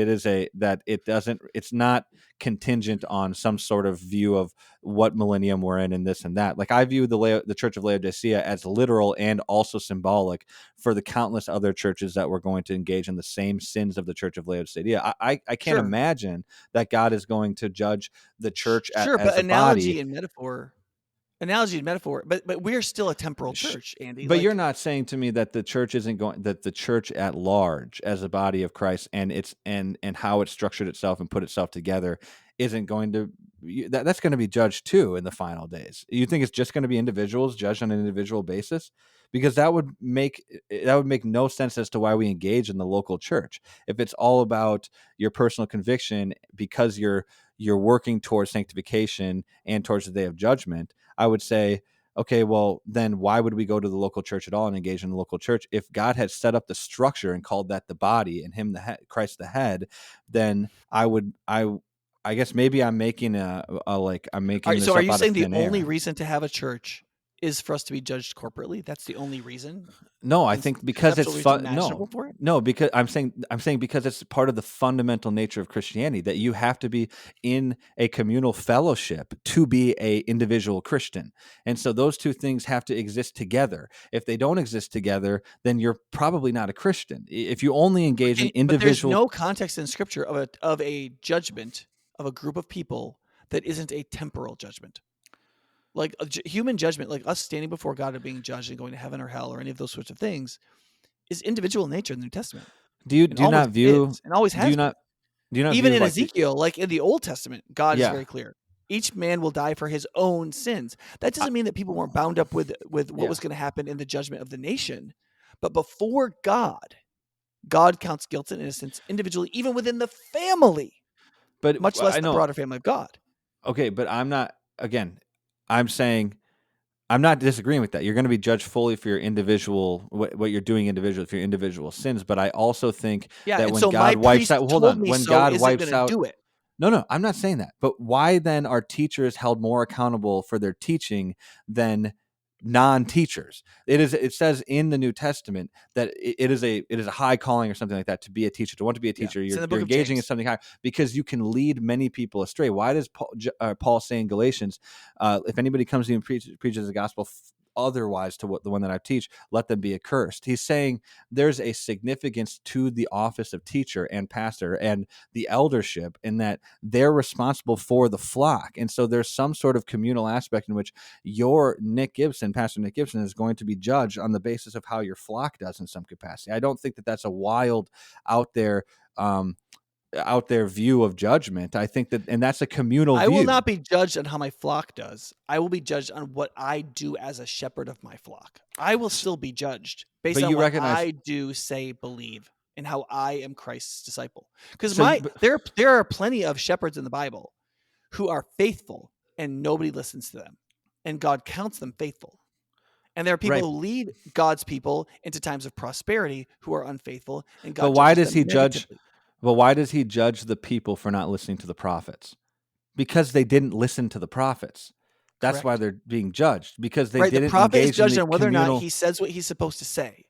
it's not contingent on some sort of view of what millennium we're in and this and that. Like I view the Church of Laodicea as literal and also symbolic for the countless other churches that were going to engage in the same sins of the Church of Laodicea. I can't Sure. imagine that God is going to judge the church Sure, as but a body. analogy and metaphor, but we're still a temporal church, Andy. But Like, you're not saying to me that the church isn't going, that the church at large as a body of Christ and how it's structured itself and put itself together isn't going to that's going to be judged too in the final days. You think it's just going to be individuals judged on an individual basis? Because that would make no sense as to why we engage in the local church. If it's all about your personal conviction because you're working towards sanctification and towards the day of judgment, I would say, okay, well, then why would we go to the local church at all and engage in the local church? If God had set up the structure and called that the body and him the head, Christ the head, then I guess maybe I'm making I'm making this so are up you out of saying the thin only air. reason to have a church is for us to be judged corporately? That's the only reason? No, I think because it's Conceptual reason fun. imaginable for it? No, because I'm saying because it's part of the fundamental nature of Christianity that you have to be in a communal fellowship to be a individual Christian, and so those two things have to exist together. If they don't exist together, then you're probably not a Christian. If you only engage in But there's individual, no context in Scripture of a judgment of a group of people that isn't a temporal judgment. Like human judgment, like us standing before God and being judged and going to heaven or hell or any of those sorts of things, is individual in nature in the New Testament, do you and do you always not view is, and always do you has been. not do you not Even view in like Ezekiel, like in the Old Testament, God is yeah, very clear. Each man will die for his own sins. That I, doesn't mean that people weren't bound up with what yeah, was going to happen in the judgment of the nation, but before God counts guilt and innocence individually, even within the family, but much less I the know. broader family of God. Okay, but I'm not. Again, I'm saying I'm not disagreeing with that. You're going to be judged fully for your individual, what you're doing individually, for your individual sins. But I also think Yeah, that and when so my God wipes priest out, hold told on, me when so God isn't wipes going to out, do it. no, I'm not saying that. But why then are teachers held more accountable for their teaching than non-teachers? It says in the New Testament that it is a high calling or something like that to be a teacher. To want to be a Yeah, teacher, it's in the you're book of engaging in James. something high because you can lead many people astray. Why does Paul say in Galatians, if anybody comes to you and preaches the gospel otherwise to the one that I teach, let them be accursed? He's saying there's a significance to the office of teacher and pastor and the eldership in that they're responsible for the flock. And so there's some sort of communal aspect in which Pastor Nic Gibson, is going to be judged on the basis of how your flock does in some capacity. I don't think that that's a wild out there view of judgment. I think that, and that's a communal I will view. not be judged on how my flock does. I will be judged on what I do as a shepherd of my flock. I will still be judged based But on you what recognize, I do, say, believe, and how I am Christ's disciple. Because so you, there are plenty of shepherds in the Bible who are faithful and nobody listens to them, and God counts them faithful. And there are people right. who lead God's people into times of prosperity who are unfaithful, and But God judges them negatively. why does he judge the people for not listening to the prophets? Because they didn't listen to the prophets. That's why Correct. they're being judged, because they Right. The didn't prophet is engage in judged the on whether or not communal. he says what he's supposed to say.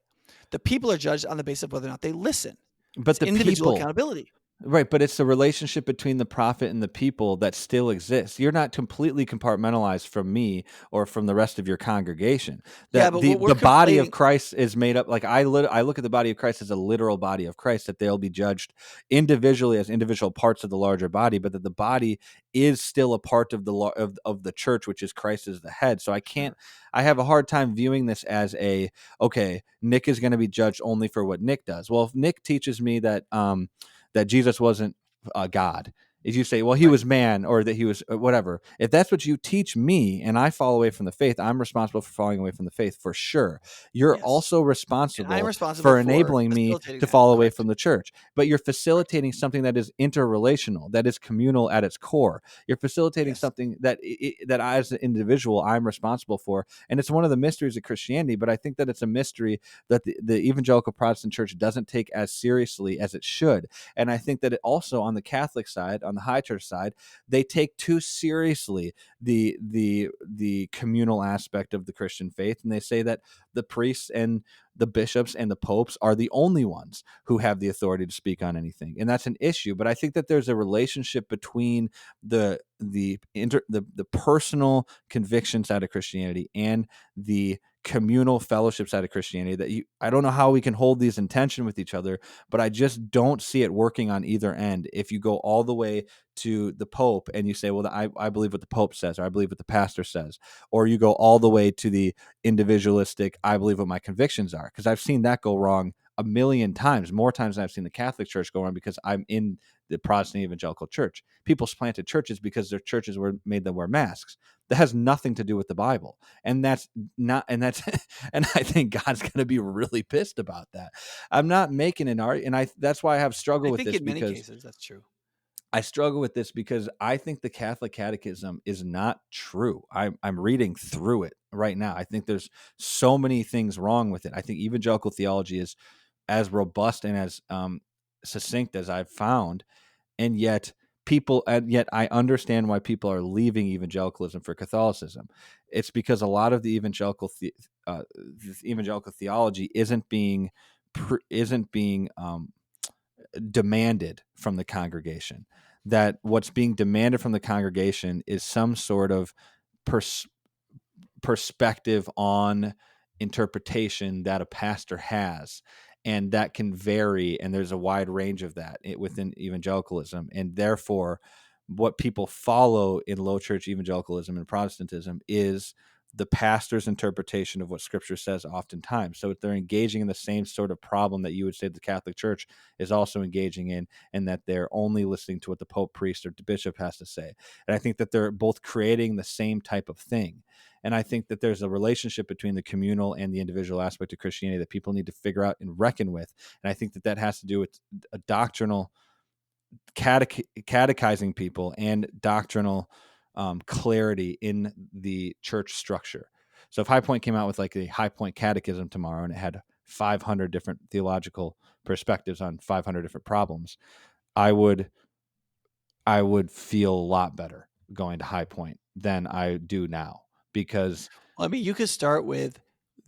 The people are judged on the basis of whether or not they listen. But It's the individual people, accountability. right, but it's the relationship between the prophet and the people that still exists. You're not completely compartmentalized from me or from the rest of your congregation. Yeah, That but the what we're body of conflating. Christ is made up. Like I look at the body of Christ as a literal body of Christ, that they'll be judged individually as individual parts of the larger body, but that the body is still a part of the church, which is Christ as the head. So Sure. I have a hard time viewing this as okay, Nic is going to be judged only for what Nic does. Well, if Nic teaches me that Jesus wasn't God. If you say, well, he Right. was man, or that he was whatever, if that's what you teach me and I fall away from the faith, I'm responsible for falling away from the faith for sure. You're Yes. also And I'm responsible responsible for for enabling me facilitating to that. fall away Correct. from the church. But you're Correct. facilitating something that is interrelational, that is communal at its core. You're facilitating Yes. something that I, as an individual, I'm responsible for. And it's one of the mysteries of Christianity, but I think that it's a mystery that the evangelical Protestant church doesn't take as seriously as it should. And I think that it also, on the Catholic side, on the high church side, they take too seriously the communal aspect of the Christian faith, and they say that the priests and the bishops and the popes are the only ones who have the authority to speak on anything, and that's an issue. But I think that there's a relationship between the personal conviction side of Christianity and the communal fellowship side of Christianity that I don't know how we can hold these in tension with each other, but I just don't see it working on either end. If you go all the way to the Pope and you say, well, I believe what the Pope says, or I believe what the pastor says, or you go all the way to the individualistic, I believe what my convictions are, because I've seen that go wrong a million times, more times than I've seen the Catholic Church go wrong, because I'm in the Protestant evangelical church. People planted churches because their churches made them wear masks. That has nothing to do with the Bible. And that's not, and that's, and I think God's going to be really pissed about that. I'm not making an argument. And that's why I have struggled I with think this, in many because cases that's true. I struggle with this because I think the Catholic Catechism is not true. I'm reading through it right now. I think there's so many things wrong with it. I think evangelical theology is as robust and as succinct as I've found, and yet I understand why people are leaving evangelicalism for Catholicism. It's because a lot of the evangelical theology isn't being demanded from the congregation. That what's being demanded from the congregation is some sort of perspective on interpretation that a pastor has, and that can vary, and there's a wide range of that within evangelicalism, and therefore what people follow in low church evangelicalism and Protestantism is the pastor's interpretation of what Scripture says oftentimes. So they're engaging in the same sort of problem that you would say the Catholic Church is also engaging in, and that they're only listening to what the Pope, priest, or the bishop has to say. And I think that they're both creating the same type of thing. And I think that there's a relationship between the communal and the individual aspect of Christianity that people need to figure out and reckon with. And I think that has to do with a doctrinal catechizing people and doctrinal clarity in the church structure. So if High Point came out with like a High Point catechism tomorrow and it had 500 different theological perspectives on 500 different problems, I would feel a lot better going to High Point than I do now, because Well, I mean, you could start with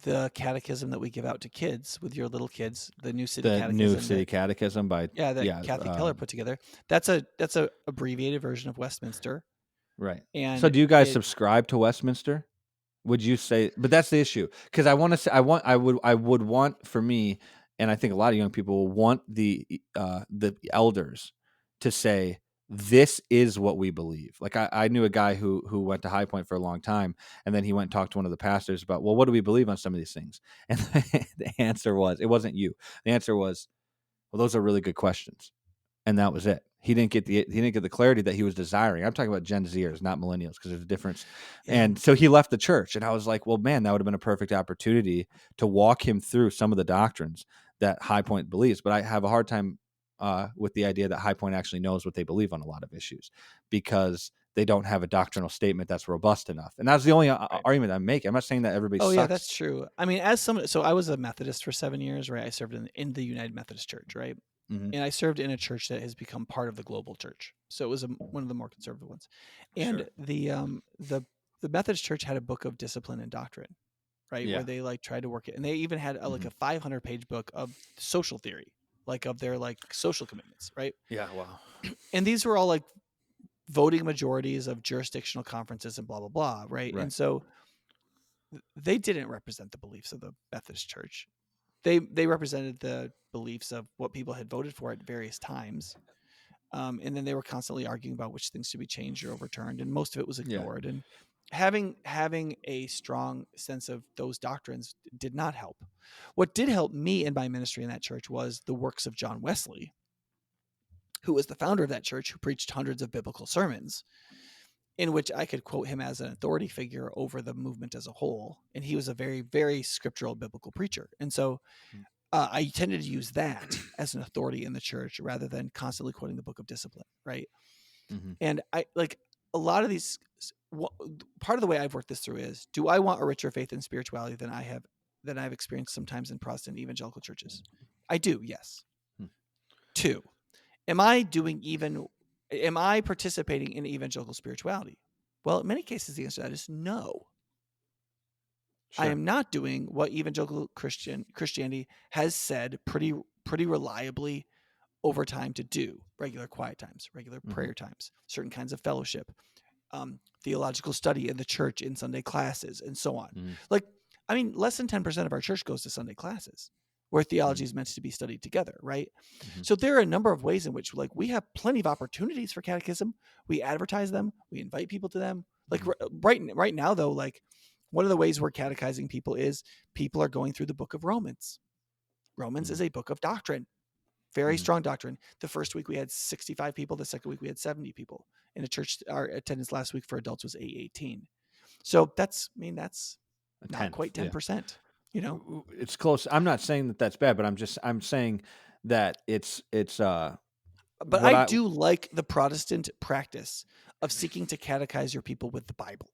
the catechism that we give out to kids with your little kids, the New City the Catechism. New City Catechism by that Kathy Keller put together. That's a abbreviated version of Westminster. right. And So do you guys subscribe to Westminster? Would you say? But that's the issue, because I want to say I would want, for me, and I think a lot of young people will want the elders to say, this is what we believe. Like I knew a guy who went to High Point for a long time, and then he went and talked to one of the pastors about, well, what do we believe on some of these things? And the answer was, it wasn't you. The answer was, well, those are really good questions. And that was it. He didn't get the clarity that he was desiring. I'm talking about Gen Zers, not millennials, because there's a difference. Yeah. And so he left the church, and I was like, well, man, that would have been a perfect opportunity to walk him through some of the doctrines that High Point believes. But I have a hard time with the idea that High Point actually knows what they believe on a lot of issues, because they don't have a doctrinal statement that's robust enough. And that's the only argument I'm making. I'm not saying that everybody sucks. Yeah, that's true. I mean, so I was a Methodist for 7 years, right? I served in the United Methodist Church, right? Mm-hmm. And I served in a church that has become part of the global church. So it was one of the more conservative ones. And the Methodist Church had a book of discipline and doctrine, right? Yeah. Where they like tried to work it. And they even had like a 500-page book of social theory, like of their like social commitments, right? Yeah, wow. And these were all like voting majorities of jurisdictional conferences and blah, blah, blah, right? And so they didn't represent the beliefs of the Methodist Church. They represented the beliefs of what people had voted for at various times. And then they were constantly arguing about which things should be changed or overturned, and most of it was ignored. And having a strong sense of those doctrines did not help. What did help me in my ministry in that church was the works of John Wesley, who was the founder of that church, who preached hundreds of biblical sermons, in which I could quote him as an authority figure over the movement as a whole. And he was a very, very scriptural biblical preacher. And so I tended to use that as an authority in the church rather than constantly quoting the book of discipline, right? Mm-hmm. And I like a lot of these. Part of the way I've worked this through is: do I want a richer faith and spirituality than I've experienced sometimes in Protestant evangelical churches? I do, yes. 2, am I doing even Am I participating in evangelical spirituality? Well, in many cases, the answer to that is no. I Sure. am not doing what evangelical Christianity has said pretty reliably over time to do: regular quiet times, regular prayer times, certain kinds of fellowship, theological study in the church in Sunday classes, and so on. Mm-hmm. Like, I mean, less than 10% of our church goes to Sunday classes where theology Mm-hmm. is meant to be studied together, right? Mm-hmm. So there are a number of ways in which, like, we have plenty of opportunities for catechism. We advertise them. We invite people to them. Like, right now, though, like, one of the ways we're catechizing people is people are going through the book of Romans. Romans is a book of doctrine. Very Mm-hmm. strong doctrine. The first week we had 65 people. The second week we had 70 people. In a church, our attendance last week for adults was 818. So that's A not tenth. quite Yeah. 10%, you know? It's close. I'm not saying that that's bad, but I'm saying that it's But what I I do like the Protestant practice of seeking to catechize your people with the Bible.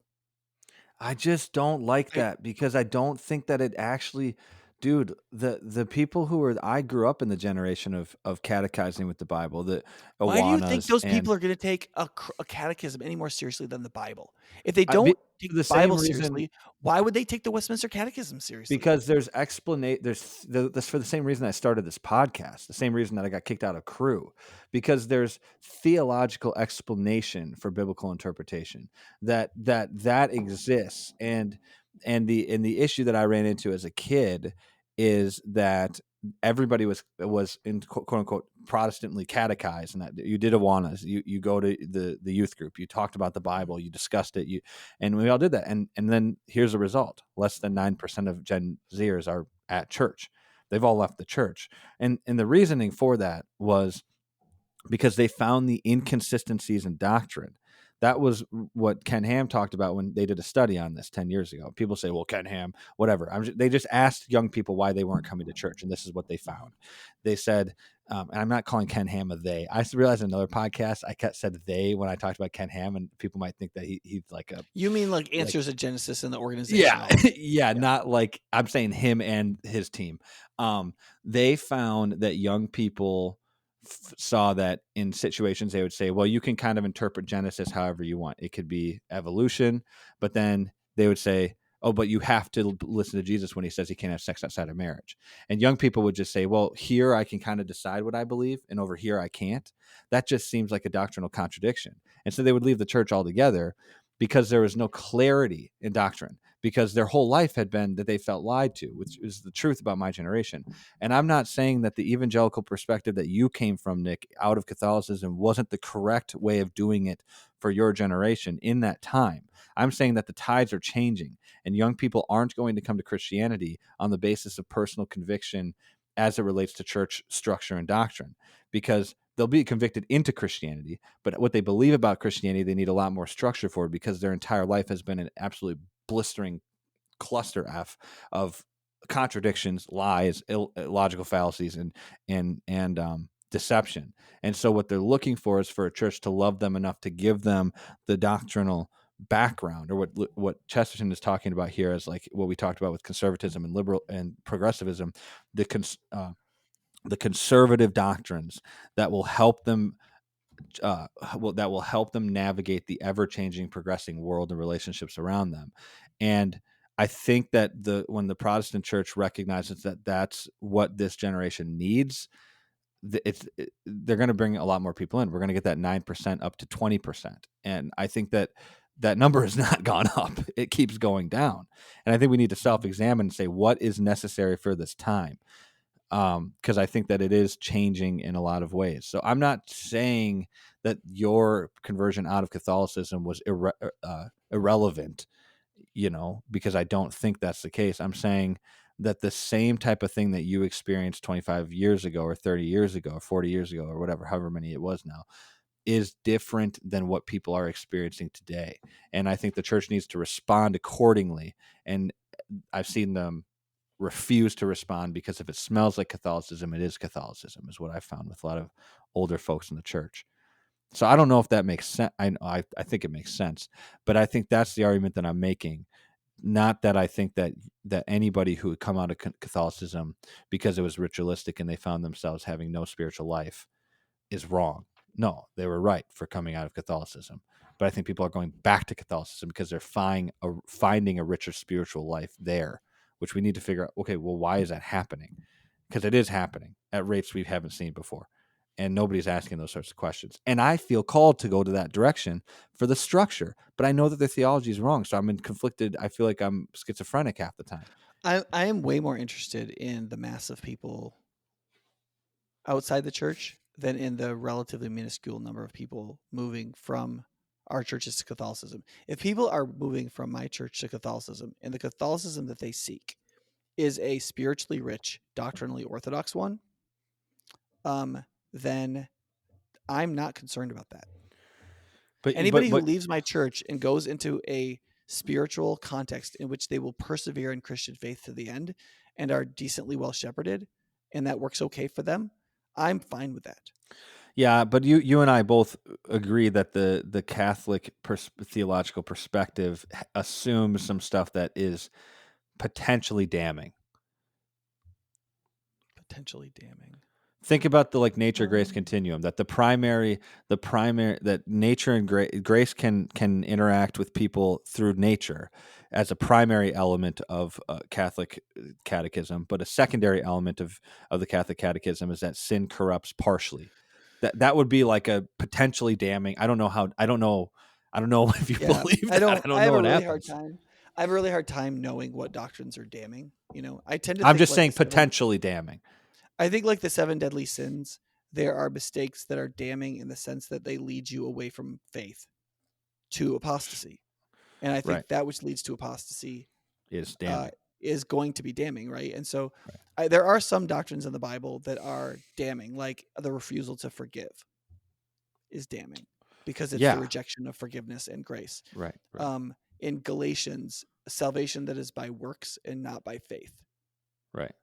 just don't like I, that because I don't think that it actually, dude, the people who are I grew up in the generation of catechizing with the Bible, the why do you think Awanas, those and people are going to take a catechism any more seriously than the Bible? If they I, be, don't take for the the Bible same reason. seriously, why would they take the Westminster Catechism seriously? Because there's that's for the same reason I started this podcast, the same reason that I got kicked out of crew, because there's theological explanation for biblical interpretation that exists, and the issue that I ran into as a kid is that everybody was in quote unquote Protestantly catechized, and that you did Awanas, you go to the youth group, you talked about the Bible, you discussed it, and we all did that, and then here's the result: less than 9% of Gen Zers are at church. They've all left the church, and the reasoning for that was because they found the inconsistencies in doctrine. That was what Ken Ham talked about when they did a study on this 10 years ago. People say, well, Ken Ham, whatever. They just asked young people why they weren't coming to church, and this is what they found. They said, and I'm not calling Ken Ham a they. I realized in another podcast I said they when I talked about Ken Ham, and people might think that he's like a You mean like like Answers at Genesis and the yeah, organizational? yeah, Yeah. not like I'm saying him and his team. They found that young people saw that in situations they would say, well, you can kind of interpret Genesis however you want. It could be evolution, but then they would say, oh, but you have to listen to Jesus when he says he can't have sex outside of marriage. And young people would just say, well, here I can kind of decide what I believe, and over here I can't. That just seems like a doctrinal contradiction. And so they would leave the church altogether because there was no clarity in doctrine, because their whole life had been that they felt lied to, which is the truth about my generation. And I'm not saying that the evangelical perspective that you came from, Nick, out of Catholicism wasn't the correct way of doing it for your generation in that time. I'm saying that the tides are changing, and young people aren't going to come to Christianity on the basis of personal conviction as it relates to church structure and doctrine, because they'll be convicted into Christianity, but what they believe about Christianity, they need a lot more structure for, because their entire life has been an absolutely blistering cluster F of contradictions, lies, illogical fallacies, and deception. And so what they're looking for is for a church to love them enough to give them the doctrinal background, or what Chesterton is talking about here as like what we talked about with conservatism and liberal and progressivism, the conservative doctrines that will help them navigate the ever-changing, progressing world and relationships around them. And I think that when the Protestant church recognizes that that's what this generation needs, they're going to bring a lot more people in. We're going to get that 9% up to 20%, and I think that number has not gone up; it keeps going down. And I think we need to self-examine and say what is necessary for this time, because I think that it is changing in a lot of ways. So I'm not saying that your conversion out of Catholicism was irrelevant, because I don't think that's the case. I'm saying that the same type of thing that you experienced 25 years ago or 30 years ago or 40 years ago or whatever, however many it was now, is different than what people are experiencing today. And I think the church needs to respond accordingly. And I've seen them refuse to respond because if it smells like Catholicism, it is Catholicism, is what I found with a lot of older folks in the church. So I don't know if that makes sense. I think it makes sense, but I think that's the argument that I'm making. Not that I think that anybody who would come out of Catholicism because it was ritualistic and they found themselves having no spiritual life is wrong. No, they were right for coming out of Catholicism. But I think people are going back to Catholicism because they're finding a richer spiritual life there, which we need to figure out. Okay, well, why is that happening? Because it is happening at rates we haven't seen before. And nobody's asking those sorts of questions. And I feel called to go to that direction for the structure, but I know that the theology is wrong. So I'm in conflicted. I feel like I'm schizophrenic half the time. I am way more interested in the mass of people outside the church than in the relatively minuscule number of people moving from our churches to Catholicism. If people are moving from my church to Catholicism, and the Catholicism that they seek is a spiritually rich, doctrinally orthodox one, then I'm not concerned about that. Anybody who leaves my church and goes into a spiritual context in which they will persevere in Christian faith to the end and are decently well shepherded, and that works okay for them, I'm fine with that. Yeah, but you and I both agree that the Catholic theological perspective assumes some stuff that is potentially damning. Potentially damning. Think about the nature grace continuum, that the primary that nature and grace can interact with people through nature as a primary element of Catholic catechism, but a secondary element of the Catholic catechism is that sin corrupts partially. That would be like a potentially damning. I don't know if you believe that. I have a really hard time knowing what doctrines are damning. I tend to I'm think just saying potentially damning. I think like the 7 deadly sins, there are mistakes that are damning in the sense that they lead you away from faith to apostasy. And I think that which leads to apostasy is damning. Is going to be damning, right? And so there are some doctrines in the Bible that are damning, like the refusal to forgive is damning because it's the rejection of forgiveness and grace. Right. In Galatians, salvation that is by works and not by faith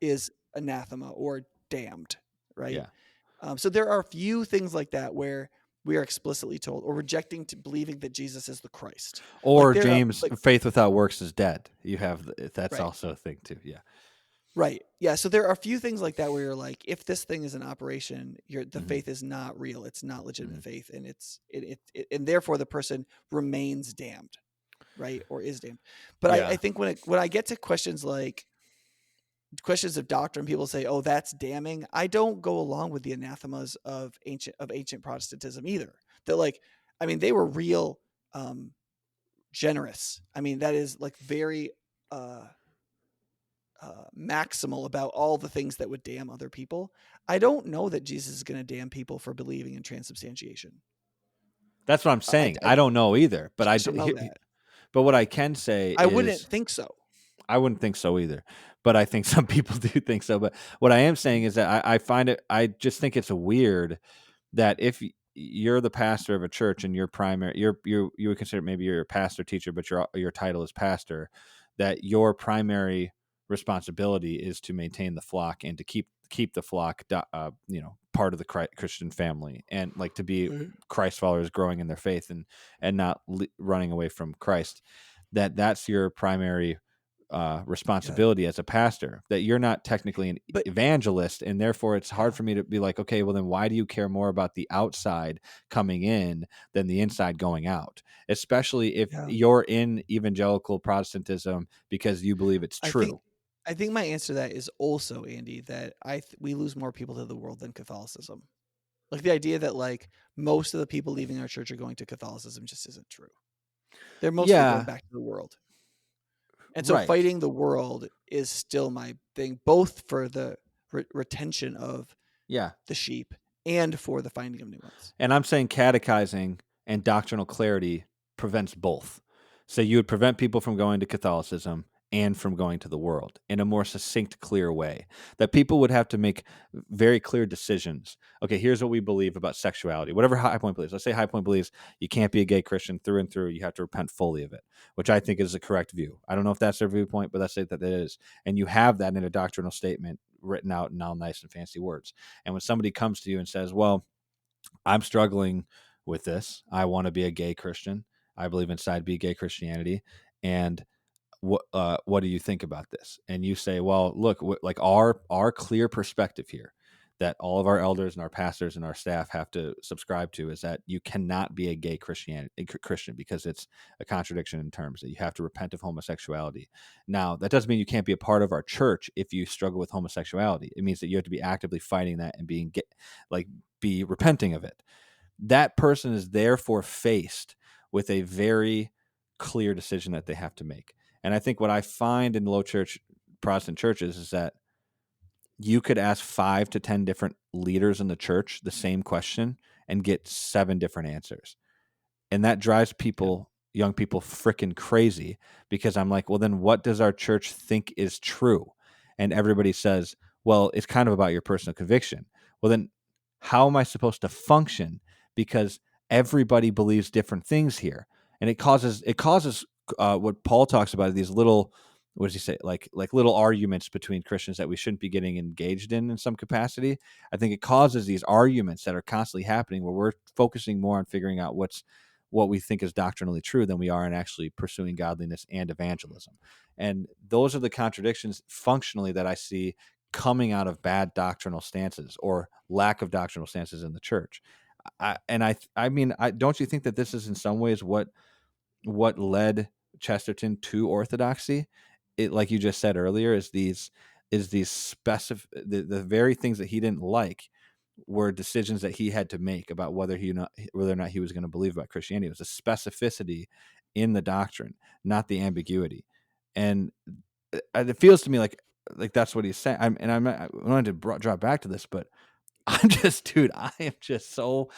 is anathema or damned, right? Yeah. So there are a few things like that where we are explicitly told, or rejecting to believing that Jesus is the Christ. Or James, faith without works is dead. You have that's also a thing too. Yeah. Right. Yeah. So there are a few things like that where you're like, if this thing is an operation, the faith is not real. It's not legitimate faith, and and therefore the person remains damned, right? Or is damned. But I think when I get to questions like questions of doctrine, people say, "Oh, that's damning." I don't go along with the anathemas of ancient Protestantism either. That they were real generous. That is very maximal about all the things that would damn other people. I don't know that Jesus is going to damn people for believing in transubstantiation. That's what I'm saying. I don't know either, but I don't know that. But what I can say I wouldn't think so. I wouldn't think so either, but I think some people do think so. But what I am saying is that I just think it's weird that if you're the pastor of a church and your primary, you would consider maybe you're a pastor teacher, but your title is pastor, that your primary responsibility is to maintain the flock and to keep the flock, part of the Christian family, and to be Christ followers growing in their faith and not running away from Christ. That's your primary responsibility as a pastor, that you're not technically an evangelist, and therefore it's hard for me to be like, okay, well then why do you care more about the outside coming in than the inside going out, especially if you're in evangelical Protestantism because you believe it's true? I think my answer to that is also, Andy, that we lose more people to the world than Catholicism. The idea that most of the people leaving our church are going to Catholicism just isn't true. They're mostly going back to the world. And so fighting the world is still my thing, both for the retention of the sheep and for the finding of new ones. And I'm saying catechizing and doctrinal clarity prevents both. So you would prevent people from going to Catholicism and from going to the world in a more succinct, clear way, that people would have to make very clear decisions. Okay, here's what we believe about sexuality. Whatever High Point believes. Let's say High Point believes you can't be a gay Christian through and through. You have to repent fully of it, which I think is the correct view. I don't know if that's their viewpoint, but let's say that it is. And you have that in a doctrinal statement written out in all nice and fancy words. And when somebody comes to you and says, well, I'm struggling with this. I want to be a gay Christian. I believe inside be gay Christianity. And what do you think about this? And you say, well, look, our clear perspective here, that all of our elders and our pastors and our staff have to subscribe to, is that you cannot be a gay Christian because it's a contradiction in terms that you have to repent of homosexuality. Now, that doesn't mean you can't be a part of our church if you struggle with homosexuality. It means that you have to be actively fighting that and be repenting of it. That person is therefore faced with a very clear decision that they have to make. And I think what I find in low church Protestant churches is that you could ask 5 to 10 different leaders in the church the same question and get 7 different answers. And that drives young people freaking crazy, because I'm like, well, then what does our church think is true? And everybody says, well, it's kind of about your personal conviction. Well, then how am I supposed to function? Because everybody believes different things here. And it causes what Paul talks about, these little, what does he say? Like little arguments between Christians that we shouldn't be getting engaged in some capacity. I think it causes these arguments that are constantly happening where we're focusing more on figuring out what we think is doctrinally true than we are in actually pursuing godliness and evangelism. And those are the contradictions functionally that I see coming out of bad doctrinal stances or lack of doctrinal stances in the church. I mean, don't you think that this is in some ways what led Chesterton to orthodoxy? It, like you just said earlier, is these specific, the very things that he didn't like were decisions that he had to make about whether or not he was going to believe about Christianity. It was a specificity in the doctrine, not the ambiguity. And it feels to me like that's what he's saying. I wanted to drop back to this, but I'm just, dude, I am just so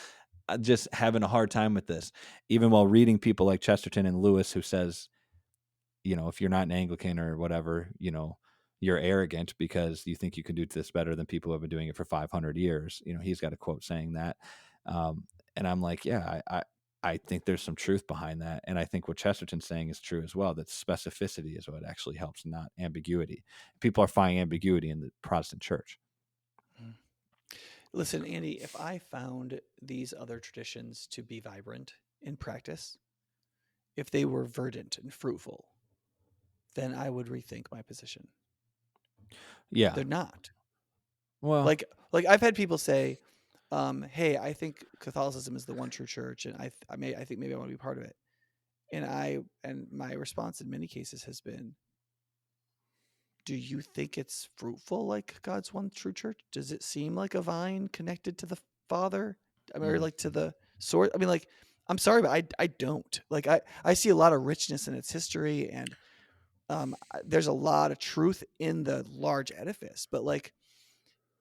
just having a hard time with this, even while reading people like Chesterton and Lewis, who says, if you're not an Anglican or whatever, you're arrogant because you think you can do this better than people who have been doing it for 500 years. He's got a quote saying that. And I'm like, yeah, I think there's some truth behind that. And I think what Chesterton's saying is true as well, that specificity is what actually helps, not ambiguity. People are finding ambiguity in the Protestant church. Listen, Andy, if I found these other traditions to be vibrant in practice, if they were verdant and fruitful, then I would rethink my position. Yeah. They're not. Well, like I've had people say, hey, I think Catholicism is the one true church, and I think maybe I want to be part of it. And my response in many cases has been, do you think it's fruitful like God's one true church? Does it seem like a vine connected to the Father? I mean, or like to the source? I mean, like, I'm sorry, but I don't. Like, I see a lot of richness in its history, and there's a lot of truth in the large edifice. But like,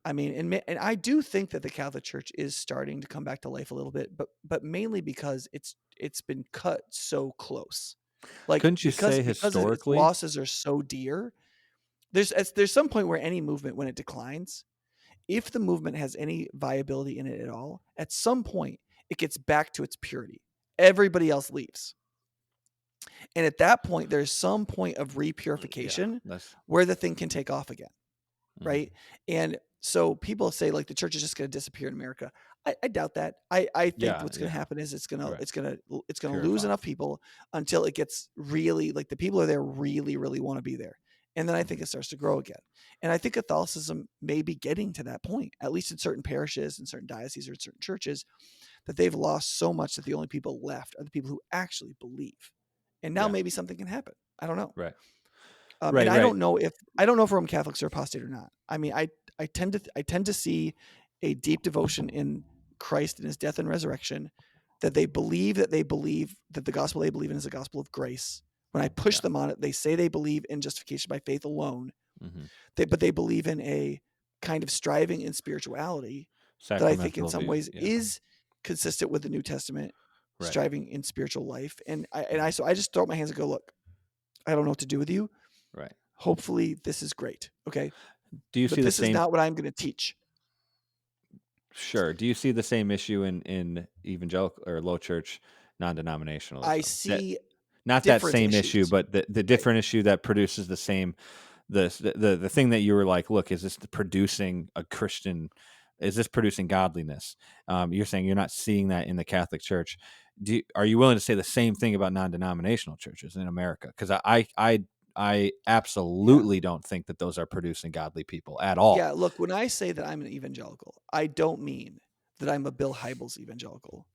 I mean, and I do think that the Catholic Church is starting to come back to life a little bit, but mainly because it's been cut so close. Like, couldn't you because say its historically? losses are so dear. There's some point where any movement, when it declines, if the movement has any viability in it at all, at some point it gets back to its purity. Everybody else leaves. And at that point, there's some point of repurification where the thing can take off again. Right. And so people say like the church is just going to disappear in America. I doubt that. I think what's going to happen is it's going to lose enough people until it gets really, like, the people are there really, really want to be there. And then I think it starts to grow again. And I think Catholicism may be getting to that point, at least in certain parishes and certain dioceses or certain churches, that they've lost so much that the only people left are the people who actually believe. And now maybe something can happen. I don't know. Right. And I don't know if Roman Catholics are apostate or not. I mean, I tend to see a deep devotion in Christ and his death and resurrection, that they believe that the gospel they believe in is the gospel of grace. When I push them on it, they say they believe in justification by faith alone, but they believe in a kind of striving in spirituality that I think in some ways is consistent with the New Testament, striving in spiritual life. And so I just throw up my hands and go, look, I don't know what to do with you. Right. Hopefully this is great. Okay. Do you see this is not what I'm going to teach. Sure. Do you see the same issue in evangelical or low church non-denominationalism? I see not that same issue, but the different issue that produces the same, the thing that you were like, look, is this producing a Christian? Is this producing godliness? You're saying you're not seeing that in the Catholic Church. Are you willing to say the same thing about non-denominational churches in America? Because I absolutely don't think that those are producing godly people at all. Yeah, look, when I say that I'm an evangelical, I don't mean that I'm a Bill Hybels evangelical.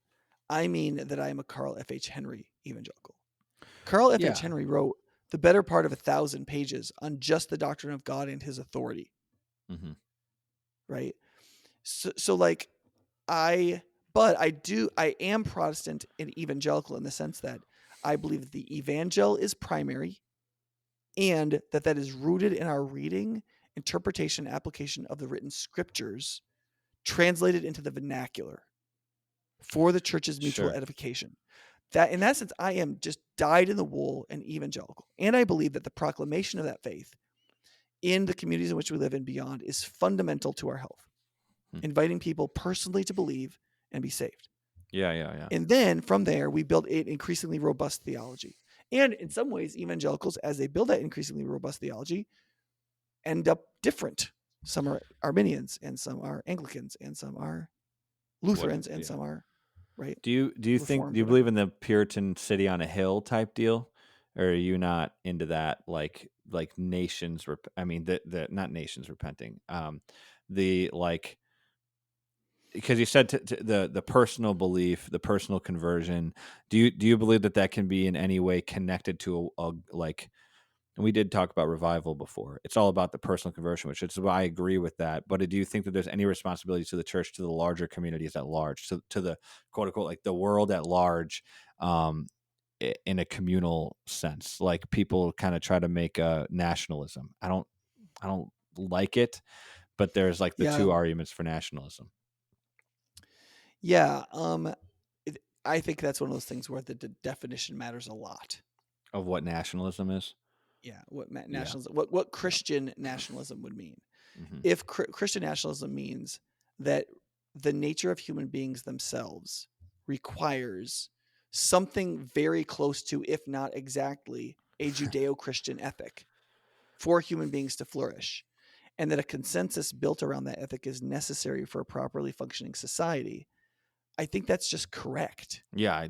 I mean that I am a Carl F.H. Henry evangelical. Carl F.H. Yeah. Henry wrote the better part of 1,000 pages on just the doctrine of God and his authority, Mm-hmm. right? So like I am Protestant and evangelical in the sense that I believe that the evangel is primary and that is rooted in our reading, interpretation, application of the written scriptures translated into the vernacular for the church's mutual Sure. edification. That in that sense, I am just dyed in the wool and evangelical. And I believe that the proclamation of that faith in the communities in which we live and beyond is fundamental to our health, inviting people personally to believe and be saved. Yeah. And then from there, we build an increasingly robust theology. And in some ways, evangelicals, as they build that increasingly robust theology, end up different. Some are Arminians, and some are Anglicans, and some are Lutherans, and some are right. Do you Reformed, do you believe whatever. in the Puritan city on a hill type deal, or are you not into that? Like nations, I mean the not nations repenting. The like because you said the personal belief, the personal conversion. Do you believe that can be in any way connected to a like? And we did talk about revival before. It's all about the personal conversion, which is why I agree with that. But do you think that there's any responsibility to the church, to the larger communities at large, to the quote unquote like the world at large, in a communal sense? Like people kind of try to make a nationalism. I don't like it, but there's like the Yeah, two arguments for nationalism. yeah. I think that's one of those things where the definition matters a lot. Of what nationalism is. Yeah, what Yeah. nationalism, what Yeah. Christian nationalism would mean. Mm-hmm. If Christian nationalism means that the nature of human beings themselves requires something very close to, if not exactly, a Judeo-Christian ethic for human beings to flourish, and that a consensus built around that ethic is necessary for a properly functioning society, I think that's just correct. Yeah.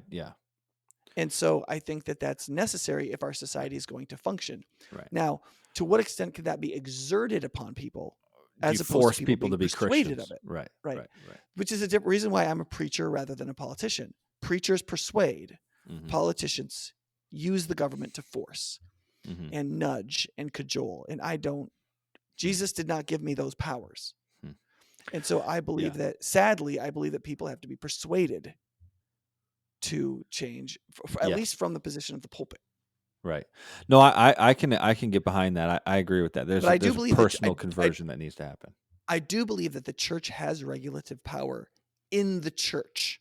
And so I think that that's necessary if our society is going to function. Right. Now, to what extent can that be exerted upon people Do as you opposed to force people people being to be persuaded of Christians? it? Right. Right. Right. Right. Which is a different reason why I'm a preacher rather than a politician. Preachers persuade, Mm-hmm. politicians use the government to force Mm-hmm. and nudge and cajole. And I don't, Jesus did not give me those powers. Hmm. And so I believe that, sadly, I believe that people have to be persuaded to change, at least from the position of the pulpit. Right. No, I can get behind that. I agree with that. There's But I do there's a believe that personal conversion that needs to happen. I do believe that the church has regulative power in the church.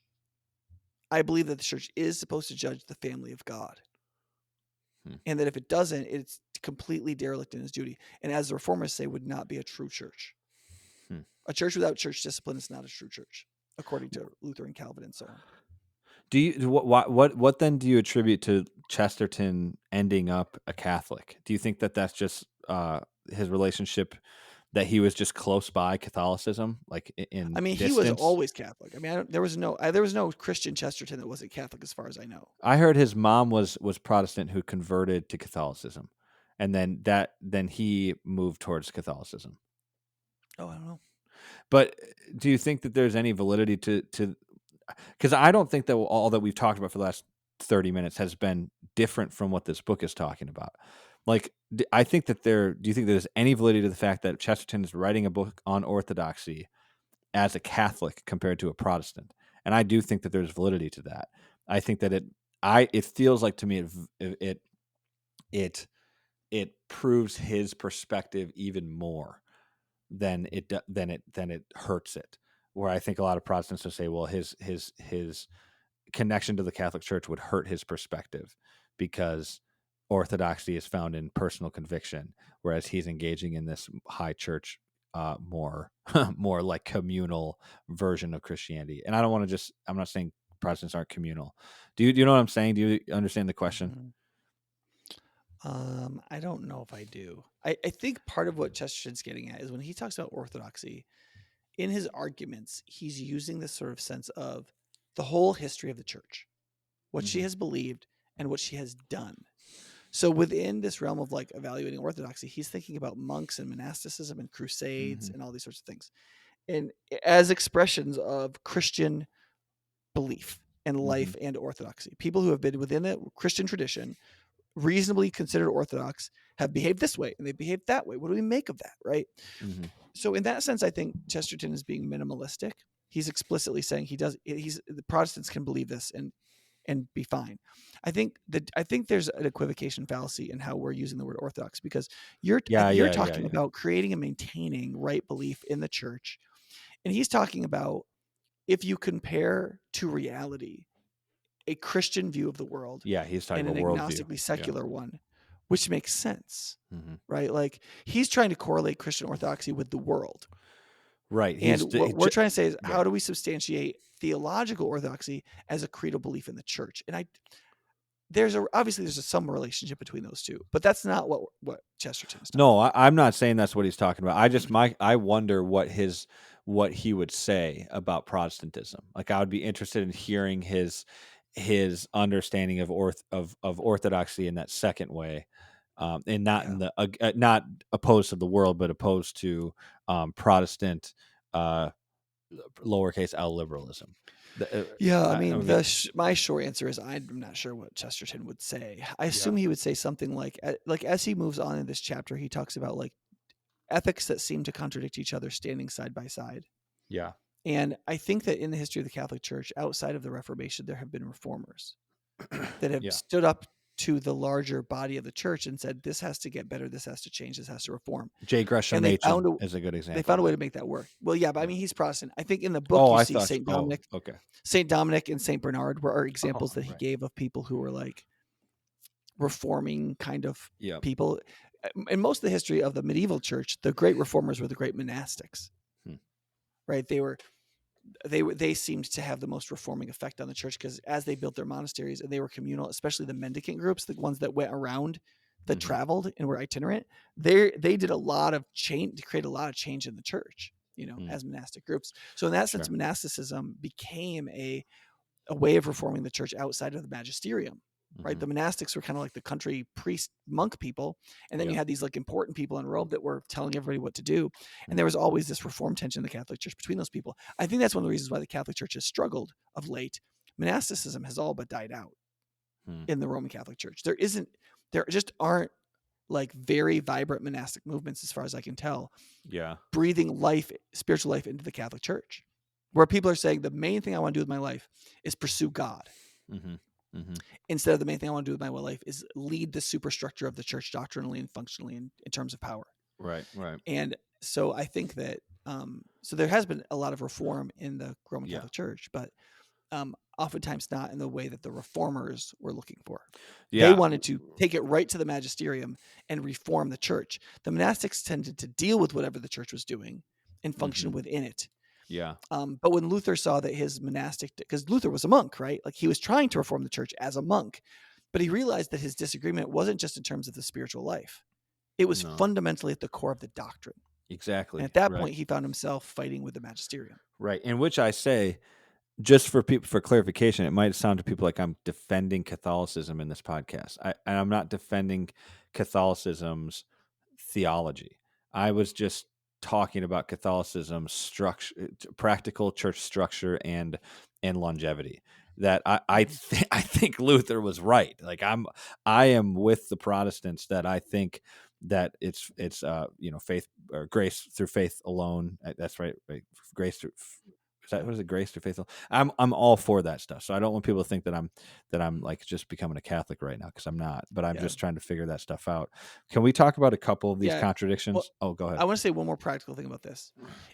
I believe that the church is supposed to judge the family of God. And that if it doesn't, it's completely derelict in its duty. And as the reformers say, would not be a true church. A church without church discipline is not a true church, according to Luther and Calvin and so on. Do you what then do you attribute to Chesterton ending up a Catholic? Do you think that that's just his relationship, that he was just close by Catholicism, like in I mean, he was distance? always Catholic. I mean, there was no Christian Chesterton that wasn't Catholic, as far as I know. I heard his mom was Protestant who converted to Catholicism, and then he moved towards Catholicism. Oh, I don't know. But do you think that there's any validity to because I don't think that all that we've talked about for the last 30 minutes has been different from what this book is talking about. Like, I think that do you think there's any validity to the fact that Chesterton is writing a book on orthodoxy as a Catholic compared to a Protestant? And I do think that there's validity to that. I think that it feels like to me it proves his perspective even more than it hurts it. Where I think a lot of Protestants will say, well, his connection to the Catholic Church would hurt his perspective because orthodoxy is found in personal conviction, whereas he's engaging in this high church, more more like communal version of Christianity. And I don't want to I'm not saying Protestants aren't communal. Do you know what I'm saying? Do you understand the question? Mm-hmm. I don't know if I do. I think part of what Chesterton's getting at is when he talks about orthodoxy, in his arguments, he's using this sort of sense of the whole history of the church, what she has believed and what she has done. So within this realm of like evaluating orthodoxy, he's thinking about monks and monasticism and crusades and all these sorts of things, and as expressions of Christian belief and life and orthodoxy. People who have been within the Christian tradition, reasonably considered orthodox, have behaved this way and they behaved that way. What do we make of that, right? So in that sense, I think Chesterton is being minimalistic. He's explicitly saying the Protestants can believe this and be fine. I think there's an equivocation fallacy in how we're using the word orthodox, because you're talking about creating and maintaining right belief in the church, and he's talking about, if you compare to reality a Christian view of the world He's talking and an about worldview. agnostically secular one, which makes sense, right? Like, he's trying to correlate Christian orthodoxy with the world. Right. And what we're trying to say is, how do we substantiate theological orthodoxy as a creedal belief in the church? And obviously there's some relationship between those two, but that's not what Chesterton is talking about. I'm not saying that's what he's talking about. I wonder what he would say about Protestantism. Like, I would be interested in hearing his understanding of orthodoxy in that second way, and not in the not opposed to the world, but opposed to Protestant lowercase l liberalism. My short answer is I'm not sure what Chesterton would say. I assume he would say something like as he moves on in this chapter, he talks about like ethics that seem to contradict each other standing side by side. Yeah. And I think that in the history of the Catholic Church, outside of the Reformation, there have been reformers that have stood up to the larger body of the church and said, this has to get better, this has to change, this has to reform. J. Gresham Machen is a good example. They found a way to make that work. Well, but I mean, he's Protestant. I think in the book you see St. Dominic. St. Dominic and St. Bernard are examples that he gave of people who were like reforming kind of people. In most of the history of the medieval church, the great reformers were the great monastics, right? They seemed to have the most reforming effect on the church, because as they built their monasteries and they were communal, especially the mendicant groups, the ones that went around, that traveled and were itinerant, they did a lot of change to create a lot of change in the church, as monastic groups. So in that sense, monasticism became a way of reforming the church outside of the magisterium. Right, the monastics were kind of like the country priest monk people, and then you had these like important people in Rome that were telling everybody what to do, and there was always this reform tension in the Catholic Church between those people. I think that's one of the reasons why the Catholic Church has struggled of late. Monasticism has all but died out in the Roman Catholic Church. There just aren't like very vibrant monastic movements, as far as I can tell, breathing life, spiritual life into the Catholic Church, where people are saying the main thing I want to do with my life is pursue God. Instead of the main thing I want to do with my life is lead the superstructure of the church doctrinally and functionally in terms of power. Right. And so I think that so there has been a lot of reform in the Roman Catholic Church, but oftentimes not in the way that the reformers were looking for. They wanted to take it right to the magisterium and reform the church. The monastics tended to deal with whatever the church was doing and function within it. But when Luther saw that his monastic, because Luther was a monk, right? Like, he was trying to reform the church as a monk, but he realized that his disagreement wasn't just in terms of the spiritual life. It was fundamentally at the core of the doctrine. Exactly. And at that point, he found himself fighting with the magisterium. Right. In which I say, just for clarification, it might sound to people like I'm defending Catholicism in this podcast. I'm not defending Catholicism's theology. I was just talking about Catholicism's structure, practical church structure, and longevity. That I think Luther was right. Like, I am with the Protestants that I think that it's faith or grace through faith alone. That's right. Grace through. What is it? Grace through faith. I'm all for that stuff. So I don't want people to think that I'm like just becoming a Catholic right now, because I'm not. But I'm just trying to figure that stuff out. Can we talk about a couple of these contradictions? Go ahead. I want to say one more practical thing about this,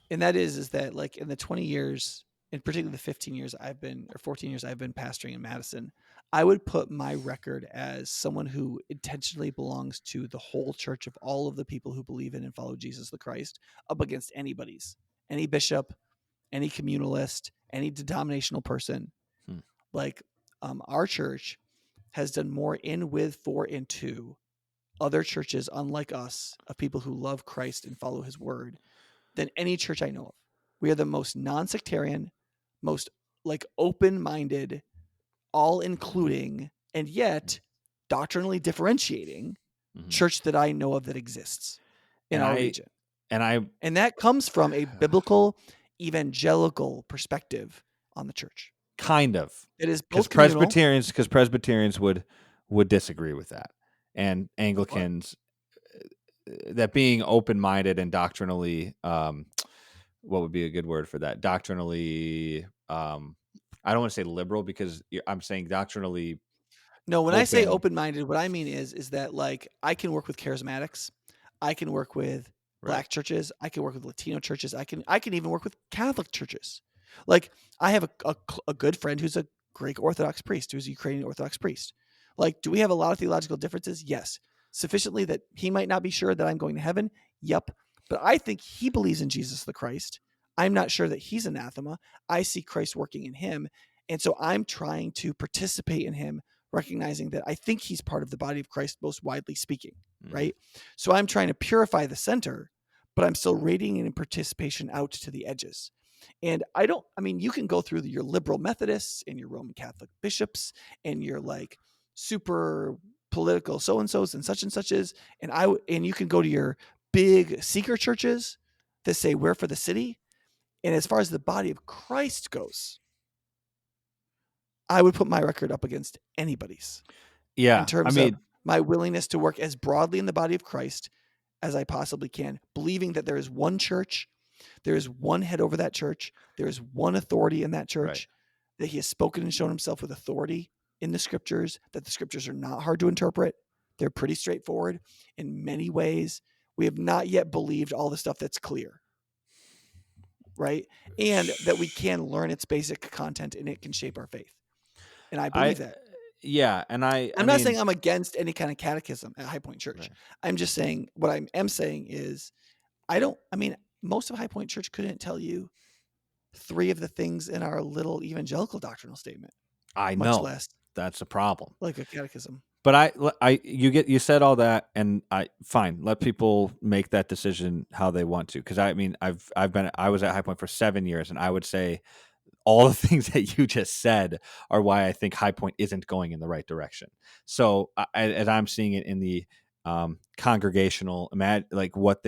and that is that like in the 20 years, and particularly the 15 years I've been, or 14 years I've been pastoring in Madison, I would put my record as someone who intentionally belongs to the whole church of all of the people who believe in and follow Jesus the Christ up against any bishop, any communalist, any denominational person. Like, our church has done more in, with, for, and to other churches unlike us, of people who love Christ and follow his word, than any church I know of. We are the most non-sectarian, most like open-minded, all-including, and yet doctrinally differentiating Mhm. church that I know of that exists in our region. And that comes from a biblical evangelical perspective on the church. kind of, It is because both communal. Presbyterians would disagree with that, and What? Anglicans, that being open-minded and doctrinally, what would be a good word for that? Doctrinally, I don't want to say liberal, because I'm saying doctrinally No, when I say open. open-minded, what I mean is that, like, I can work with charismatics, I can work with Right. black churches, I can work with Latino churches, I can even work with Catholic churches. Like, I have a good friend who's a Greek Orthodox priest, who's a Ukrainian Orthodox priest. Like, do we have a lot of theological differences? Yes. Sufficiently that he might not be sure that I'm going to heaven? Yep. But I think he believes in Jesus the Christ. I'm not sure that he's anathema. I see Christ working in him. And so I'm trying to participate in him, recognizing that I think he's part of the body of Christ, most widely speaking, right? So I'm trying to purify the center, but I'm still radiating in participation out to the edges. And you can go through your liberal Methodists and your Roman Catholic bishops and your like super political so-and-sos and suches. And you can go to your big seeker churches that say we're for the city. And as far as the body of Christ goes, I would put my record up against anybody's in Yeah, terms of my willingness to work as broadly in the body of Christ as I possibly can, believing that there is one church, there is one head over that church, there is one authority in that church, right. that he has spoken and shown himself with authority in the scriptures, that the scriptures are not hard to interpret. They're pretty straightforward in many ways. We have not yet believed all the stuff that's clear, right? And that we can learn its basic content and it can shape our faith. And I believe that. Yeah, and I'm not saying I'm against any kind of catechism at High Point Church. Right. I'm just saying what I am saying is most of High Point Church couldn't tell you 3 of the things in our little evangelical doctrinal statement, I much know less that's a problem. like a catechism. But you said all that, and fine, let people make that decision how they want to. Because I was at High Point for 7 years, and I would say all the things that you just said are why I think High Point isn't going in the right direction. So as I'm seeing it in the congregational, what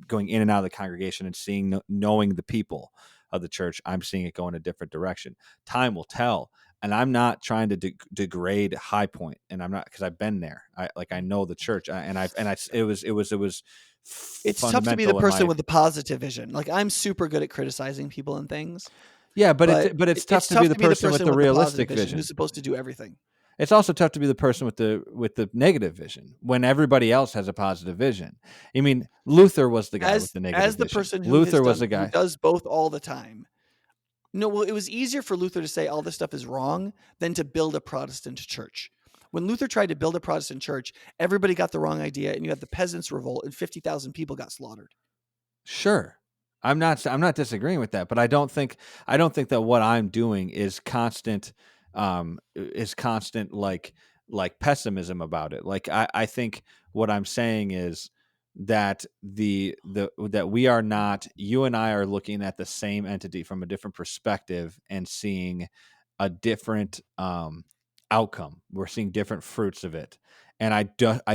going in and out of the congregation and seeing, knowing the people of the church, I'm seeing it go in a different direction. Time will tell. And I'm not trying to degrade High Point, and I'm not, because I've been there. I know the church, it was. It's tough to be the person with the positive vision. Like, I'm super good at criticizing people and things. Yeah, but it's tough to be the person with the realistic vision who's supposed to do everything. It's also tough to be the person with the negative vision when everybody else has a positive vision. I mean, Luther was the guy with the negative vision. As the person who Luther was the guy who does both all the time. No, well, it was easier for Luther to say all this stuff is wrong than to build a Protestant church. When Luther tried to build a Protestant church, everybody got the wrong idea, and you had the peasants' revolt, and 50,000 people got slaughtered. Sure, I'm not disagreeing with that, but I don't think that what I'm doing is constant, like pessimism about it. Like I think what I'm saying is that that we are not, you and I are looking at the same entity from a different perspective and seeing a different outcome. We're seeing different fruits of it. And I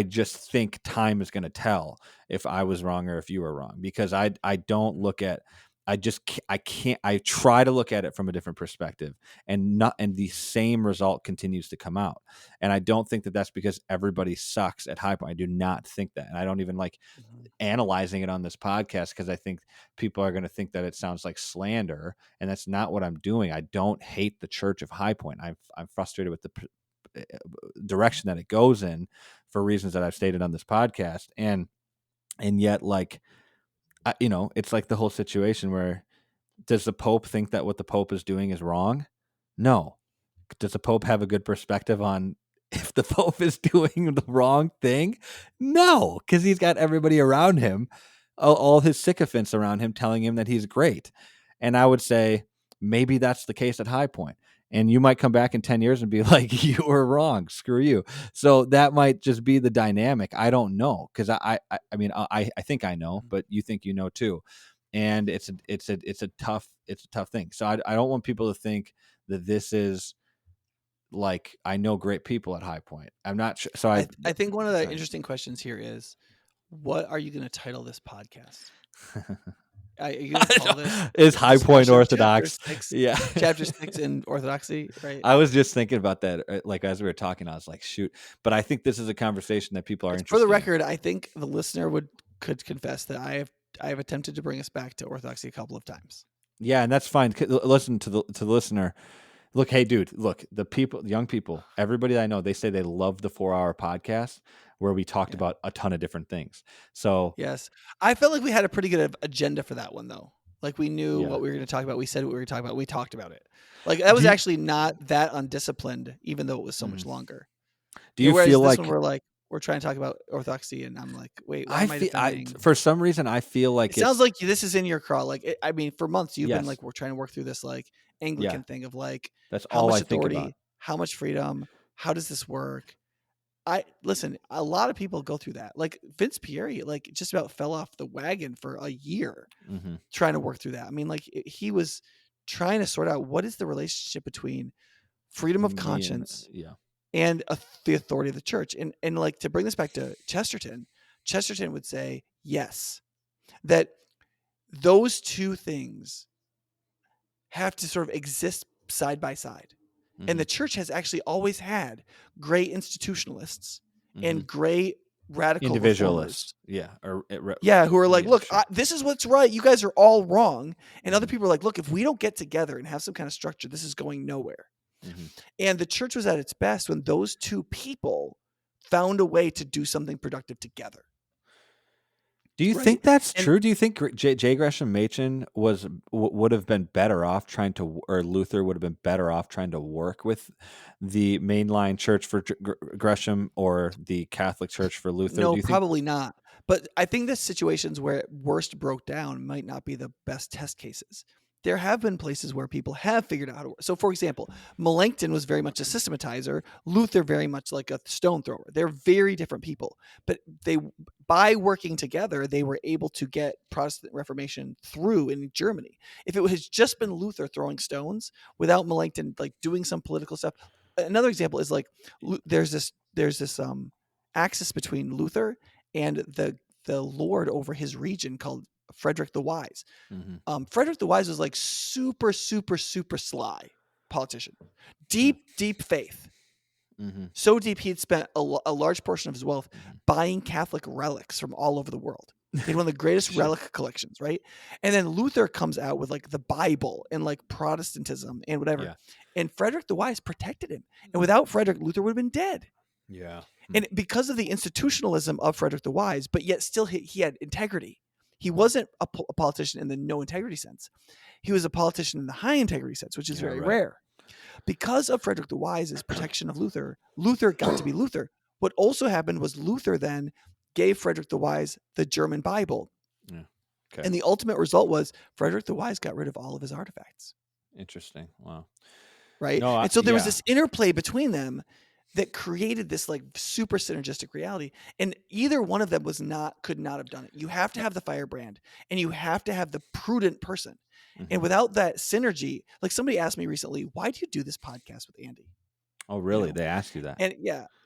just think time is going to tell if I was wrong or if you were wrong, because I don't look at, I can't, I try to look at it from a different perspective, and the same result continues to come out. And I don't think that that's because everybody sucks at High Point. I do not think that. And I don't even like analyzing it on this podcast, because I think people are going to think that it sounds like slander, and that's not what I'm doing. I don't hate the Church of High Point. I'm frustrated with the direction that it goes in for reasons that I've stated on this podcast. And yet, like, it's like the whole situation where, does the Pope think that what the Pope is doing is wrong? No. Does the Pope have a good perspective on if the Pope is doing the wrong thing? No, because he's got everybody around him, all his sycophants around him, telling him that he's great. And I would say maybe that's the case at High Point. And you might come back in 10 years and be like, you were wrong. Screw you. So that might just be the dynamic. I don't know. Because I think I know, but you think you know too. And it's a tough thing. So I don't want people to think that this is like I know great people at High Point. I'm not sure. So I think one of the sorry. interesting questions here is, what are you going to title this podcast? Are you going to call this Is High Point Discussion Orthodox? Yeah. Chapter 6 in Orthodoxy, right? I was just thinking about that. Like as we were talking, I was like, shoot. But I think this is a conversation that people are For interested the in. record, I think the listener could confess that I have attempted to bring us back to Orthodoxy a couple of times. Yeah, and that's fine. Listen to the listener. Look, hey, dude. Look, the young people, everybody that I know, they say they love the 4-hour podcast where we talked about a ton of different things. So yes, I felt like we had a pretty good agenda for that one, though. Like we knew what we were going to talk about. We said what we were going to talk about. We talked about it. Like that was actually not that undisciplined, even though it was so much longer. Do you feel this like one we're trying to talk about Orthodoxy, and I'm like, wait, why am I defending? For some reason I feel like it sounds like this is in your crawl. Like I mean, for months you've been like, we're trying to work through this like Anglican thing of like, that's how all much I think authority, about. how much freedom, how does this work? Listen, a lot of people go through that. Like Vince Pieri, like just about fell off the wagon for a year trying to work through that. I mean, like he was trying to sort out what is the relationship between freedom of conscience and the authority of the church. And like to bring this back to Chesterton would say, yes, that those two things have to sort of exist side by side. And the church has actually always had great institutionalists and great radical individualists. Reformers. Who are like, look, this is what's right. You guys are all wrong. And other people are like, look, if we don't get together and have some kind of structure, this is going nowhere. And the church was at its best when those two people found a way to do something productive together. Do you think that's true? Do you think J. Gresham Machen would have been better off or Luther would have been better off trying to work with the mainline church for Gresham or the Catholic Church for Luther? No, probably not. But I think the situations where it worst broke down might not be the best test cases. There have been places where people have figured out how to work. So, for example, Melanchthon was very much a systematizer. Luther very much like a stone thrower. They're very different people. But by working together, they were able to get Protestant Reformation through in Germany. If it has just been Luther throwing stones without Melanchthon like doing some political stuff. Another example is like there's this axis between Luther and the lord over his region called Frederick the Wise. Frederick the Wise was like super, super, super sly politician, deep faith. So deep he'd spent a large portion of his wealth buying Catholic relics from all over the world. He had one of the greatest relic collections, right? And then Luther comes out with like the Bible and like Protestantism and whatever. And Frederick the Wise protected him. And without Frederick, Luther would have been dead. And because of the institutionalism of Frederick the Wise, but yet still he had integrity. He wasn't a politician in the no integrity sense. He was a politician in the high integrity sense, which is very rare. Because of Frederick the Wise's protection of Luther, Luther got to be Luther. What also happened was Luther then gave Frederick the Wise the German Bible. And the ultimate result was Frederick the Wise got rid of all of his artifacts. Interesting. Wow. Right? And so there was this interplay between them that created this like super synergistic reality. And either one of them could not have done it. You have to have the firebrand and you have to have the prudent person. And without that synergy, like somebody asked me recently, why do you do this podcast with Andy? Oh, really? They asked you that? And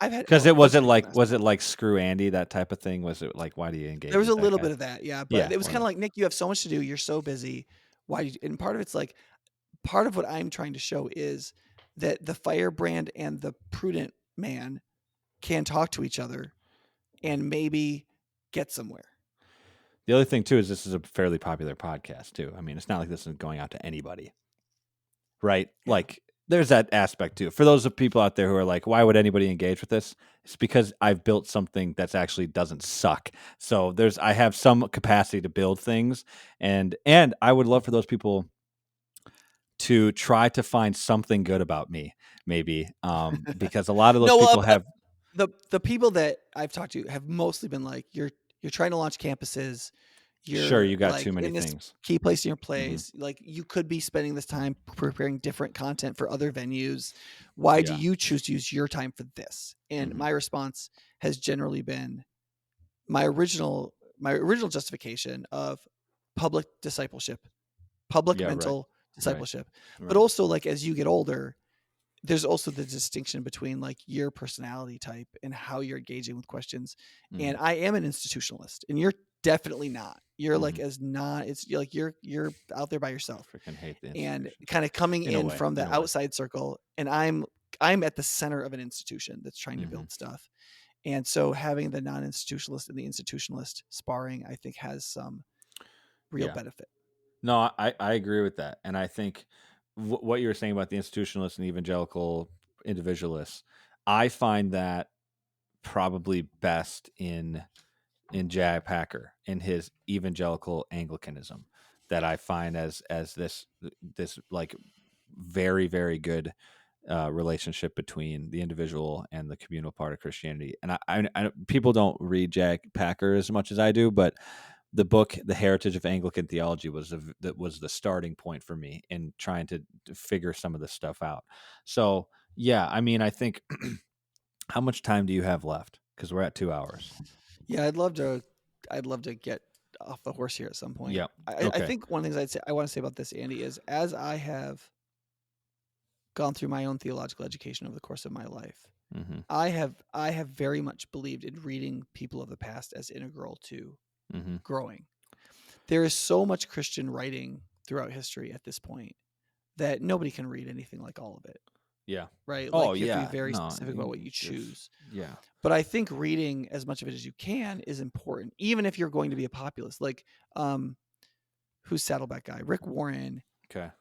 I've had, because was it like screw Andy, that type of thing? Was it like, why do you engage? There was a little bit of that. Yeah. But it was kind of like, Nick, you have so much to do. You're so busy. Why do you, and part of it's like, part of what I'm trying to show is that the firebrand and the prudent man can talk to each other and maybe get somewhere. The other thing too is this is a fairly popular podcast too. I mean, it's not like this is going out to anybody, right? Yeah. Like there's that aspect too. For those of people out there who are like, why would anybody engage with this? It's because I've built something that's actually doesn't suck. So I have some capacity to build things, and I would love for those people to try to find something good about me, maybe, because a lot of those people have the people that I've talked to have mostly been like, you're trying to launch campuses. You got like, too many in this things. Key place in your place. Like you could be spending this time preparing different content for other venues. Why do you choose to use your time for this? And my response has generally been my original justification of public discipleship, public mental discipleship. But also, like, as you get older, there's also the distinction between like your personality type and how you're engaging with questions. And I am an institutionalist, and you're definitely not. You're like as not. It's like you're out there by yourself, Freaking hate the and institutions. kind of coming In a in way, from in the a way. outside circle. And I'm at the center of an institution that's trying to Mhm. build stuff. And so having the non-institutionalist and the institutionalist sparring, I think, has some real benefit. No, I agree with that. And I think what you were saying about the institutionalists and evangelical individualists, I find that probably best in J.I. Packer in his evangelical Anglicanism, that I find as this like very, very good relationship between the individual and the communal part of Christianity. And I people don't read J.I. Packer as much as I do, but the book The Heritage of Anglican Theology was the starting point for me in trying to figure some of this stuff out. So yeah, I mean, I think how much time do you have left? Because we're at 2 hours. Yeah, I'd love to get off the horse here at some point. Yep. I Okay. think one of the things I want to say about this, Andy, is as I have gone through my own theological education over the course of my life, Mm-hmm. I have very much believed in reading people of the past as integral to Mm-hmm. growing. There is so much Christian writing throughout history at this point that nobody can read anything like all of it. Yeah. Right? Oh Like you have to yeah. be very No. specific about what you choose. Yeah. But I think reading as much of it as you can is important, even if you're going to be a populist. Like, who's Saddleback guy? Rick Warren. Okay.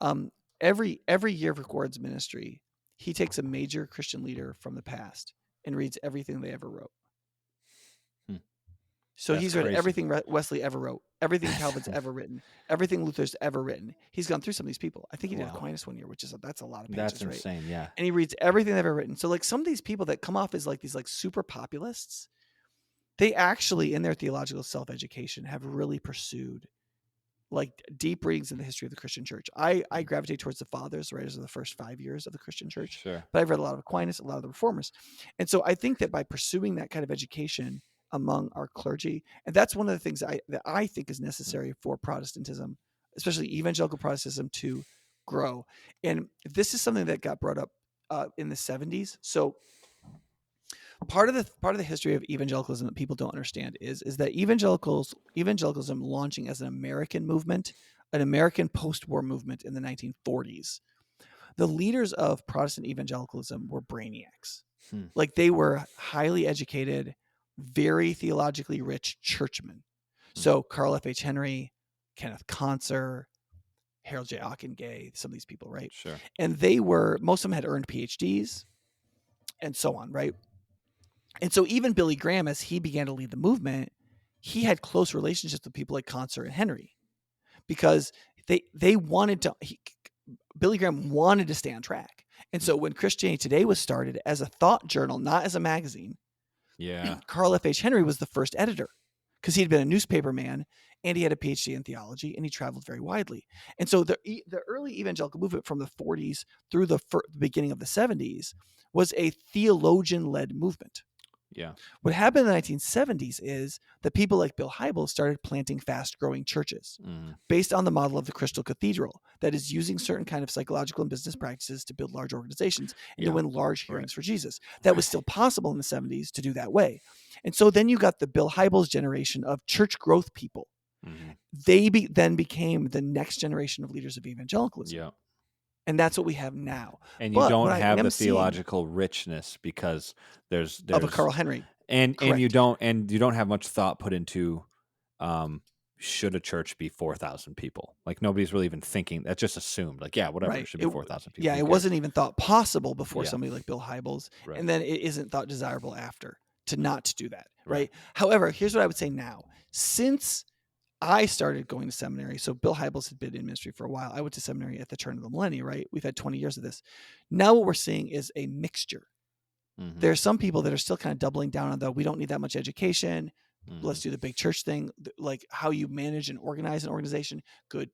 Every year of Rick Warren's ministry, he takes a major Christian leader from the past and reads everything they ever wrote. So That's he's read crazy. everything Wesley ever wrote, everything Calvin's ever written, everything Luther's ever written. He's gone through some of these people. I think he did Aquinas one year, which is that's a lot of pages. That's insane. Right? Yeah. And he reads everything they've ever written. So like some of these people that come off as like these like super populists, they actually in their theological self-education have really pursued like deep readings in the history of the Christian church. I gravitate towards the fathers, right, as the first 5 years of the Christian church. Sure. But I've read a lot of Aquinas, a lot of the reformers. And so I think that by pursuing that kind of education among our clergy, and that's one of the things that I think is necessary for Protestantism, especially evangelical Protestantism, to grow. And this is something that got brought up in the 70s. So part of the history of evangelicalism that people don't understand is that evangelicalism launching as an American movement, an American post-war movement in the 1940s. The leaders of Protestant evangelicalism were brainiacs. Like they were highly educated, very theologically rich churchmen. So Carl F. H. Henry, Kenneth Conser, Harold J. Ockenga, some of these people, right? Sure. And most of them had earned PhDs and so on, right? And so even Billy Graham, as he began to lead the movement, he had close relationships with people like Conser and Henry because they wanted to. Billy Graham wanted to stay on track. And so when Christianity Today was started as a thought journal, not as a magazine, Carl F. H. Henry was the first editor because he had been a newspaper man and he had a PhD in theology and he traveled very widely. And so the early evangelical movement from the 40s through the beginning of the 70s was a theologian-led movement. Yeah. What happened in the 1970s is that people like Bill Hybels started planting fast-growing churches based on the model of the Crystal Cathedral that is using certain kind of psychological and business practices to build large organizations and to win large hearings for Jesus. That was still possible in the 70s to do that way. And so then you got the Bill Hybels generation of church growth people. They then became the next generation of leaders of evangelicalism. Yeah. And that's what we have now. And you don't have the theological richness because there's of a Carl Henry. And you don't have much thought put into should a church be 4,000 people? Like nobody's really even thinking. That's just assumed. Like, yeah, whatever. It should be 4,000 people. Yeah, it wasn't even thought possible before somebody like Bill Hybels. Right. And then it isn't thought desirable after to not to do that. Right. However, here's what I would say now. Since I started going to seminary. So Bill Hybels had been in ministry for a while. I went to seminary at the turn of the millennium, right? We've had 20 years of this. Now what we're seeing is a mixture. There are some people that are still kind of doubling down on we don't need that much education. Let's do the big church thing. Like how you manage and organize an organization, good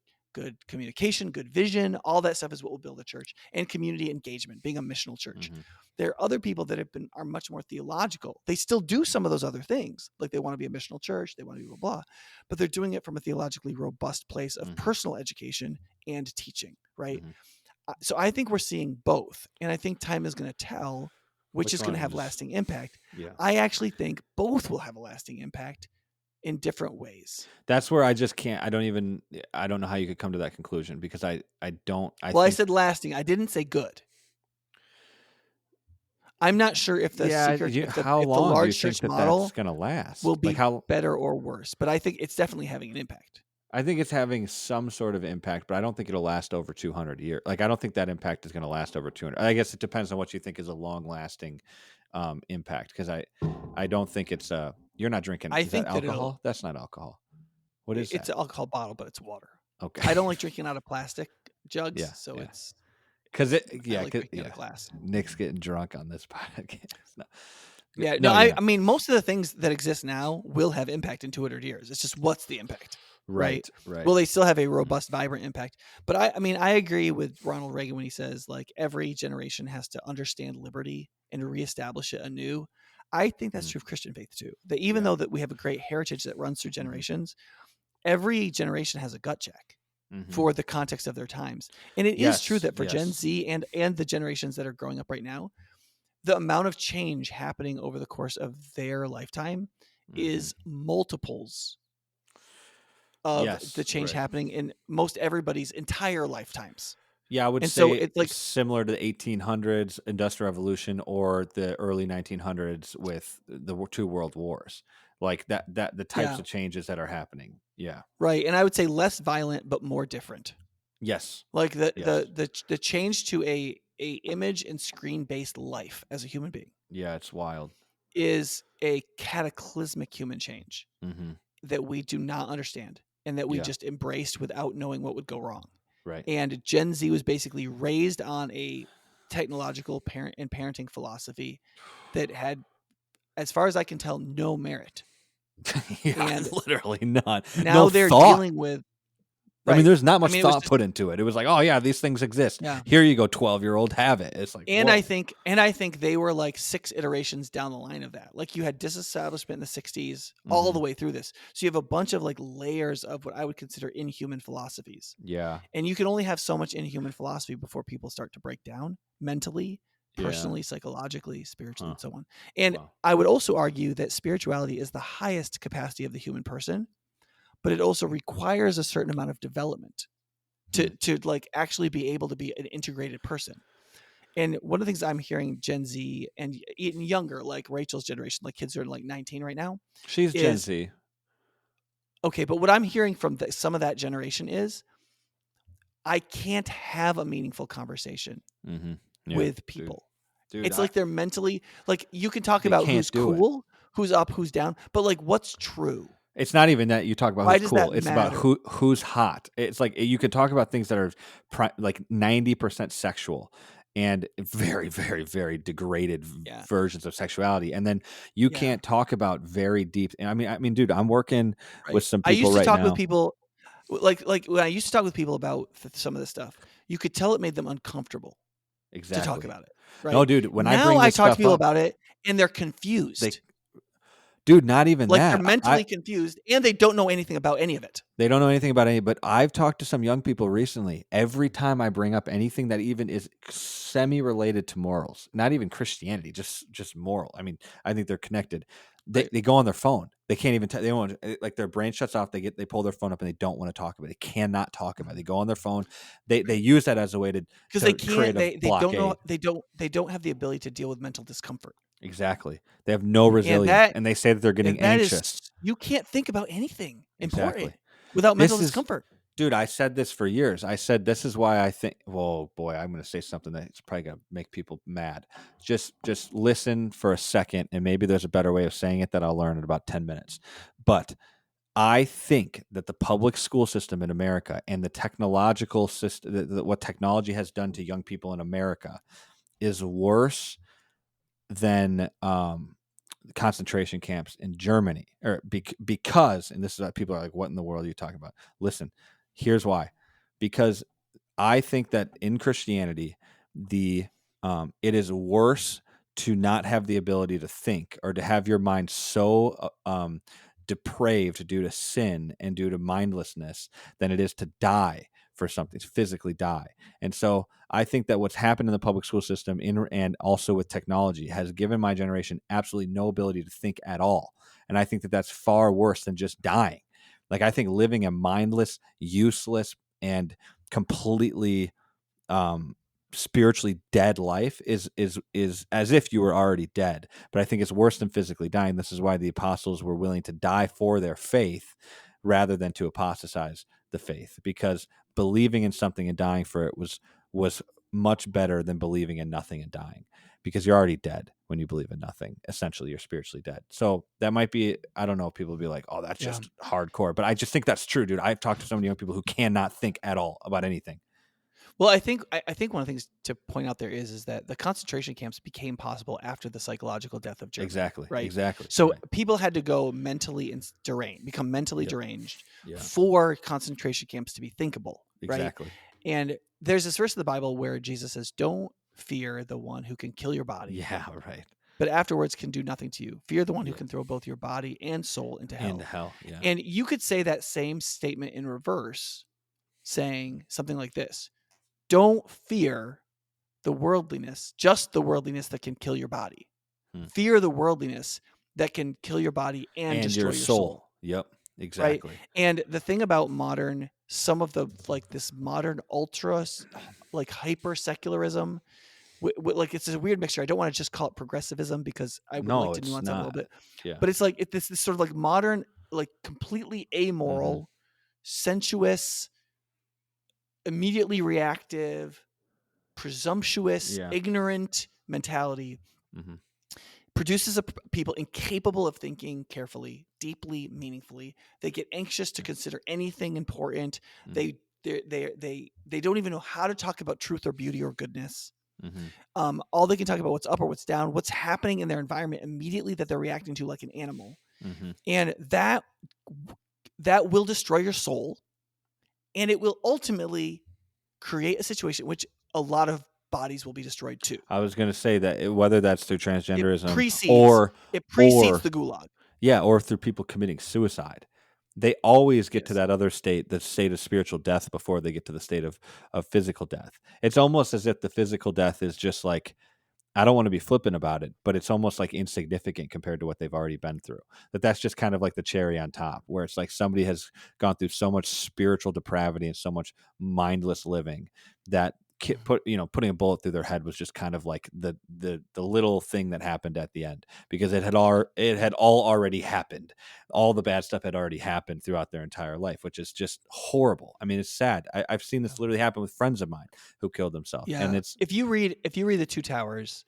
communication, good vision, all that stuff is what will build a church, and community engagement, being a missional church. There are other people that are much more theological. They still do some of those other things. Like they want to be a missional church, they want to be blah, blah, but they're doing it from a theologically robust place of personal education and teaching, right? So I think we're seeing both, and I think time is going to tell which is going to have lasting impact. Yeah. I actually think both will have a lasting impact in different ways. That's where I just can't. I don't know how you could come to that conclusion, because I I said lasting. I didn't say good. I'm not sure if the how if the long do you large think church that's model going to last? will Like be better or worse, but I think it's definitely having an impact. I think it's having some sort of impact, but I don't think it'll last over 200 years. Like, I don't think that impact is going to last over 200. I guess it depends on what you think is a long-lasting impact, because I don't think it's you're not drinking. I Is that think that alcohol? That's not alcohol. What is it's that? an alcohol bottle, but it's water. Okay. I don't like drinking out of plastic jugs, Yeah, so yeah. it's Because I like drinking out of glass. Nick's getting drunk on this podcast. No. Yeah, No, no, you're not. I mean, most of the things that exist now will have impact in 200 years. It's just what's the impact, right? Right. Will they still have a robust, vibrant impact? But I mean, I agree with Ronald Reagan when he says like every generation has to understand liberty and reestablish it anew. I think that's true of Christian faith too. That even though that we have a great heritage that runs through generations, every generation has a gut check for the context of their times. And it is true that for Gen Z and the generations that are growing up right now, the amount of change happening over the course of their lifetime is multiples of the change happening in most everybody's entire lifetimes. Yeah, I would say so it's like similar to the 1800s Industrial Revolution or the early 1900s with the two world wars. Like that the types of changes that are happening. Yeah. Right. And I would say less violent but more different. Yes. Like the change to a image and screen based life as a human being. Yeah, it's wild. Is a cataclysmic human change that we do not understand and that we just embraced without knowing what would go wrong. Right. And Gen Z was basically raised on a technological parenting philosophy that had, as far as I can tell, no merit. And literally none. Now they're dealing with. Right. I mean, there's not much thought put into it. It was like, oh yeah, these things exist. Yeah. Here you go, 12-year-old, have it. It's like, and whoa. I think they were like 6 iterations down the line of that. Like you had disestablishment in the 60s all the way through this. So you have a bunch of like layers of what I would consider inhuman philosophies. Yeah. And you can only have so much inhuman philosophy before people start to break down mentally, personally, psychologically, spiritually, and so on. And I would also argue that spirituality is the highest capacity of the human person, but it also requires a certain amount of development to like actually be able to be an integrated person. And one of the things I'm hearing Gen Z and even younger, like Rachel's generation, like kids are like 19 right now. She's Gen Z. Okay, but what I'm hearing from some of that generation is I can't have a meaningful conversation with people. Dude, it's like they're mentally, like you can talk about who's cool, who's up, who's down, but like what's true? It's not even that you talk about who's cool. It's about who's hot. It's like you could talk about things that are like 90% sexual and very, very, very degraded versions of sexuality. And then you can't talk about very deep. And I mean, dude, I'm working with some people right now. I used to talk with people like when I used to talk with people about some of this stuff, you could tell it made them uncomfortable to talk about it. Right? No, dude, when now I talk to people about it and they're confused. Dude, not even like that. They're mentally confused and they don't know anything about any of it. They don't know anything about any, but I've talked to some young people recently. Every time I bring up anything that even is semi-related to morals, not even Christianity, just moral. I mean, I think they're connected. They go on their phone. They can't even they don't like their brain shuts off. They pull their phone up and they don't want to talk about it. They cannot talk about it. They go on their phone. They use that as a way to because they can't. They don't know. They don't have the ability to deal with mental discomfort. Exactly. They have no resilience, and they say that they're getting anxious. You can't think about anything important without mental discomfort. Dude, I said this for years. I said this is why I think. Well, boy, I'm going to say something that's probably going to make people mad. Just listen for a second, and maybe there's a better way of saying it that I'll learn in about 10 minutes. But I think that the public school system in America and the technological system, what technology has done to young people in America, is worse than concentration camps in Germany, or because, and this is what people are like, what in the world are you talking about? Listen, here's why. Because I think that in Christianity, it is worse to not have the ability to think or to have your mind so depraved due to sin and due to mindlessness than it is to die for something, physically die. And so I think that what's happened in the public school system and also with technology has given my generation absolutely no ability to think at all. And I think that that's far worse than just dying. Like, I think living a mindless, useless, and completely spiritually dead life is as if you were already dead. But I think it's worse than physically dying. This is why the apostles were willing to die for their faith rather than to apostatize the faith, because believing in something and dying for it was much better than believing in nothing and dying, because you're already dead when you believe in nothing. Essentially, you're spiritually dead. So that might be, I don't know if people will be like, oh, that's just hardcore, but I just think that's true, dude. I've talked to so many young people who cannot think at all about anything. Well, I think one of the things to point out there is that the concentration camps became possible after the psychological death of Germany. Exactly. Right. Exactly. So people had to go mentally become mentally deranged Yeah. for concentration camps to be thinkable. Exactly. Right. And there's this verse in the Bible where Jesus says, "Don't fear the one who can kill your body. Yeah. Right. But afterwards can do nothing to you. Fear the one who can throw both your body and soul into hell." Into hell. Yeah. And you could say that same statement in reverse, saying something like this: don't fear the worldliness, just the worldliness that can kill your body. Fear the worldliness that can kill your body and destroy your soul. Yep, exactly. Right? And the thing about some of the this modern ultra hyper secularism, like, it's a weird mixture. I don't want to just call it progressivism, because I would like to nuance that a little bit. Yeah. But it's like this sort of like modern, like completely amoral, sensuous, immediately reactive, presumptuous, ignorant mentality produces people incapable of thinking carefully, deeply, meaningfully. They get anxious to consider anything important. They don't even know how to talk about truth or beauty or goodness. All they can talk about what's up or what's down, what's happening in their environment immediately that they're reacting to like an animal. And that will destroy your soul, and it will ultimately create a situation in which a lot of bodies will be destroyed too. I was going to say that whether that's through transgenderism it precedes the gulag. Yeah, or through people committing suicide. They always get to that other state, the state of spiritual death, before they get to the state of physical death. It's almost as if the physical death is just like, I don't want to be flippant about it, but it's almost like insignificant compared to what they've already been through. That's just kind of like the cherry on top, where it's like somebody has gone through so much spiritual depravity and so much mindless living that putting a bullet through their head was just kind of like the little thing that happened at the end, because it had all already happened. All the bad stuff had already happened throughout their entire life, which is just horrible. I mean, it's sad. I've seen this literally happen with friends of mine who killed themselves. Yeah. And it's, if you read the Two Towers,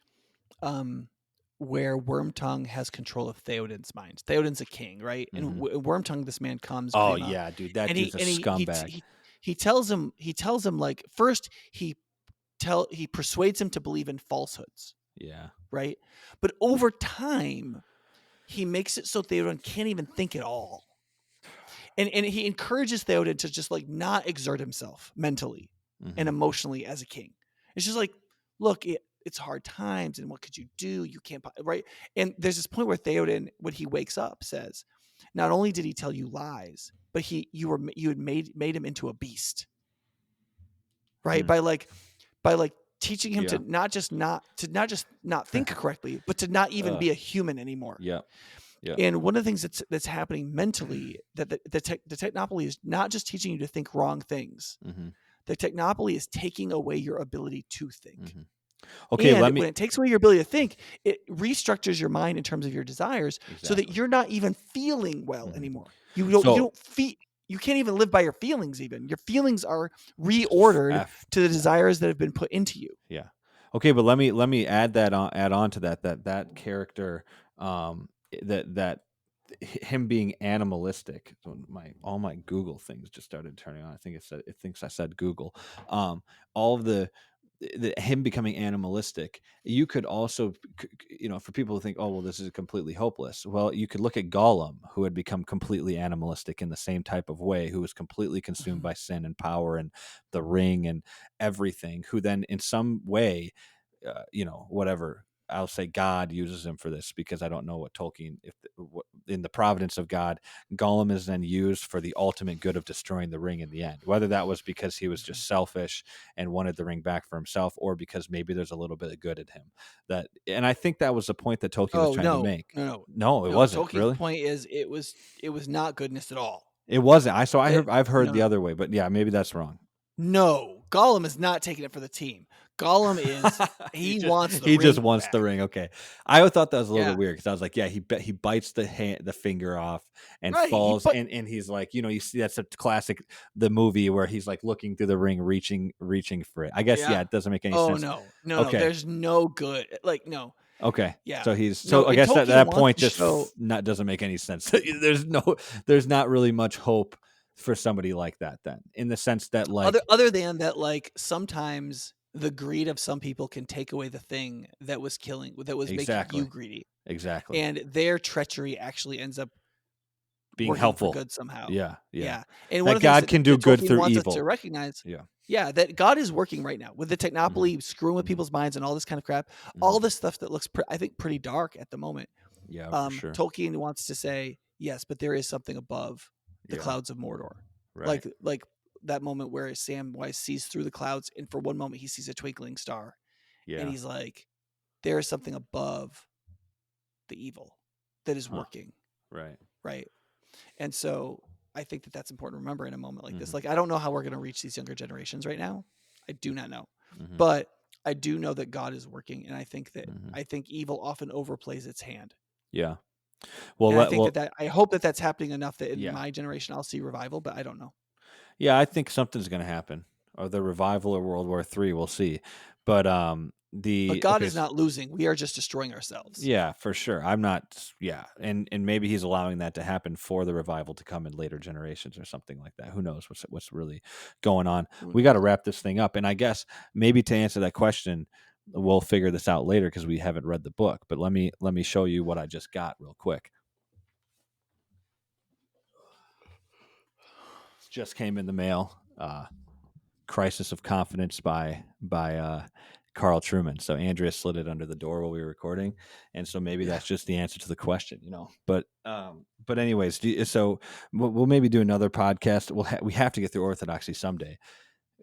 where Wormtongue has control of Theoden's mind. Theoden's a king, right? And Wormtongue, this man comes. Oh yeah, dude, that dude's a scumbag. He tells him like, first he persuades him to believe in falsehoods. Yeah. Right. But over time, he makes it so Theoden can't even think at all. And he encourages Theoden to just like not exert himself mentally and emotionally as a king. It's just like, look, it's hard times, and what could you do? You can't, right? And there's this point where Theoden, when he wakes up, says, not only did he tell you lies, but you had made him into a beast. Right? By teaching him to not just not think correctly, but to not even be a human anymore. Yeah. Yeah. And one of the things that's happening mentally, that the technopoly is not just teaching you to think wrong things. The technopoly is taking away your ability to think. Okay, and when it takes away your ability to think, it restructures your mind in terms of your desires, so that you're not even feeling well anymore. You don't feel. You can't even live by your feelings. Even your feelings are reordered to the desires that have been put into you. Yeah. Okay, but let me add on to that character, that him being animalistic. So all my Google things just started turning on. I think it thinks I said Google. All of the him becoming animalistic. You could also, for people who think, oh well, this is completely hopeless. Well, you could look at Gollum, who had become completely animalistic in the same type of way, who was completely consumed by sin and power and the ring and everything. Who then, in some way, whatever. I'll say God uses him for this, because I don't know what Tolkien, in the providence of God, Gollum is then used for the ultimate good of destroying the ring in the end. Whether that was because he was just selfish and wanted the ring back for himself, or because maybe there's a little bit of good in him. And I think that was the point that Tolkien was Oh trying to make. no. No, it wasn't Tolkien's really. point is it was not goodness at all. It wasn't. I've heard No, the other way, but yeah, maybe that's wrong. No, Gollum is not taking it for the team. Gollum is wants the ring just wants back. the ring. Okay, I thought that was a little Yeah. bit weird because I was like, yeah, he bites the finger off and Right, falls, and he's like, you see that's a classic the movie where he's like looking through the ring, reaching for it. I guess Yeah. it doesn't make any Oh sense. no. Okay. There's no good. Like no. Okay. Yeah. So he's No, I guess Tolkien that wants point to just show- doesn't make any sense. There's not really much hope for somebody like that then, in the sense that like other than that, like sometimes the greed of some people can take away the thing that was making you greedy. Exactly. And their treachery actually ends up being helpful for good somehow. Yeah. And that God can do good through wants evil. us to recognize. Yeah, that God is working right now with the technopoly screwing with people's minds and all this kind of crap. All this stuff that looks, I think, pretty dark at the moment. Yeah, for sure. Tolkien wants to say, yes, but there is something above the clouds of Mordor. Right. Like that moment where Samwise sees through the clouds, and for one moment he sees a twinkling star. Yeah. And he's like, there is something above the evil that is working. Right. Right. And so I think that that's important to remember in a moment like this. Like, I don't know how we're going to reach these younger generations right now. I do not know. But I do know that God is working. And I think that evil often overplays its hand. Yeah. Well, I think I hope that that's happening enough that in my generation I'll see revival, but I don't know. Yeah, I think something's going to happen. Or the revival or World War III, we'll see. But God is not losing. We are just destroying ourselves. Yeah, for sure. I'm not. Yeah, and maybe he's allowing that to happen for the revival to come in later generations or something like that. Who knows what's really going on? We got to wrap this thing up, and I guess maybe to answer that question, we'll figure this out later because we haven't read the book. But let me show you what I just got real quick. Just came in the mail. Crisis of Confidence by Carl Trueman. So Andrea slid it under the door while we were recording, and so maybe that's just the answer to the question, But anyways, so we'll maybe do another podcast. We have to get through Orthodoxy someday.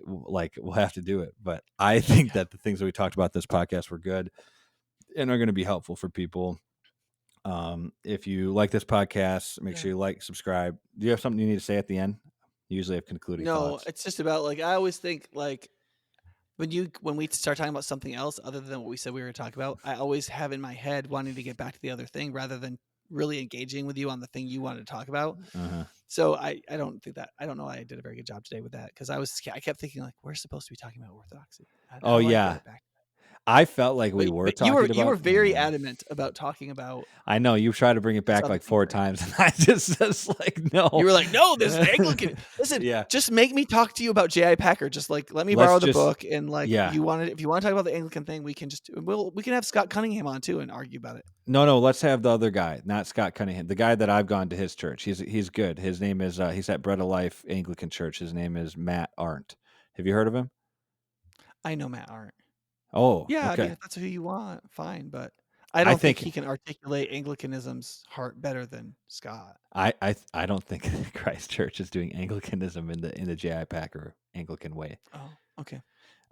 We'll have to do it. But I think that the things that we talked about this podcast were good and are going to be helpful for people. If you like this podcast, make sure you like, subscribe. Do you have something you need to say at the end? Usually have concluding thoughts. No, it's just about I always think when we start talking about something else other than what we said we were going to talk about, I always have in my head wanting to get back to the other thing rather than really engaging with you on the thing you wanted to talk about. So I don't think that, I don't know. I did a very good job today with that because I kept thinking we're supposed to be talking about Orthodoxy. I felt like we were talking about. You were very adamant about talking about. I know you tried to bring it back 4 times, and I just no. You were like, no, this Anglican. Listen, just make me talk to you about J.I. Packer. Just let me borrow the book, and if you want to talk about the Anglican thing, we can have Scott Cunningham on too and argue about it. No, let's have the other guy, not Scott Cunningham. The guy that I've gone to his church. He's good. His name is he's at Bread of Life Anglican Church. His name is Matt Arndt. Have you heard of him? I know Matt Arndt. Oh, yeah. Okay. I mean, if that's who you want, fine. But I don't think he can articulate Anglicanism's heart better than Scott. I don't think Christ Church is doing Anglicanism in the J.I. Packer Anglican way. Oh, okay.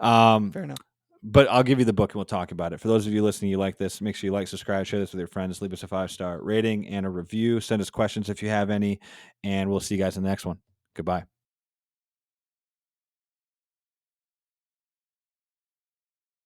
Fair enough. But I'll give you the book and we'll talk about it. For those of you listening, you like this, make sure you like, subscribe, share this with your friends, leave us a 5-star rating and a review. Send us questions if you have any, and we'll see you guys in the next one. Goodbye.